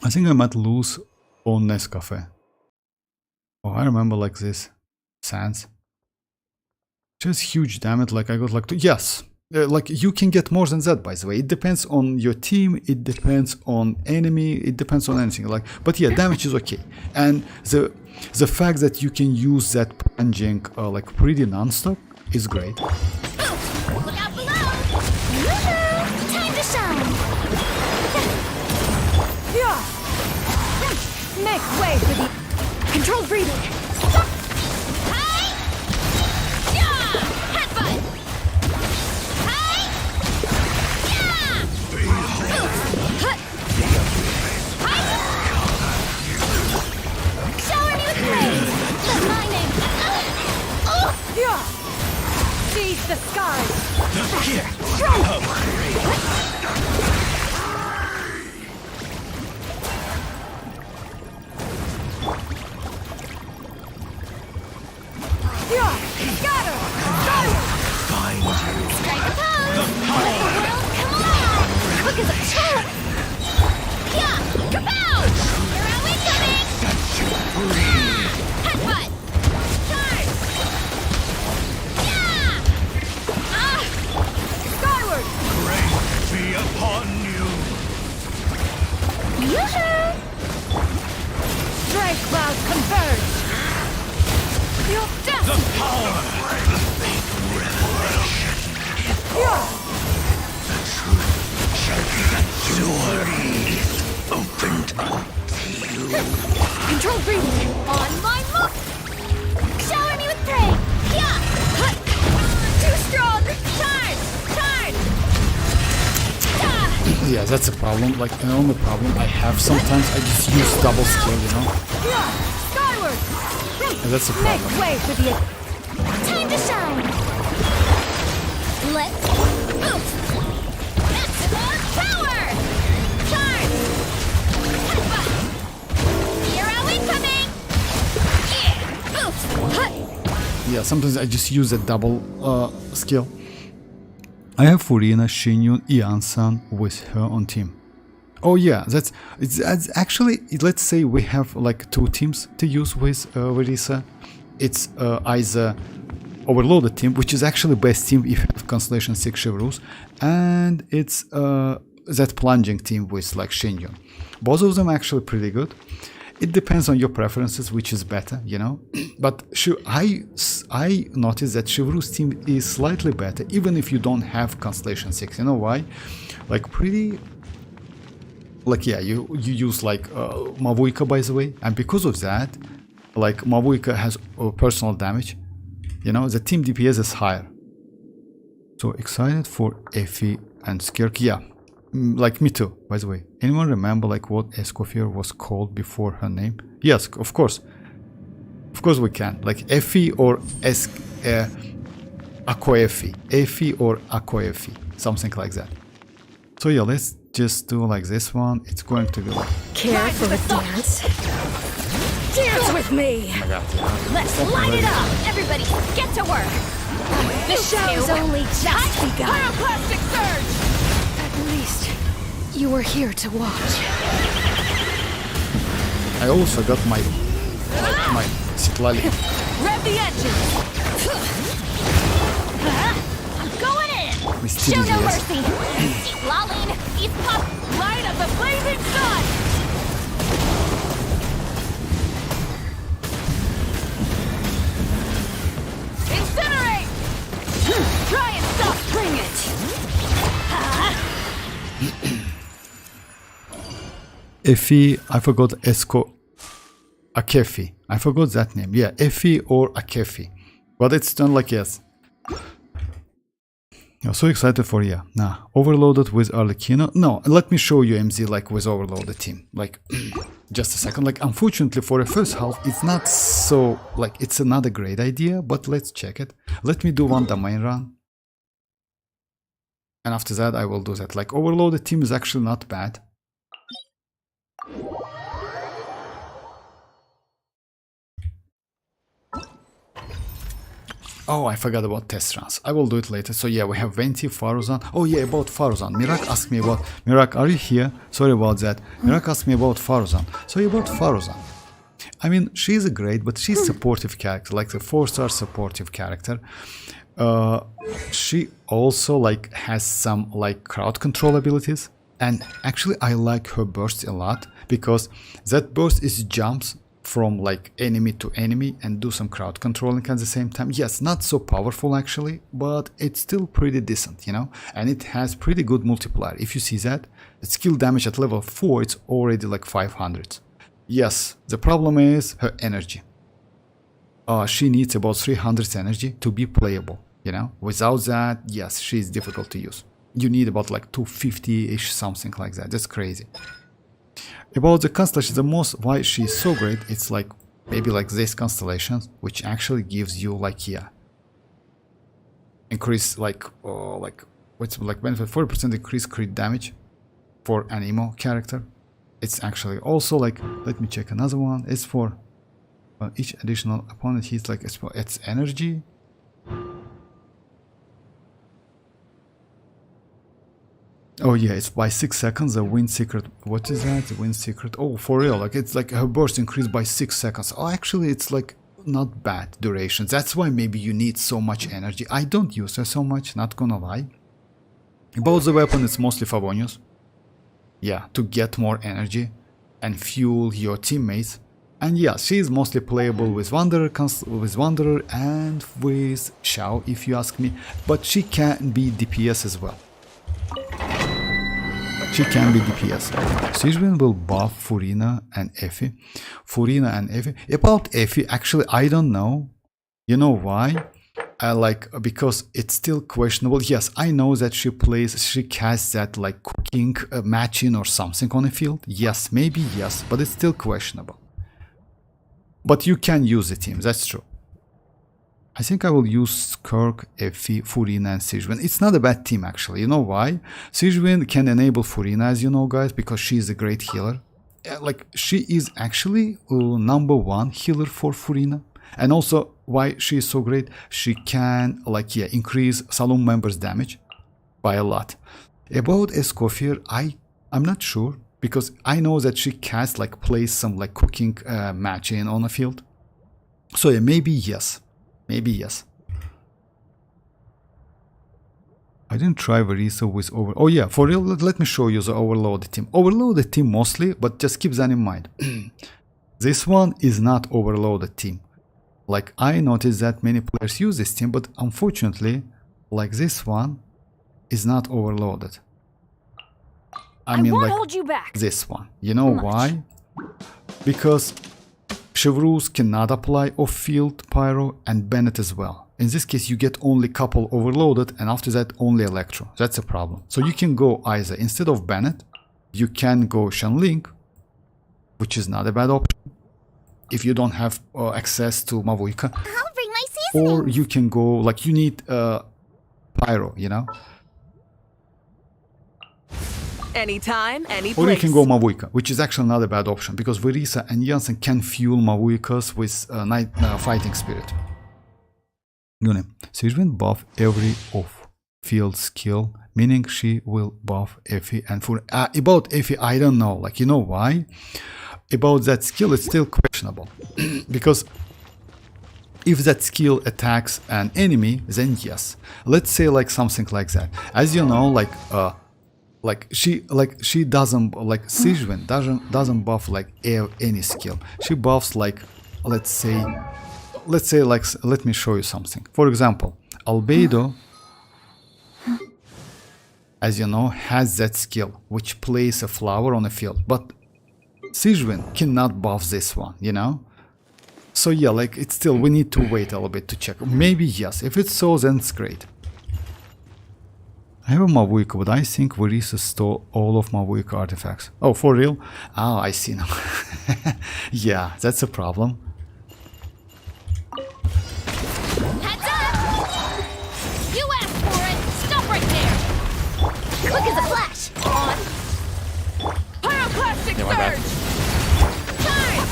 I think I might lose on Escoffier. Oh, I remember like this. Sands. Just huge damage, like I got like yes. Like you can get more than that, by the way. It depends on your team, it depends on enemy, it depends on anything. Like, but yeah, damage is okay. And the fact that you can use that plunging like pretty non-stop is great. Look out below! Woohoo! Time to shine! Yeah. Make way for the... Controlled breathing! Hi! Yeah! Headbutt! Hi! Yeah! Hi! Shower me with praise! Let my name... Yeah. Seize the skies! Here. Yeah. Scatter! Skyward! Find you. Strike a pose! Let the world come alive! Quick as a chop! Yeah! Kapow! Here are we coming! Set you free. Yeah! Headbutt! Charge! Yeah! Ah! Skyward! Grace be upon you. Yoo-hoo! Stray cloud converge! Your death! The power. Revelation. Yeah. The truth shall set your eyes opened up to you. Controlled breathing! On my mark! Shower me with praise! Yeah! Hut! Too strong! Charge! Charge! Ah! Yeah, that's a problem. Like the only problem I have sometimes I just use double skill, you know? Yeah. Skyward! And that's a Make problem. way for the... Time to shine! Let's move! Maximum power! Charge! Headbutt! Here are we coming! Yeah! Oops! Hut! Yeah, sometimes I just use a double skill. I have Furina, Shinyun, Iansan with her on team. Oh yeah, that's actually, let's say we have like 2 teams to use with Warisa. It's either overloaded team, which is actually best team if you have Constellation 6 Chivalrous, and it's that plunging team with like Shinyon. Both of them are actually pretty good. It depends on your preferences, which is better, you know. But I noticed that Chivalrous team is slightly better, even if you don't have Constellation 6. You know why? Like pretty, like yeah, you use like Mavuika, by the way, and because of that, like Mavuika has personal damage. You know, the team DPS is higher. So excited for Effie and Skirk. Yeah, like me too, by the way. Anyone remember like what Escoffier was called before her name? Yes, of course. Of course we can. Like Effie or Akoefi. Effie or Akoefi. Something like that. So yeah, let's just do like this one. It's going to be like... Care for a dance? Dance with me! Oh my god. Let's light it up! Everybody, get to work! The show's only just begun. Pyroclastic surge! At least you were here to watch. I also got my citlali. Rev the engine! I'm going in! Show no mercy! Citlali, eat pop! Light up the blazing sun! Incinerate! Try and stop! Bring it! Effie, I forgot Akefi. I forgot that name. Yeah, Effie or Akefi. But it's done like yes. I'm so excited for yeah. Nah, overloaded with Arlecchino. No, let me show you MZ like with overloaded team. Like just a second. Like unfortunately for the first half, it's not so like it's another great idea, but let's check it. Let me do one domain run. And after that I will do that. Like overloaded team is actually not bad. Oh, I forgot about test runs. I will do it later. So yeah, we have Venti, Faruzan. Oh yeah, about Faruzan. Mirak asked me about... Mirak, are you here? Sorry about that. Mirak asked me about Faruzan. So about Faruzan. I mean, she's a great, but she's supportive character. Like the 4-star supportive character. She also like has some like crowd control abilities. And actually I like her burst a lot. Because that burst is jumps from like enemy to enemy and do some crowd controlling at the same time. Yes, not so powerful actually, but it's still pretty decent, you know, and it has pretty good multiplier. If you see that, the skill damage at level 4, it's already like 500. Yes, the problem is her energy. She needs about 300 energy to be playable, you know. Without that, yes, she's difficult to use. You need about like 250-ish, something like that. That's crazy. About the constellation, the most why she's so great, it's like maybe like this constellation, which actually gives you like yeah, increase like what's like benefit 40% increase crit damage for an emo character. It's actually also like, let me check another one. It's for each additional opponent hits like it's energy. Oh yeah, it's by 6 seconds, the wind secret. What is that? The wind secret. Oh, for real, like it's like her burst increased by 6 seconds. Oh, actually it's like not bad duration. That's why maybe you need so much energy. I don't use her so much, not gonna lie. About the weapon, it's mostly Favonius. Yeah, to get more energy and fuel your teammates. And yeah, she is mostly playable with Wanderer and with Xiao, if you ask me. But she can be DPS as well. She can be DPS. Sigewinne will buff Furina and Effie. Furina and Effie. About Effie, actually, I don't know. You know why? Because it's still questionable. Yes, I know that she casts that like cooking matching or something on the field. Yes, maybe yes, but it's still questionable. But you can use the team, that's true. I think I will use Kirk, Effie, Furina and Sigewinne. It's not a bad team actually. You know why? Sigewinne can enable Furina, as you know guys, because she is a great healer. Like she is actually #1 healer for Furina. And also why she is so great, she can like yeah increase saloon members damage by a lot. About Escoffier, I'm not sure, because I know that she casts like plays some like cooking matching on the field. So yeah, maybe yes. Maybe yes. didn't try Verisa with over. Oh yeah, for real, let me show you the overloaded team. Overloaded team mostly, but just keep that in mind. This one is not overloaded team. Like I noticed that many players use this team, but unfortunately, like this one is not overloaded. I mean, won't like hold you back. this one. You know why? Because Chevreuse cannot apply off-field pyro and Bennett as well. In this case, you get only couple overloaded, and after that only electro. That's a problem. So you can go either instead of Bennett, you can go Shenling, which is not a bad option if you don't have access to mavuika. I'll bring my seasoning. Or you can go like you need pyro, you know. Anytime, any Or place. you can go mavuika, which is actually not a bad option because Verisa and Iansan can fuel mavuikas with fighting spirit. Sigewinne buff every off-field skill, meaning she will buff Effie and for about Effie, I don't know. Like, you know why? About that skill, it's still questionable because if that skill attacks an enemy, then yes. Let's say like something like that. As you know, she doesn't like Sigewinne doesn't buff like any skill. She buffs like let's say like let me show you something. For example, Albedo, as you know, has that skill which places a flower on a field, but Sigewinne cannot buff this one, you know. So yeah, like it's still we need to wait a little bit to check. Maybe yes. If it's so, then it's great. I have a mavuika, but I think Verisa stole all of mavuika artifacts. Oh, for real? Ah, I see now. Yeah, that's a problem. Heads up! You asked for it! Stop right there! Quick as a flash! On! Pyroclastic Yeah, my bad. surge! Time!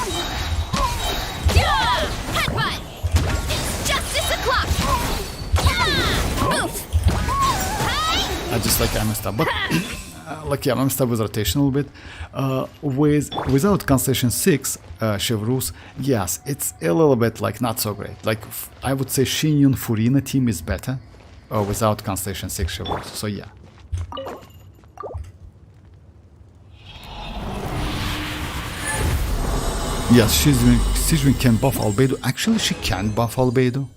Yeah! Headbutt! It's justice o'clock! Yeah! Oof! I just like I messed up, but like yeah, I messed up with rotation a little bit. Without Constellation 6 Chevreuse, yes, it's a little bit like not so great. Like I would say Shinyun Furina team is better without Constellation 6 Chevreuse. So yeah. Yes, Sigewinne can buff Albedo. Actually, she can buff Albedo.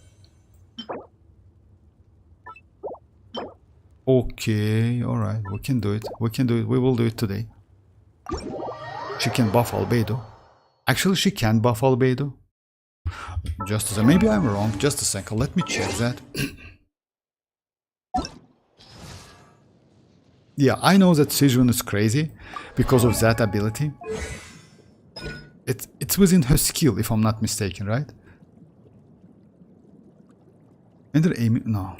Okay, alright, we can do it. We can do it. We will do it today. She can buff Albedo. Actually, she can buff Albedo. Just a second. Maybe I'm wrong. Just a second. Let me check that. Yeah, I know that Sigewinne is crazy because of that ability. It's within her skill, if I'm not mistaken, right? Enter aiming. No.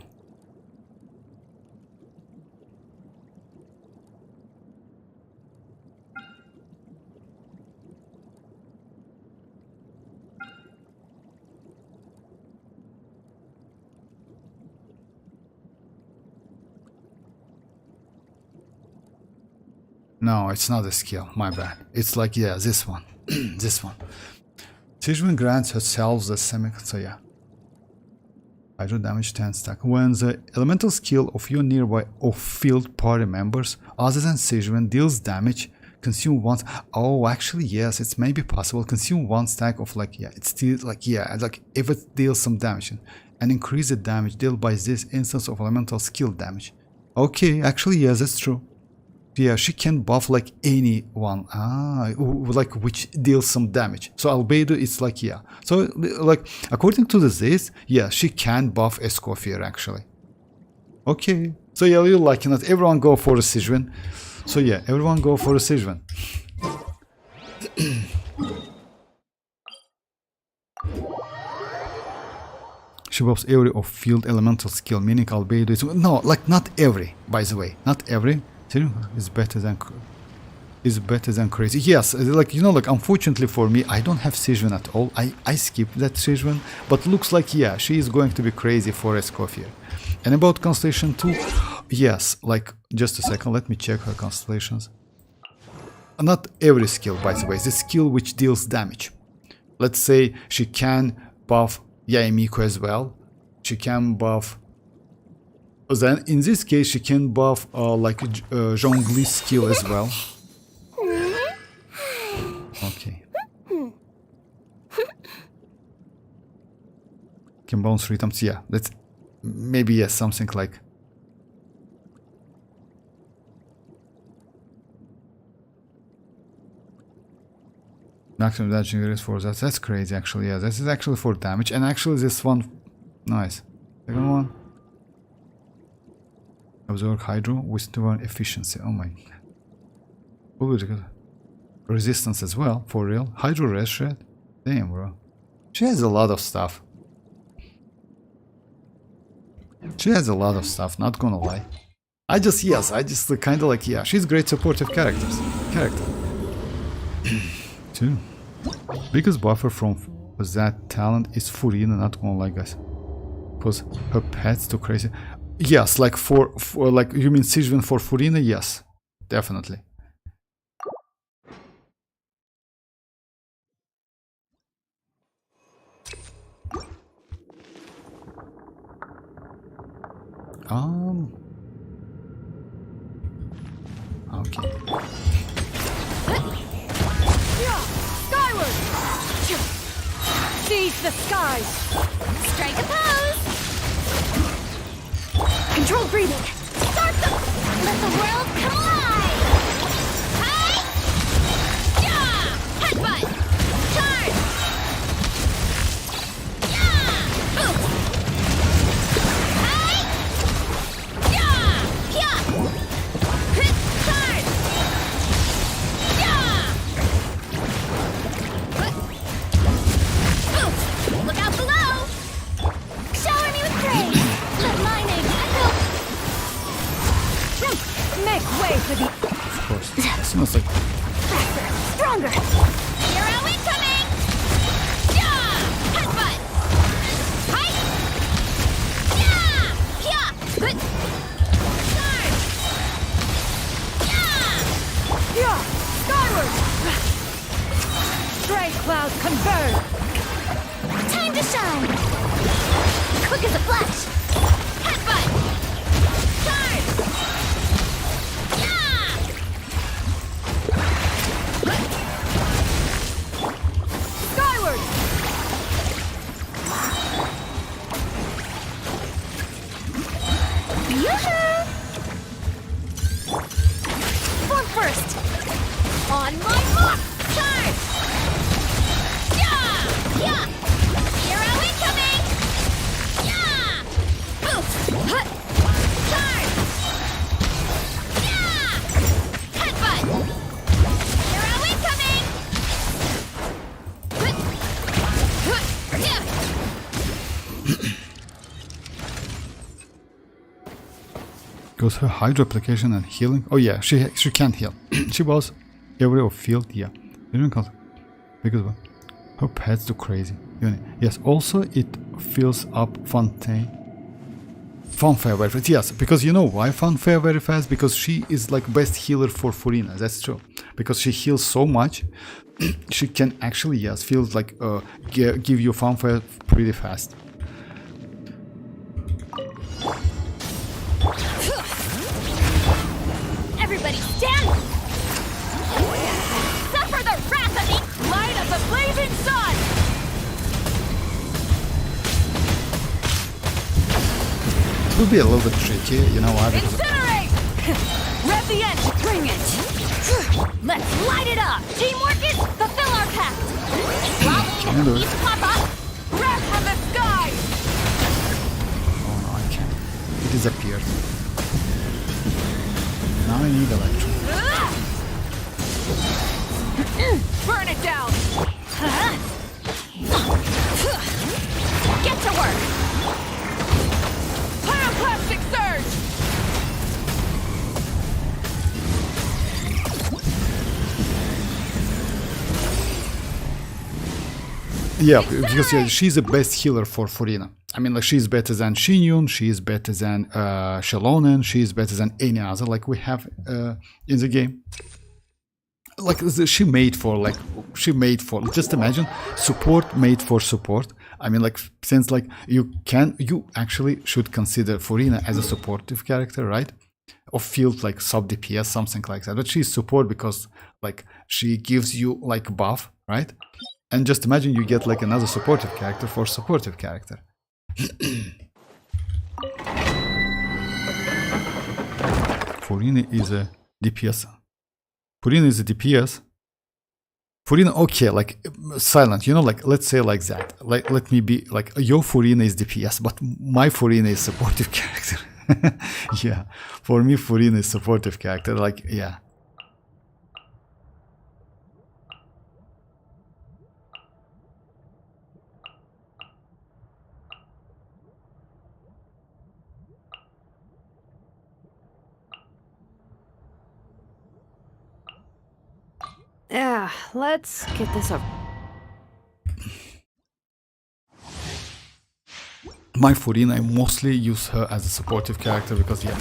No, it's not a skill, my bad. It's like, yeah, this one. This one. Sigewinne grants herself the so yeah. Hydro damage 10 stack. When the elemental skill of your nearby off-field party members, other than Sigewinne, deals damage, consume one. Oh, actually, yes, it's maybe possible. Consume one stack of like, yeah, it's still like, yeah, like if it deals some damage and increase the damage dealt by this instance of elemental skill damage. Okay, actually, yes, that's true. Yeah, she can buff like anyone, like which deals some damage. So Albedo is like, yeah. So like according to this, yeah, she can buff Escoffier actually. Okay. So yeah, you're liking it. Everyone go for a Sigewinne. So yeah, everyone go for a Sigewinne. She buffs every off-field elemental skill, meaning Albedo is no, like not every, by the way, not every. Is better than crazy. Yes, like you know, like unfortunately for me, I don't have Sigewinne at all. I skipped that Sigewinne, but looks like yeah, she is going to be crazy for Escoffier. And about Constellation 2, yes, like just a second, let me check her constellations. Not every skill, by the way, the skill which deals damage. Let's say she can buff Yaemiko as well. She can buff then in this case she can buff like Zhongli skill as well. Okay. Can bounce 3 times. Yeah, that's maybe yes, something like. Maximum damage increase for that. That's crazy actually. Yeah, this is actually for damage. And actually this one, nice. Second one. Absorb Hydro with 2 efficiency. Oh my god. Resistance as well, for real. Hydro res shred. Damn, bro. She has a lot of stuff. She has a lot of stuff, not gonna lie. I just kind of like, yeah, she's great supportive character. 2. Biggest buffer from that talent is Furina, not gonna lie, guys. Because her pet's too crazy. Yes, like for like, you mean Sijven for Furina? Yes, definitely. Okay. Skyward! Seize the skies! Strike a pose! Control breathing! Start the... Let the world come alive! Hi! Yeah! Headbutt! Charge! Yeah! Oof! Hi! Yeah! Yeah! Hit! Charge! Yeah! Oof! Look out below! Shower me with praise! Let my name echo! Make way for the... Of course. It smells like... Faster! Stronger! Hero incoming! Yeah! Headbutt! Hi! Yeah! Yeah! Good! Charge! Yeah! Yeah! Skyward! Stray clouds converge! Time to shine! Quick as a flash! Headbutt! Charge! Yeah! Skyward! Yoo-hoo! Form first! On my mark! Charge! Yeah! Yeah! Hero incoming! Yeah! Oof! Hut! Charge! Yeah! Headbutt! Hero incoming! Hut! Hut! Yeah! Goes her Hydro application and healing. Oh yeah, she can heal. She was area of field, yeah. Because her pet's too crazy. Yes, also it fills up Fanfare very fast. Yes, because you know why Fanfare very fast? Because she is like best healer for Furina. That's true. Because she heals so much, she can actually, yes, feels like give you Fanfare pretty fast. Everybody stand! Suffer the wrath of the Light of the blazing sun! It will be a little bit tricky, you know why? Because Incinerate! Rev the end to bring it! Let's light it up! teamwork is fulfill our pact! can you do it? Pop up! Wrath from the sky! Oh no, I can't. It disappeared. Now I need electro. Burn it down! Get to work! Pyroclastic surge! Yeah, because yeah, she's the best healer for Furina. I mean, like, she's better than Shinyun, she's better than Xilonen, she's better than any other like we have in the game. Like, she made for, just imagine, support made for support. I mean, like, since like you actually should consider Furina as a supportive character, right? Or field like sub DPS, something like that. But she's support because like she gives you like buff, right? And just imagine you get like another supportive character for supportive character. Furina is a DPS. Furina is a DPS. Furina, okay, like silent, you know, like let's say like that. Like let me be like your Furina is DPS, but my Furina is supportive character. Yeah, for me Furina is supportive character. Like yeah. Yeah, let's get this over. My Furina, I mostly use her as a supportive character because yeah.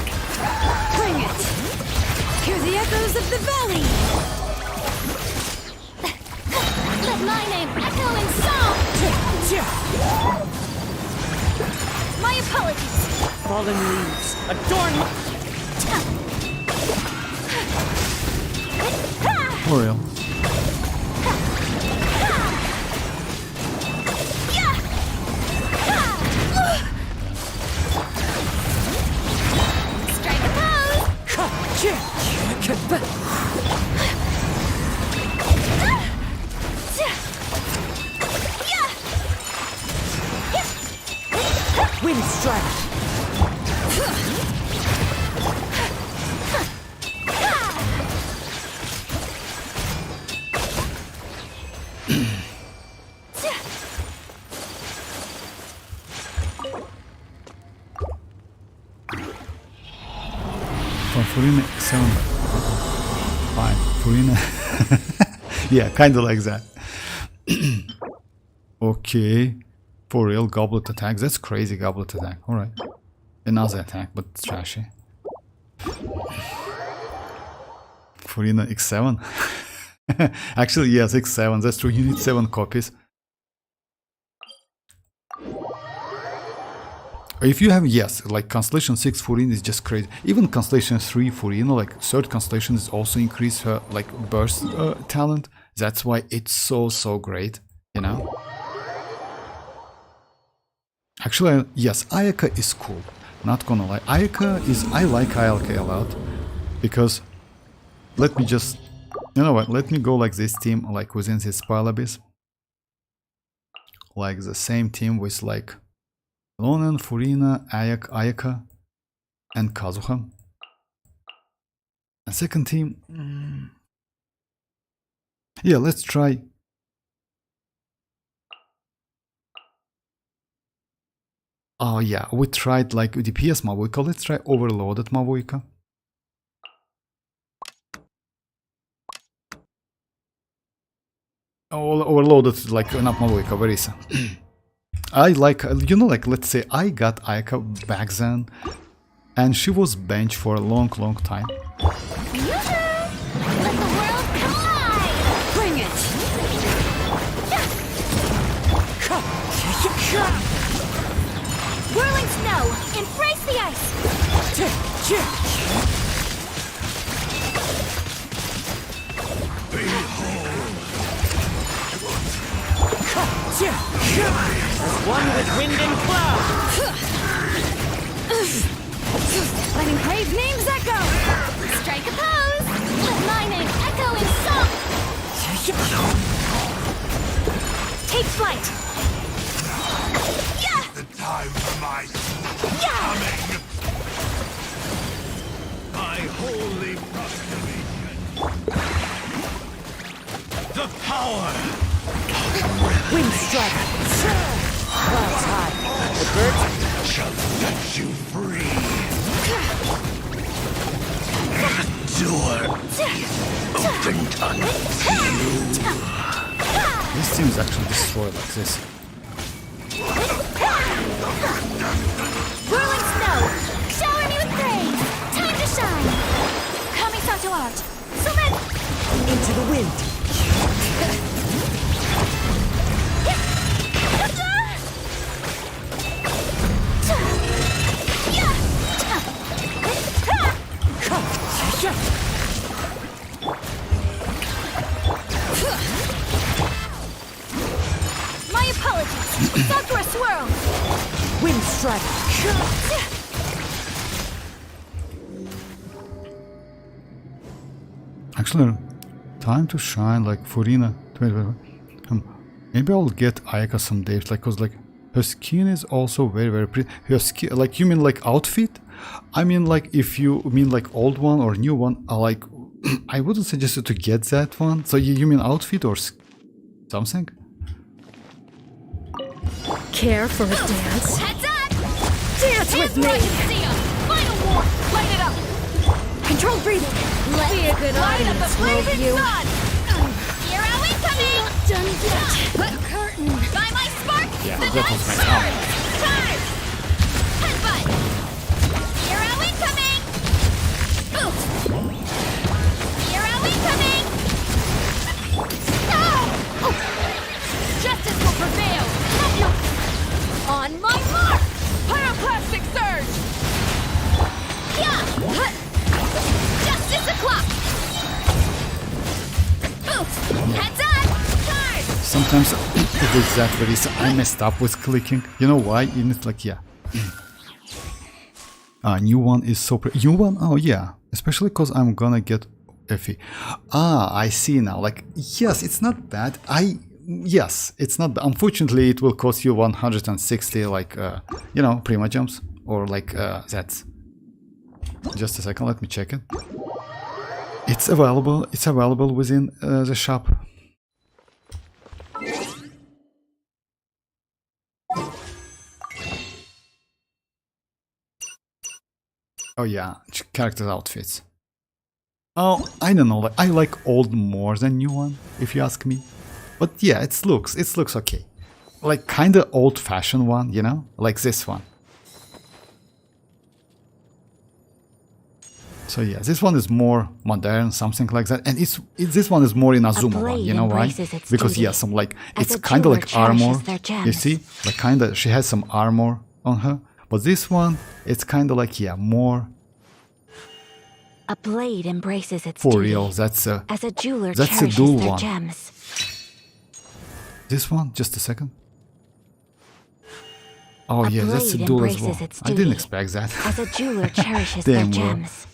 Bring it! Hear the echoes of the valley! Let my name echo in song! My apologies! Fallen leaves, adorn my... For real. Strike a pose! Wind strike! From Furina 7. Fine. Furina. Yeah, kind of like that. Okay. For real, goblet attack. That's crazy goblet attack. Alright. Another attack, but it's trashy. Furina X7. Actually, yes, X7. That's true. You need 7 copies. If you have, yes, like Constellation 6 Furina is just crazy. Even Constellation 3 Furina, like 3rd Constellation is also increased her like burst talent. That's why it's so great, you know? Actually, yes, Ayaka is cool. Not gonna lie. Ayaka is, I like Ayaka a lot. Because, let me just, you know what, let me go like this team, like within this pile abyss. Like the same team with like Xilonen, Furina, Ayaka, and Kazuha. And second team... Yeah, let's try... Oh yeah, we tried like DPS Mavuika, let's try overloaded Mavuika. Overloaded, like not Mavuika, where is it? I like, you know, like let's say I got Ayaka back then and she was benched for a long time. Let the world collide! Bring it! Whirling snow! Embrace the ice! As one with wind and cloud! Letting brave names echo! Strike a pose! Let my name echo in song! Take flight! The time for my coming! My holy proclamation! The power! Wind strike! Clouds high. The birds Shall set you free! Endure! Open tongue! This team is actually destroyed like this. Whirling snow! Shower me with praise! Time to shine! Coming to art! Summit! into the wind. strike. Actually, time to shine like Furina. Maybe I'll get Ayaka some days, like, cause like her skin is also very pretty. Her skin, like, you mean like outfit? I mean, like, if you mean like old one or new one, like, I wouldn't suggest you to get that one. So you mean outfit or something? Care for a dance? Heads up! Dance with me! Final war! Light it up! Controlled breathing! Let's Be a good light up audience, the will blazing you? sun! Hero incoming! Not done yet! Curtain! By my spark! Yeah, the that night was my starts! Charge! Headbutt! Hero incoming! Oof! Hero incoming! Ah! Oh! Justice will prevail! On my mark! Pyroclastic surge! Yeah! Justice o'clock! Oof! Heads up! Charge! Sometimes it is that very. So I messed up with clicking. You know why? Even it's like, yeah. New one is so new one. Oh yeah, especially because I'm gonna get Effie. I see now. Like, yes, it's not bad. Yes, it's not. Unfortunately, it will cost you 160, like, you know, primogems or like that. Just a second, let me check it. It's available. It's available within the shop. Oh yeah, character outfits. Oh, I don't know. Like, I like old more than new one, if you ask me. But yeah, it looks okay. Like kinda old-fashioned one, you know, like this one. So yeah, this one is more modern, something like that, and this one is more in Azuma one. You know why? Because yeah, some like it's kind of like armor. You see, like kinda she has some armor on her, but this one it's kind of like, yeah, more. A blade embraces its For duty. real, that's a jeweler that's a cherishes dual their one. gems. This one, just a second. Oh A yeah, that's a blade dual as embraces well. its I didn't duty. expect that. As a jeweler cherishes their Damn, bro. gems.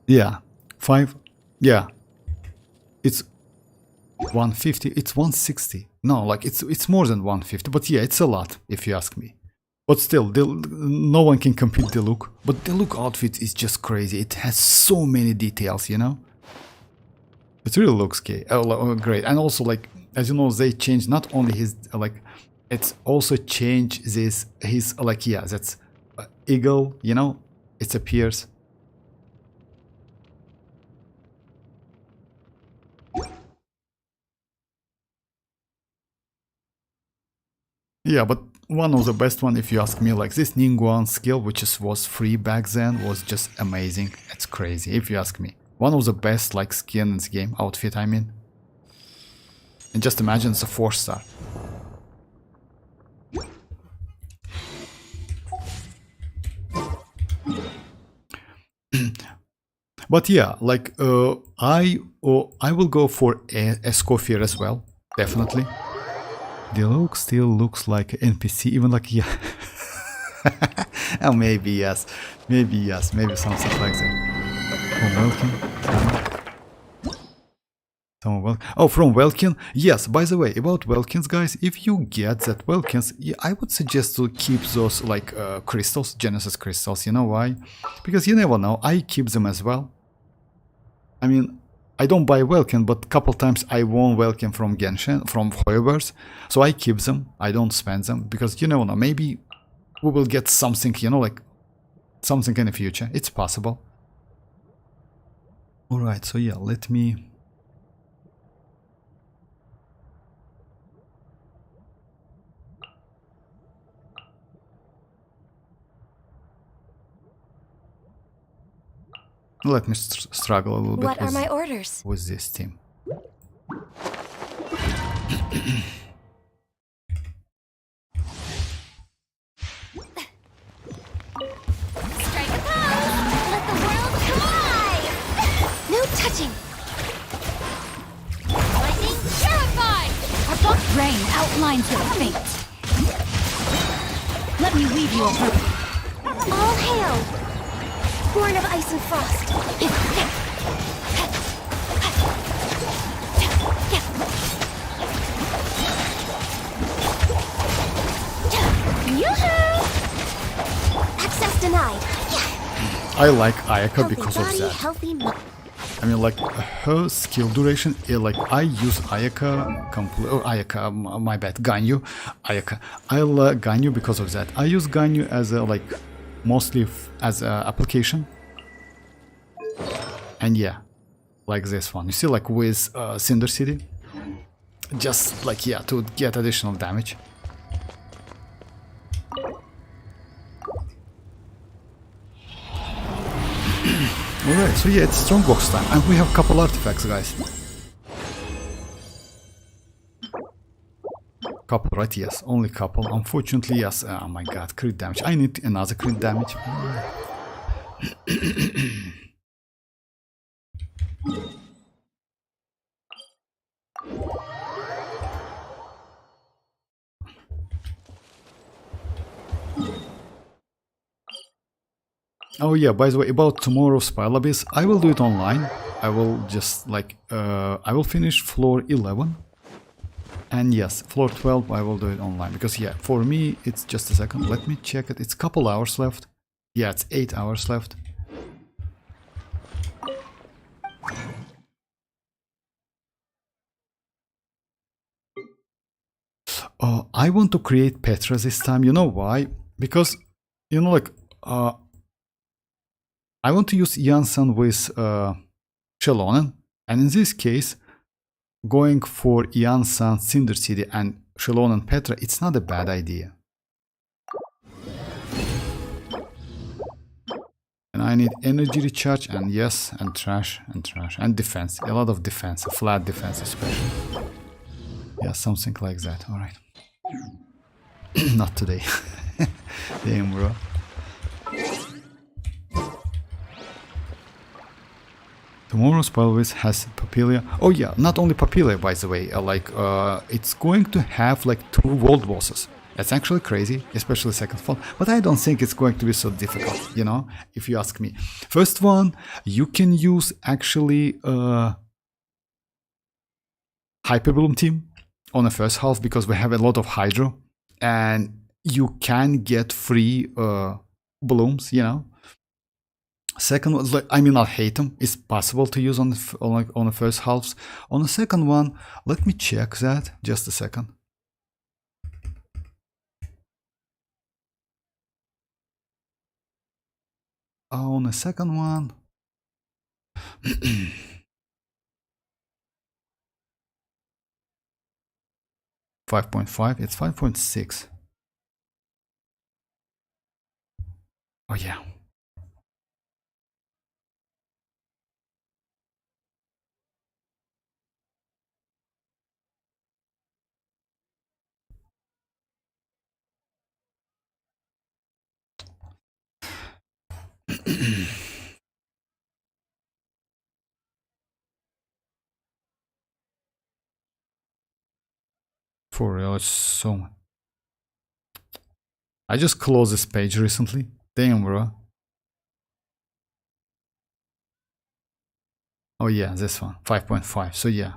Yeah, 5. Yeah, it's 150. It's 160. No, like it's more than 150. But yeah, it's a lot if you ask me. But still, no one can compete the look. But the look outfit is just crazy. It has so many details, you know. It really looks great. And also, like, as you know, they changed not only his like, it's also changed his like, yeah, that's eagle. You know, it appears. Yeah, but one of the best one, if you ask me, like this Ningguang skill, which was free back then, was just amazing. It's crazy, if you ask me. One of the best, like, skin in this game, outfit, I mean. And just imagine it's a 4-star. But yeah, like, I will go for Escoffier as well, definitely. The look still looks like an NPC, even like, yeah. Oh, maybe yes, maybe something like that. Oh, from Welkin. Yes, by the way, about Welkins, guys, if you get that Welkins, yeah, I would suggest to keep those like crystals, Genesis crystals. You know why? Because you never know. I keep them as well. I mean, I don't buy Welkin, but couple times I won Welkin from Genshin, from hoyoverse, so I keep them. I don't spend them because you never know. Maybe we will get something, you know, like something in the future. It's possible. All right, so yeah, let me. Let me struggle a little bit. What are my orders? With this team. Strike a pose! Let the world collide! No touching! Lightning terrified! Our book rain outlines your fate. Let me weave you a hook. All hail! Born of ice and frost. Yoo-hoo! Access denied. I like Ayaka Healthy because body, of that. healthy mind. I mean, like her skill duration, like I use Ayaka or Ayaka, my bad, Ganyu, Ayaka. I like Ganyu because of that. I use Ganyu as a like mostly as a application, and yeah, like this one. You see, like with Cinder City, just like yeah, to get additional damage. Alright, so yeah, it's strongbox time, and we have a couple artifacts, guys. Couple, right? Yes, only couple. Unfortunately, yes. Oh my god, crit damage. I need another crit damage. Oh yeah, by the way, about tomorrow's Pile Abyss, I will do it online. I will just like, I will finish floor 11. And yes, floor 12, I will do it online. Because yeah, for me, it's just a second. Let me check it. It's a couple hours left. Yeah, it's 8 hours left. I want to create Petra this time. You know why? Because, you know, like, I want to use iansan with xilonen, and in this case, going for iansan, Cinder City, and xilonen Petra, it's not a bad idea. And I need energy recharge, and yes, and trash, and defense. A lot of defense, a flat defense especially. Yeah, something like that. All right. Not today. Damn, bro. Tomorrow's Pelvis has Papilla. Oh yeah, not only Papilla, by the way. It's going to have like 2 world bosses. That's actually crazy, especially second fall. But I don't think it's going to be so difficult, you know, if you ask me. First one, you can use actually Hyperbloom team on the first half because we have a lot of Hydro. And you can get free blooms, you know. Second one, like, I mean, I'll hate them. It's possible to use on the first halves. On the second one, let me check that. Just a second. On the second one, 5.5. It's 5.6. Oh yeah. For real, it's so... I just closed this page recently. Damn, bro. Oh yeah, this one, 5.5. So yeah,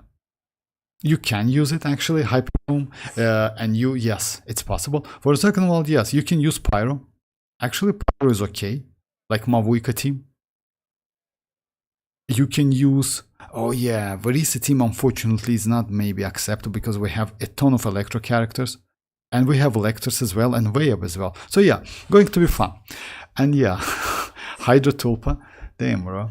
you can use it actually, Hyperbloom, and yes, it's possible. For the second one, yes, you can use Pyro. Actually, Pyro is okay, like Mavuika team. You can use, oh yeah, Verisa team unfortunately is not maybe acceptable because we have a ton of Electro characters. And we have Lectors as well, and Wayab as well. So yeah, going to be fun. And yeah, Hydro Tulpa. Damn, bro.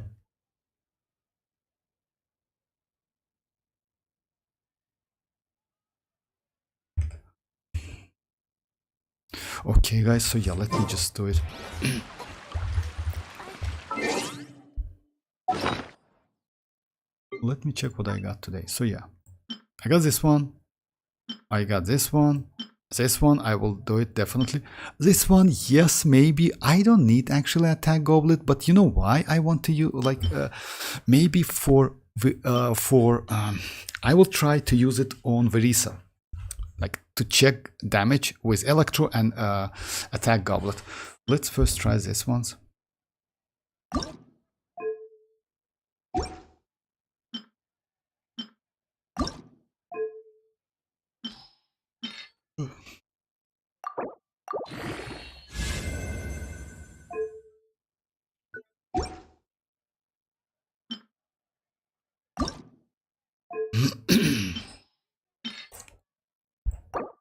Okay, guys, so yeah, let me just do it. Let me check what I got today. So yeah, I got this one. I got this one. This one, I will do it definitely. This one, yes, maybe. I don't need actually attack goblet, but you know why I want to use, like, maybe I will try to use it on Verisa. like to check damage with electro and attack goblet. Let's first try this once.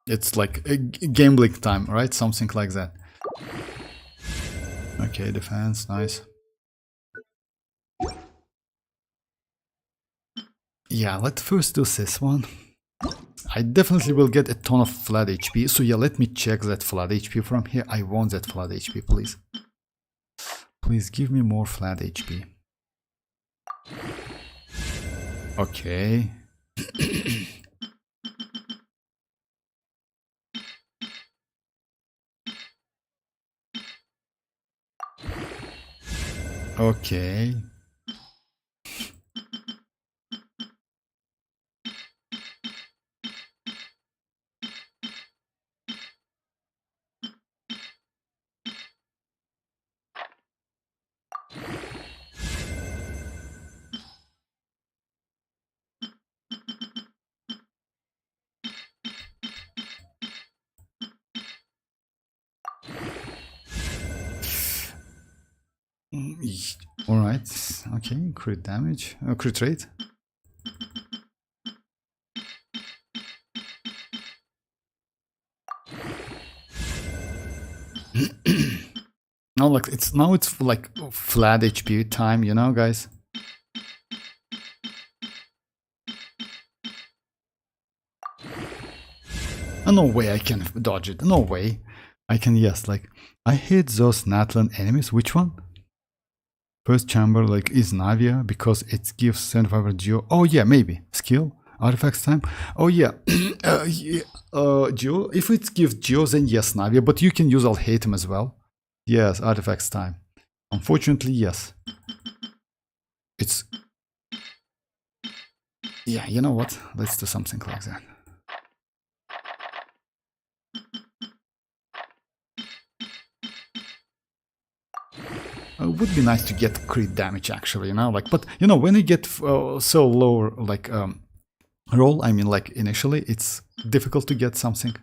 It's like a gambling time, right? Something like that. Okay, defense, nice. Yeah, let's first do this one. I definitely will get a ton of flat HP. So yeah, let me check that flat HP from here. I want that flat HP, please. Please give me more flat HP. Okay. Okay. All right. Okay. Crit damage. Crit rate. No, like it's like flat HP time, you know, guys. No way I can dodge it. No way. I can, yes, like I hate those natlan enemies. Which one? First chamber, like, is Navia because it gives 75 geo. Oh yeah, maybe skill artifacts time. Oh yeah, geo. If it gives geo, then yes, Navia. But you can use Alhatem as well. Yes, artifacts time. Unfortunately, yes. It's, yeah. You know what? Let's do something like that. It would be nice to get crit damage actually, you know, like, but you know, when you get so low, like roll, I mean, like initially, it's difficult to get something.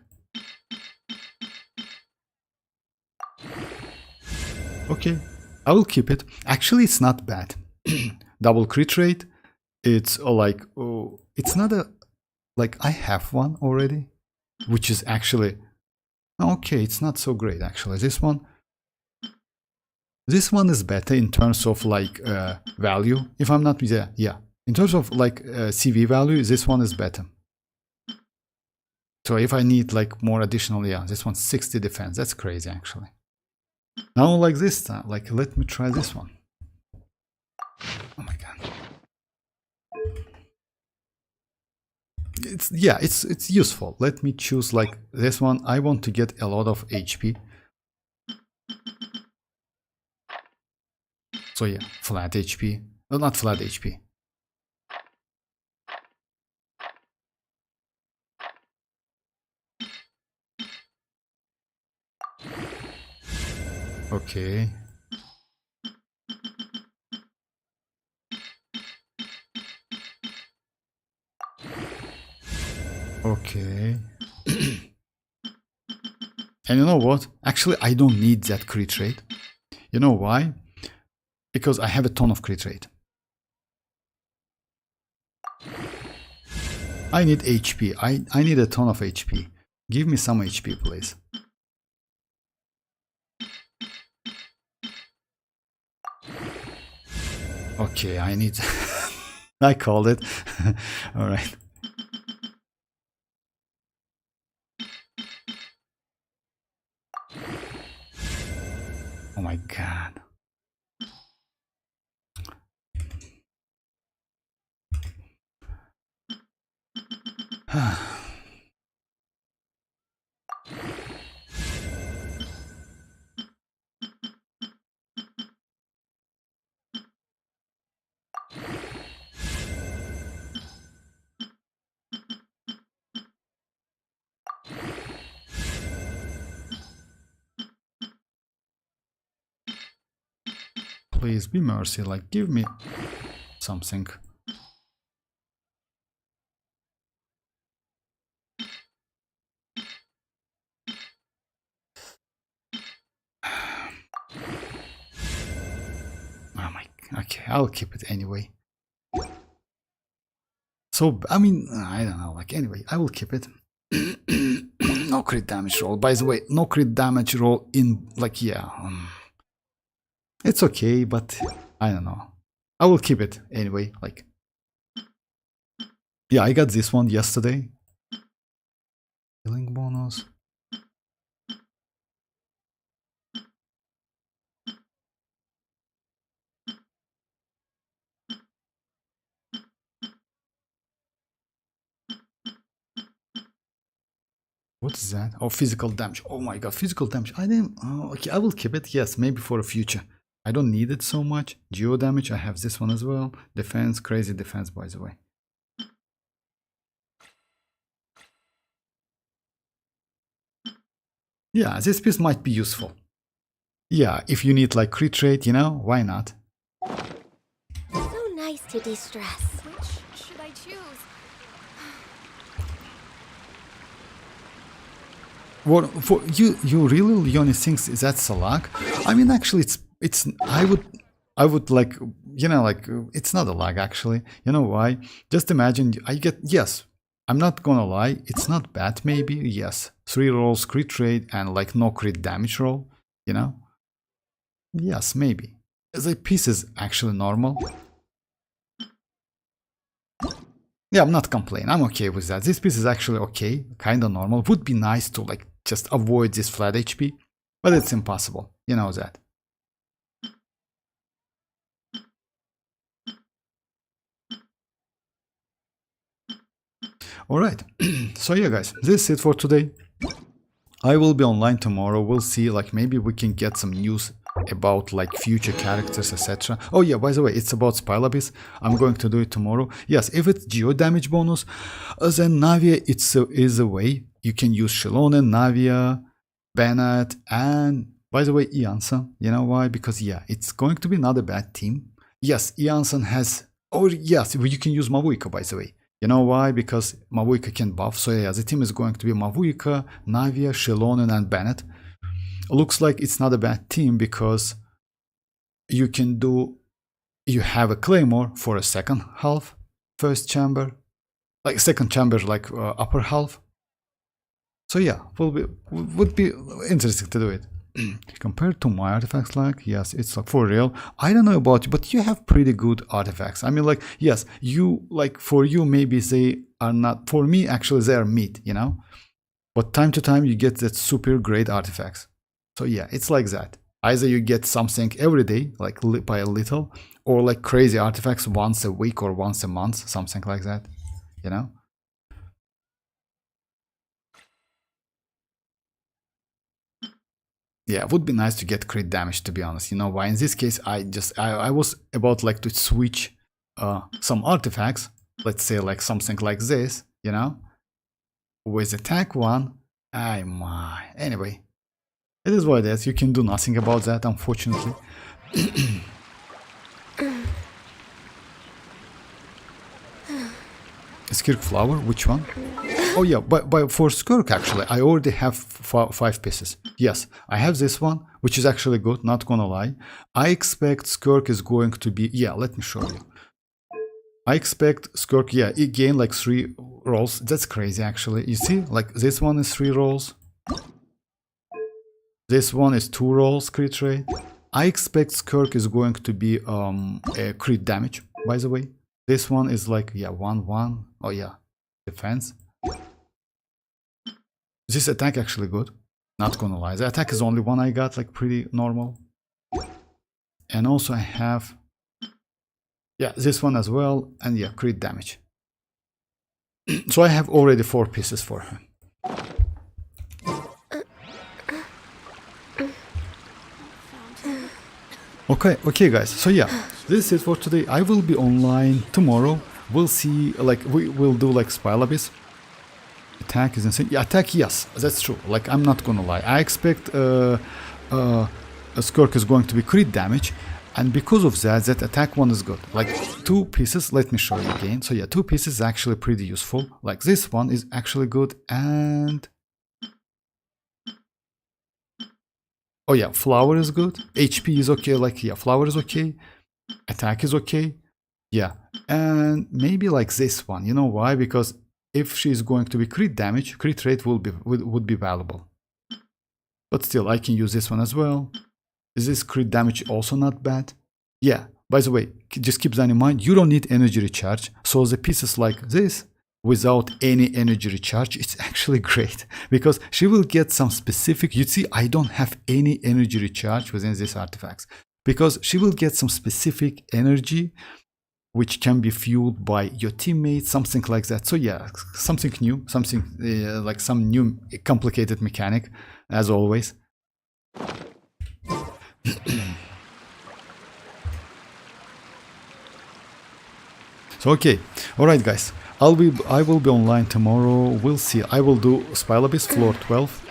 Okay, I will keep it. Actually, it's not bad. Double crit rate. It's like, oh, it's not a, like I have one already, which is actually okay. It's not so great actually. This one is better in terms of like value. If I'm not, yeah. In terms of like CV value, this one is better. So if I need like more additional, yeah, this one's 60 defense. That's crazy actually. Now like this, like let me try this one. Oh my god. It's useful. Let me choose like this one. I want to get a lot of HP. So yeah, flat HP. Well, not flat HP. Okay. Okay. And you know what? Actually, I don't need that crit rate. You know why? Because I have a ton of crit rate. I need HP. I need a ton of HP. Give me some HP, please. Okay, I need... I called it. All right. Oh my god. please be mercy, like give me something. Oh my, okay, I'll keep it anyway. So, I mean, I don't know, like, anyway, I will keep it. No crit damage roll. By the way, no crit damage roll in, like, yeah. It's okay, but I don't know. I will keep it anyway, like. Yeah, I got this one yesterday. Healing bonus. What is that? Oh, physical damage. Oh my god, physical damage. I didn't. Oh, okay, I will keep it. Yes, maybe for the future. I don't need it so much. Geo damage. I have this one as well. Defense, crazy defense, by the way. Yeah, this piece might be useful. Yeah, if you need like crit rate, you know, why not? So nice to de-stress. Which should I choose? What for you really, Leonie, thinks that's a lag? I mean, actually, it's I would like, you know, like, it's not a lag actually. You know why? Just imagine I get, yes, I'm not gonna lie, it's not bad maybe, yes. 3 rolls crit rate and like no crit damage roll, you know? Yes, maybe. The piece is actually normal. Yeah, I'm not complaining. I'm okay with that. This piece is actually okay, kind of normal. Would be nice to like just avoid this flat HP, but it's impossible. You know that. Alright, so yeah guys, this is it for today. I will be online tomorrow. We'll see, like maybe we can get some news about like future characters, etc. Oh yeah, by the way, it's about Spylabis. I'm going to do it tomorrow. Yes, if it's geo damage bonus, then Navia is a way. You can use Xilonen, Navia, Bennett, and by the way, iansan. You know why? Because yeah, it's going to be not a bad team. Yes, iansan has, oh yes, you can use Mavuika, by the way. You know why? Because Mavuika can buff. So yeah, the team is going to be Mavuika, Navia, Xilonen, and Bennett. Looks like it's not a bad team because you can do, you have a Claymore for a second half, first chamber, like second chamber, like upper half. So yeah, would be interesting to do it. Compared to my artifacts, like, yes, it's like for real. I don't know about you, but you have pretty good artifacts. I mean, like, yes, you, like, for you, maybe they are not, for me, actually, they are mid, you know? But time to time, you get that super great artifacts. So yeah, it's like that. Either you get something every day, like by a little, or like crazy artifacts once a week or once a month, something like that, you know? Yeah, it would be nice to get crit damage, to be honest. You know why? In this case, I was about like to switch some artifacts. Let's say like something like this, you know, with attack 1. Anyway, it is what it is. You can do nothing about that, unfortunately. Skirk flower, which one? Oh yeah, but for Skirk actually, I already have 5 pieces. Yes, I have this one, which is actually good, not gonna lie. I expect Skirk is going to be, yeah, let me show you. I expect Skirk, yeah, it gained like 3 rolls. That's crazy actually. You see, like this one is 3 rolls. This one is 2 rolls crit rate. I expect Skirk is going to be a crit damage, by the way. This one is like, yeah, 1-1. Oh yeah, defense. This attack actually good. Not gonna lie. The attack is only one I got, like pretty normal. And also I have, yeah, this one as well. And yeah, crit damage. So I have already 4 pieces for her. Okay guys, so yeah, this is it for today. I will be online tomorrow. We'll see, like, we will do like Spylabis. Attack is insane. Yeah, attack, yes, that's true. Like, I'm not gonna lie. I expect Skirk is going to be crit damage. And because of that, that attack one is good. Like 2 pieces, let me show you again. So yeah, 2 pieces is actually pretty useful. Like this one is actually good. And oh yeah, flower is good. HP is okay. Like yeah, flower is okay. Attack is okay. Yeah. And maybe like this one. You know why? Because if she's going to be crit damage, crit rate would be valuable. But still, I can use this one as well. Is this crit damage also not bad? Yeah, by the way, just keep that in mind. You don't need energy recharge. So the pieces like this, without any energy recharge, it's actually great. Because she will get some specific... You see, I don't have any energy recharge within these artifacts. Because she will get some specific energy which can be fueled by your teammates, something like that. So yeah, something new, something like some new complicated mechanic, as always. So okay, all right, guys. I will be online tomorrow. We'll see. I will do Spylabis floor 12.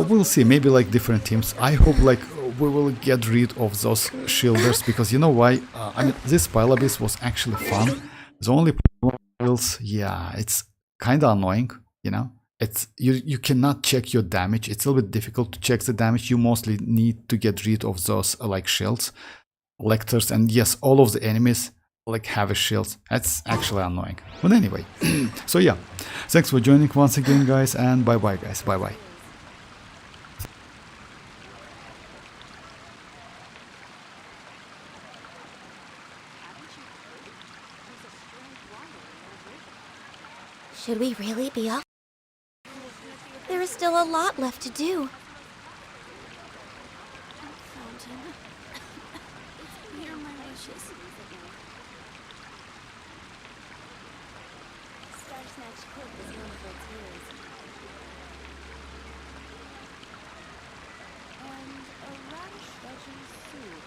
We'll see. Maybe like different teams. I hope like we will get rid of those shielders because you know why? I mean, this Spylabis was actually fun. The only problem is, yeah, it's kind of annoying. You know, it's you cannot check your damage. It's a little bit difficult to check the damage. You mostly need to get rid of those like shields, lectors, and yes, all of the enemies like have a shield. That's actually annoying. But anyway, so yeah, thanks for joining once again, guys, and bye bye, guys. Bye bye. Should we really be off? There is still a lot left to do. Here are my wishes. Star Snatch Cook is known for its heroes. And a radish veggie soup.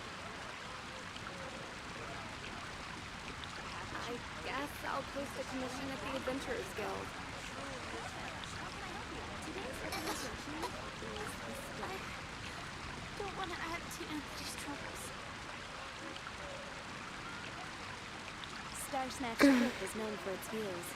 I guess I'll post a commission at the Adventurers Guild. I don't want to add to Anthony's troubles. Star Snatch Cook is known for its heroes.